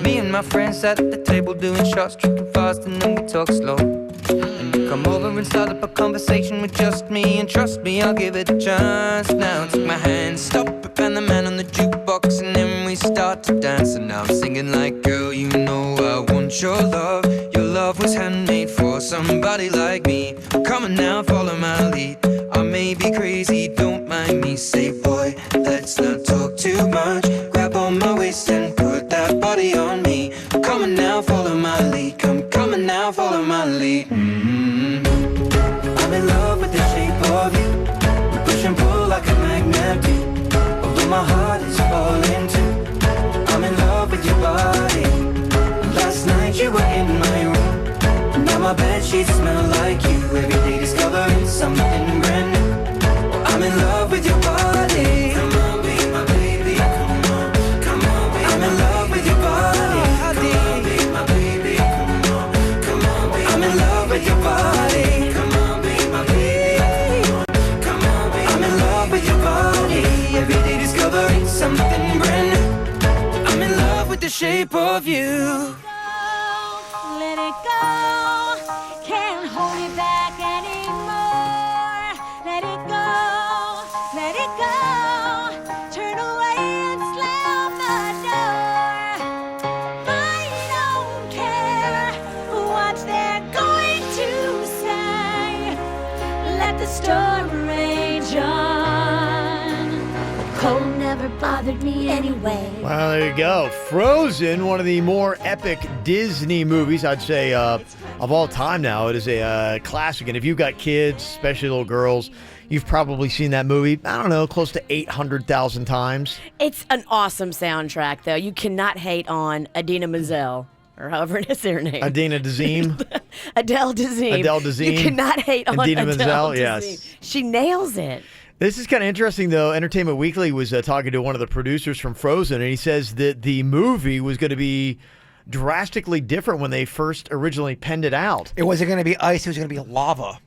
Me and my friends at the table doing shots, tripping fast, and then we talk slow. And you come over and start up a conversation with just me, and trust me, I'll give it a chance. Now take my hand, stop it, and the man on the jukebox, and then we start to dance. And now I'm singing like, girl, you know I want your love. Your love was handmade for somebody like me. Come on now, follow my lead. I may be crazy, don't mind me. Say, boy, let's not talk too much. Grab on my waist and put that body on me. Come on now, follow my lead. Come on now, follow my lead. I'm in love with the shape of you. We push and pull like a magnet do. Although my heart is falling too. I'm in love with your body. Last night you were in my room. Now my bed sheets smell like you. Every day discovering something brand new. I'm in love with your body. Come on, be my baby. Come on, come on, be I'm in love with your body. Come on, be my baby. Come on, come on, be I'm in love with your body. Come on, be my baby. shape of you. Let it go. Can't hold it back anymore. Let it go. Let it go. Turn away and slam the door. I don't care what they're going to say. Let the storm rage on. The cold never bothered me anyway. Well, there you go. Frozen, one of the more epic Disney movies, I'd say, of all time now. It is a classic. And if you've got kids, especially little girls, you've probably seen that movie, I don't know, close to 800,000 times. It's an awesome soundtrack, though. You cannot hate on Idina Menzel, or however it is her name. Adina Dazeem. Adele Dazeem. Adele Dazeem. You cannot hate on Idina Adele Menzel, Dazeem. yes. She nails it. This is kind of interesting, though. Entertainment Weekly was talking to one of the producers from Frozen, and he says that the movie was going to be drastically different when they first originally penned it out. It wasn't going to be ice. It was going to be lava.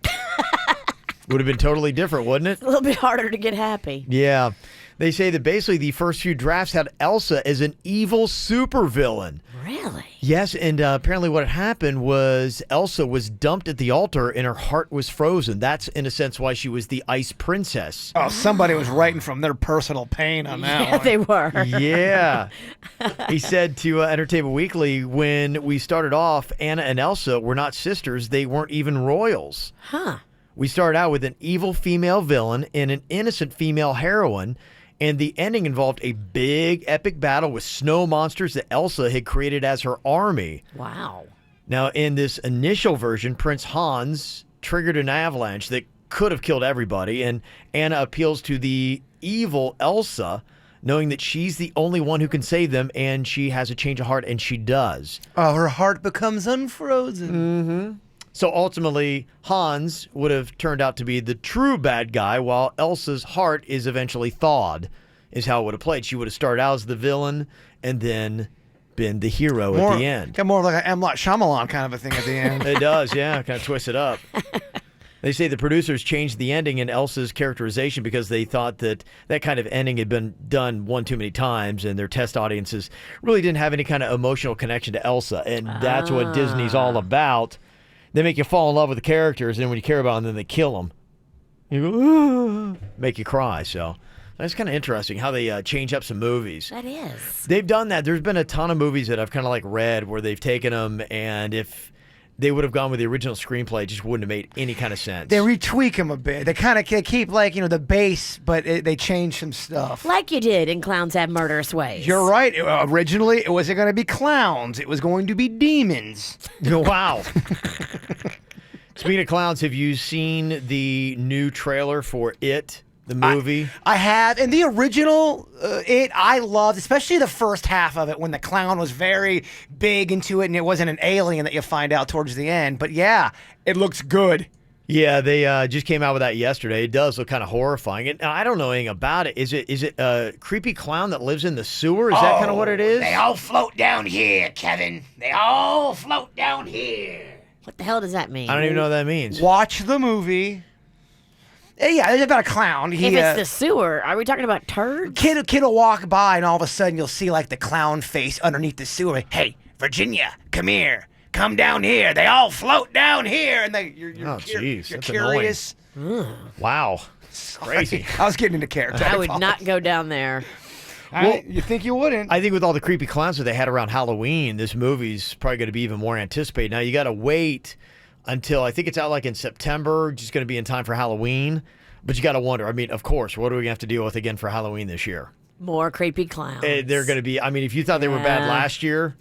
Would have been totally different, wouldn't it? A little bit harder to get happy. Yeah. They say that basically the first few drafts had Elsa as an evil supervillain. Really? Yes, and apparently what happened was Elsa was dumped at the altar and her heart was frozen. That's, in a sense, why she was the ice princess. Oh, somebody was writing from their personal pain on that Yeah, one. they were. Yeah. He said to Entertainment Weekly, when we started off, Anna and Elsa were not sisters. They weren't even royals. Huh. We started out with an evil female villain and an innocent female heroine, and the ending involved a big epic battle with snow monsters that Elsa had created as her army. Wow. Now, in this initial version, Prince Hans triggered an avalanche that could have killed everybody, and Anna appeals to the evil Elsa, knowing that she's the only one who can save them, and she has a change of heart, and she does. Oh, her heart becomes unfrozen. Mm-hmm. So ultimately, Hans would have turned out to be the true bad guy, while Elsa's heart is eventually thawed, is how it would have played. She would have started out as the villain and then been the hero at the end. Got more like an M. Night Shyamalan kind of a thing at the end. It does, yeah, kind of twist it up. They say the producers changed the ending in Elsa's characterization because they thought that that kind of ending had been done one too many times, and their test audiences really didn't have any kind of emotional connection to Elsa, and that's what Disney's all about. They make you fall in love with the characters, and then when you care about them, then they kill them. You go, "Ooh," make you cry. So that's kind of interesting how they change up some movies. That is. They've done that. There's been a ton of movies that I've kind of like read where they've taken them, and if they would have gone with the original screenplay, it just wouldn't have made any kind of sense. They retweak them a bit. They kind of keep, like, the base, but they change some stuff. Like you did in Clowns Have Murderous Ways. You're right. Originally, it wasn't going to be clowns. It was going to be demons. Wow. Speaking of clowns, have you seen the new trailer for It, the movie? I have. And the original It, I loved, especially the first half of it when the clown was very big into it and it wasn't an alien that you find out towards the end. But yeah, it looks good. Yeah, they just came out with that yesterday. It does look kind of horrifying. And I don't know anything about it. Is it a creepy clown that lives in the sewer? Is that kind of what it is? They all float down here, Kevin. They all float down here. What the hell does that mean? I don't even know what that means. Watch the movie. Yeah, it's about a clown. If it's the sewer, are we talking about turds? Kid will walk by and all of a sudden you'll see like the clown face underneath the sewer. Hey, Virginia, come here. Come down here. They all float down here. And you're jeez, you're that's curious. Wow. Crazy. I was getting into character. I would not go down there. Well, you think you wouldn't? I think with all the creepy clowns that they had around Halloween, this movie's probably going to be even more anticipated. Now, you got to wait until I think it's out like in September, just going to be in time for Halloween. But you got to wonder, I mean, of course, what are we going to have to deal with again for Halloween this year? More creepy clowns. They're going to be, I mean, if you thought they were bad last year.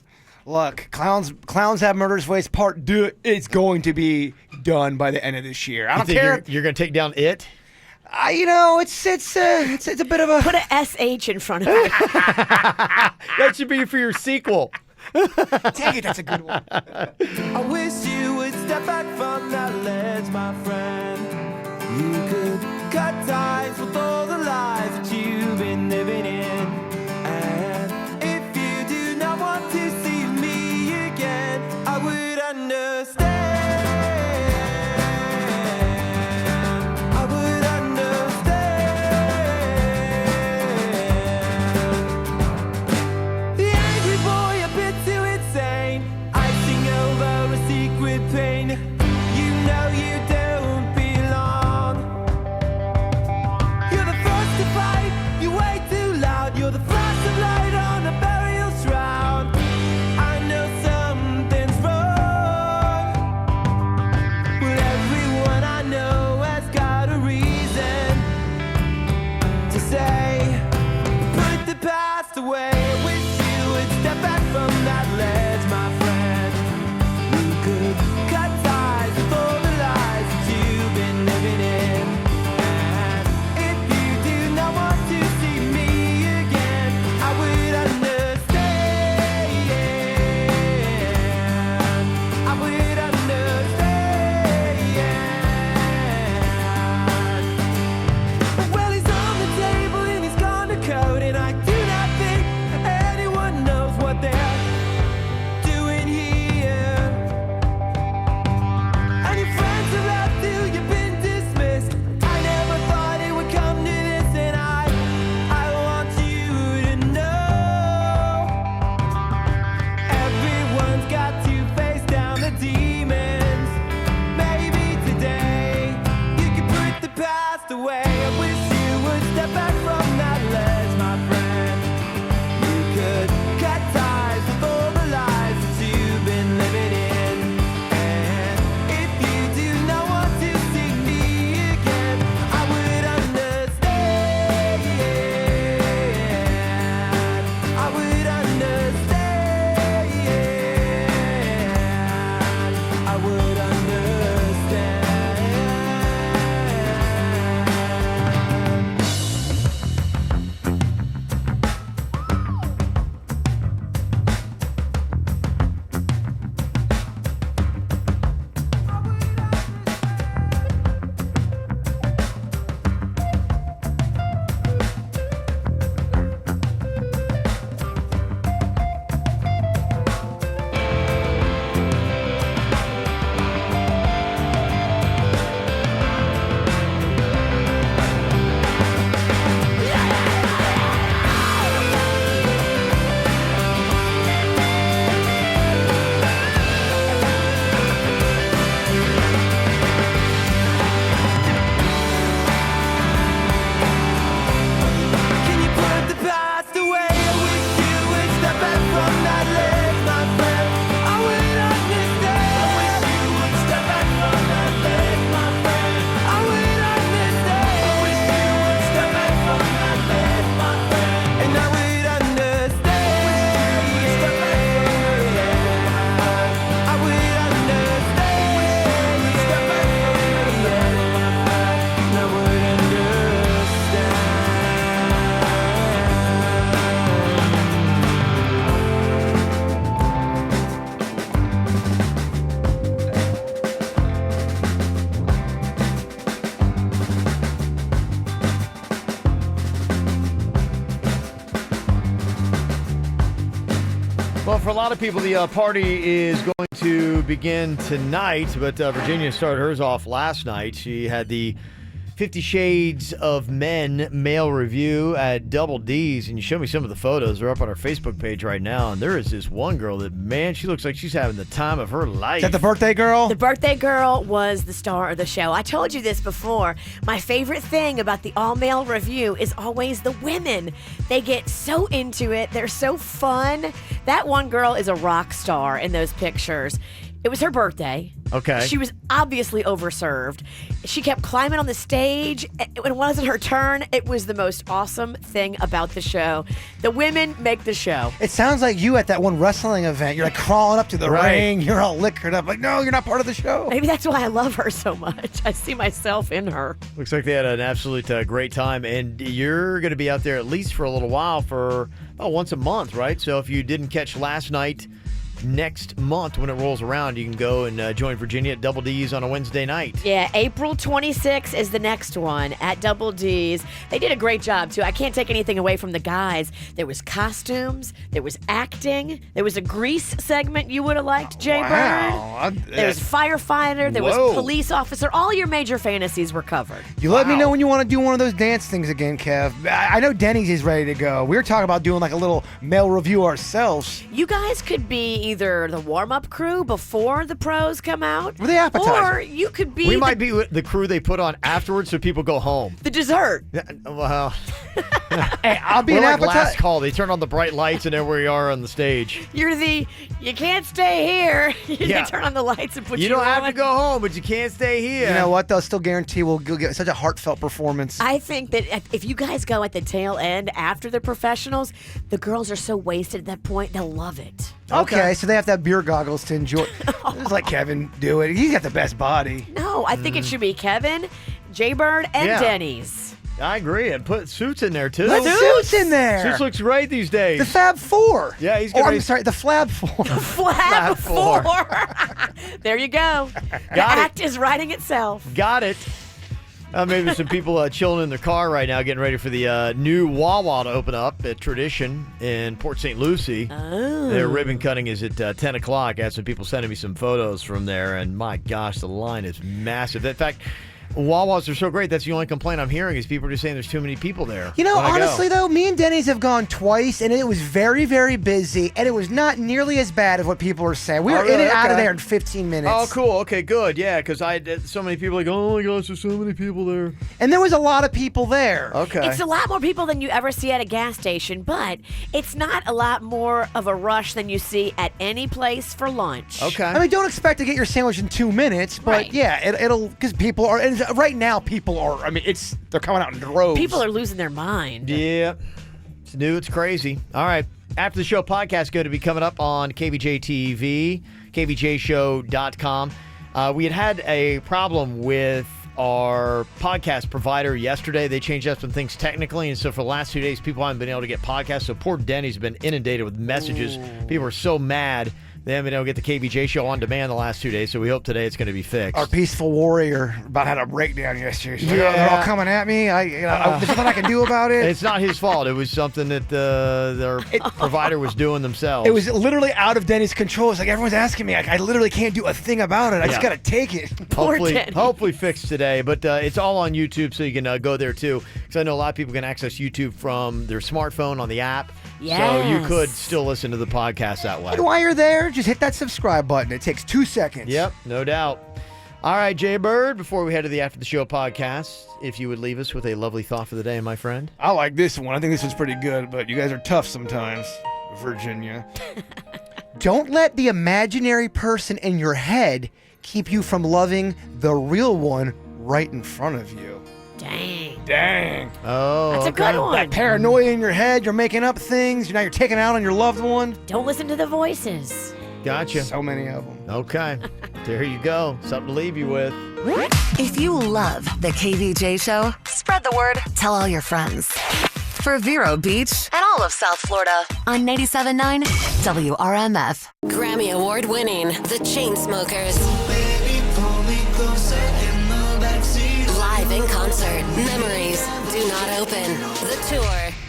Look, Clowns Have Murderous Ways Part 2, it's going to be done by the end of this year. I don't care. You're going to take down It? It's a bit of a... Put a SH in front of it. That should be for your sequel. Dang it, that's a good one. I wish you would step back from that ledge, my friend. You could cut ties with all the lies that you've been living in. And if you do not want to see me again, I would understand. I would understand. The angry boy away. I wish you would step back from that ledge, my friend. You could cut ties with all the lies that you've been living in. And if you do not want to see me again, I would understand. I would understand. I would understand. Can you put the past away? I wish you would step back from that ledge, my friend. I would understand. I wish you would step back from that ledge, my friend. I would understand. I wish you would step back from that ledge, my friend. And I would understand. I wish you would step back from that ledge, my friend. I would understand. I wish you would step back from that ledge, my friend. And I would understand. Well, for a lot of people, the party is going to begin tonight, but Virginia started hers off last night. She had the 50 Shades of Men male review at Double D's, and you showed me some of the photos. They're up on our Facebook page right now, and there is this one girl that, man, she looks like she's having the time of her life. Is that the birthday girl? The birthday girl was the star of the show. I told you this before. My favorite thing about the all-male review is always the women. They get so into it. They're so fun. That one girl is a rock star in those pictures. It was her birthday. Okay. She was obviously overserved. She kept climbing on the stage. When it wasn't her turn, it was the most awesome thing about the show. The women make the show. It sounds like you at that one wrestling event. You're like crawling up to the Right. ring. You're all liquored up. Like, no, you're not part of the show. Maybe that's why I love her so much. I see myself in her. Looks like they had an absolute great time, and you're going to be out there at least for a little while for once a month, right? So if you didn't catch last night, next month when it rolls around, you can go and join Virginia at Double D's on a Wednesday night. Yeah, April 26th is the next one at Double D's. They did a great job, too. I can't take anything away from the guys. There was costumes. There was acting. There was a grease segment you would have liked, Jay Bird. There was firefighter. There was police officer. All your major fantasies were covered. You let me know when you want to do one of those dance things again, Kev. I know Denny's is ready to go. We were talking about doing like a little male review ourselves. You guys could be either the warm-up crew before the pros come out. Or the appetizer. Or you could be We might be the crew they put on afterwards so people go home. the dessert. Well, Hey, I'll be we're an like appetizer. last call. They turn on the bright lights and there we are on the stage. You're the, you can't stay here. Yeah. They turn on the lights and put you You don't have on. to go home, but you can't stay here. You know what? They'll still guarantee we'll get such a heartfelt performance. I think that if you guys go at the tail end after the professionals, the girls are so wasted at that point, they'll love it. Okay, so they have to have beer goggles to enjoy. Just let Kevin do it. He's got the best body. No, I think it should be Kevin, Jay Bird, and Yeah. Denny's. I agree. And put Suits in there, too. Let Suits in there. Suits looks great these days. The Fab Four. Yeah, he's Or going I'm sorry, the Flab Four. Flab Four. There you go. The Got it. act is writing itself. Got it. Maybe some people chilling in their car right now, getting ready for the new Wawa to open up at Tradition in Port St. Lucie. Oh. Their ribbon cutting is at 10 o'clock. I had some people sending me some photos from there, and my gosh, the line is massive. In fact, Wawa's are so great. That's the only complaint I'm hearing is people are just saying there's too many people there. You know, when I go. honestly, though, me and Denny's have gone twice, and it was very, very busy, and it was not nearly as bad as what people are saying. We were in and out of there in 15 minutes. Oh, cool. Okay, good. Yeah, because I had so many people like, oh my gosh, there's so many people there. And there was a lot of people there. Okay. It's a lot more people than you ever see at a gas station, but it's not a lot more of a rush than you see at any place for lunch. Okay. I mean, don't expect to get your sandwich in 2 minutes, but Right. yeah, it'll, because people are, and right now people are, I mean, they're coming out in droves. People are losing their mind. Yeah. It's new. It's crazy. All right. After the show podcast going to be coming up on KVJ TV, kvjshow.com. We had a problem with our podcast provider yesterday. They changed up some things technically, and so for the last 2 days, people haven't been able to get podcasts. So poor Denny's been inundated with messages. People are so mad they haven't been able to get the KVJ show on demand the last 2 days, so we hope today it's going to be fixed. Our peaceful warrior about had a breakdown yesterday. She's like, Yeah. "Oh, they're all coming at me. There's nothing I can do about it." It's not his fault. It was something that their provider was doing themselves. It was literally out of Denny's control. It's like everyone's asking me. I literally can't do a thing about it. I just Yeah. got to take it. Hopefully fixed today, but it's all on YouTube, so you can go there too. Because I know a lot of people can access YouTube from their smartphone on the app. So you could still listen to the podcast that way. And while you're there, just hit that subscribe button. It takes 2 seconds. Yep, no doubt. All right, Jay Bird, before we head to the After the Show podcast, if you would leave us with a lovely thought for the day, my friend. I like this one. I think this one's pretty good, but you guys are tough sometimes, Virginia. Don't let the imaginary person in your head keep you from loving the real one right in front of you. Dang. Oh, That's a good one. That paranoia in your head, you're making up things, you're taking out on your loved one. Don't listen to the voices. Gotcha. So many of them. Okay. There you go. Something to leave you with. If you love the KVJ show, spread the word. Tell all your friends. For Vero Beach and all of South Florida on 97.9 WRMF. Grammy Award winning The Chainsmokers. Live in concert. Memories do not open. The tour.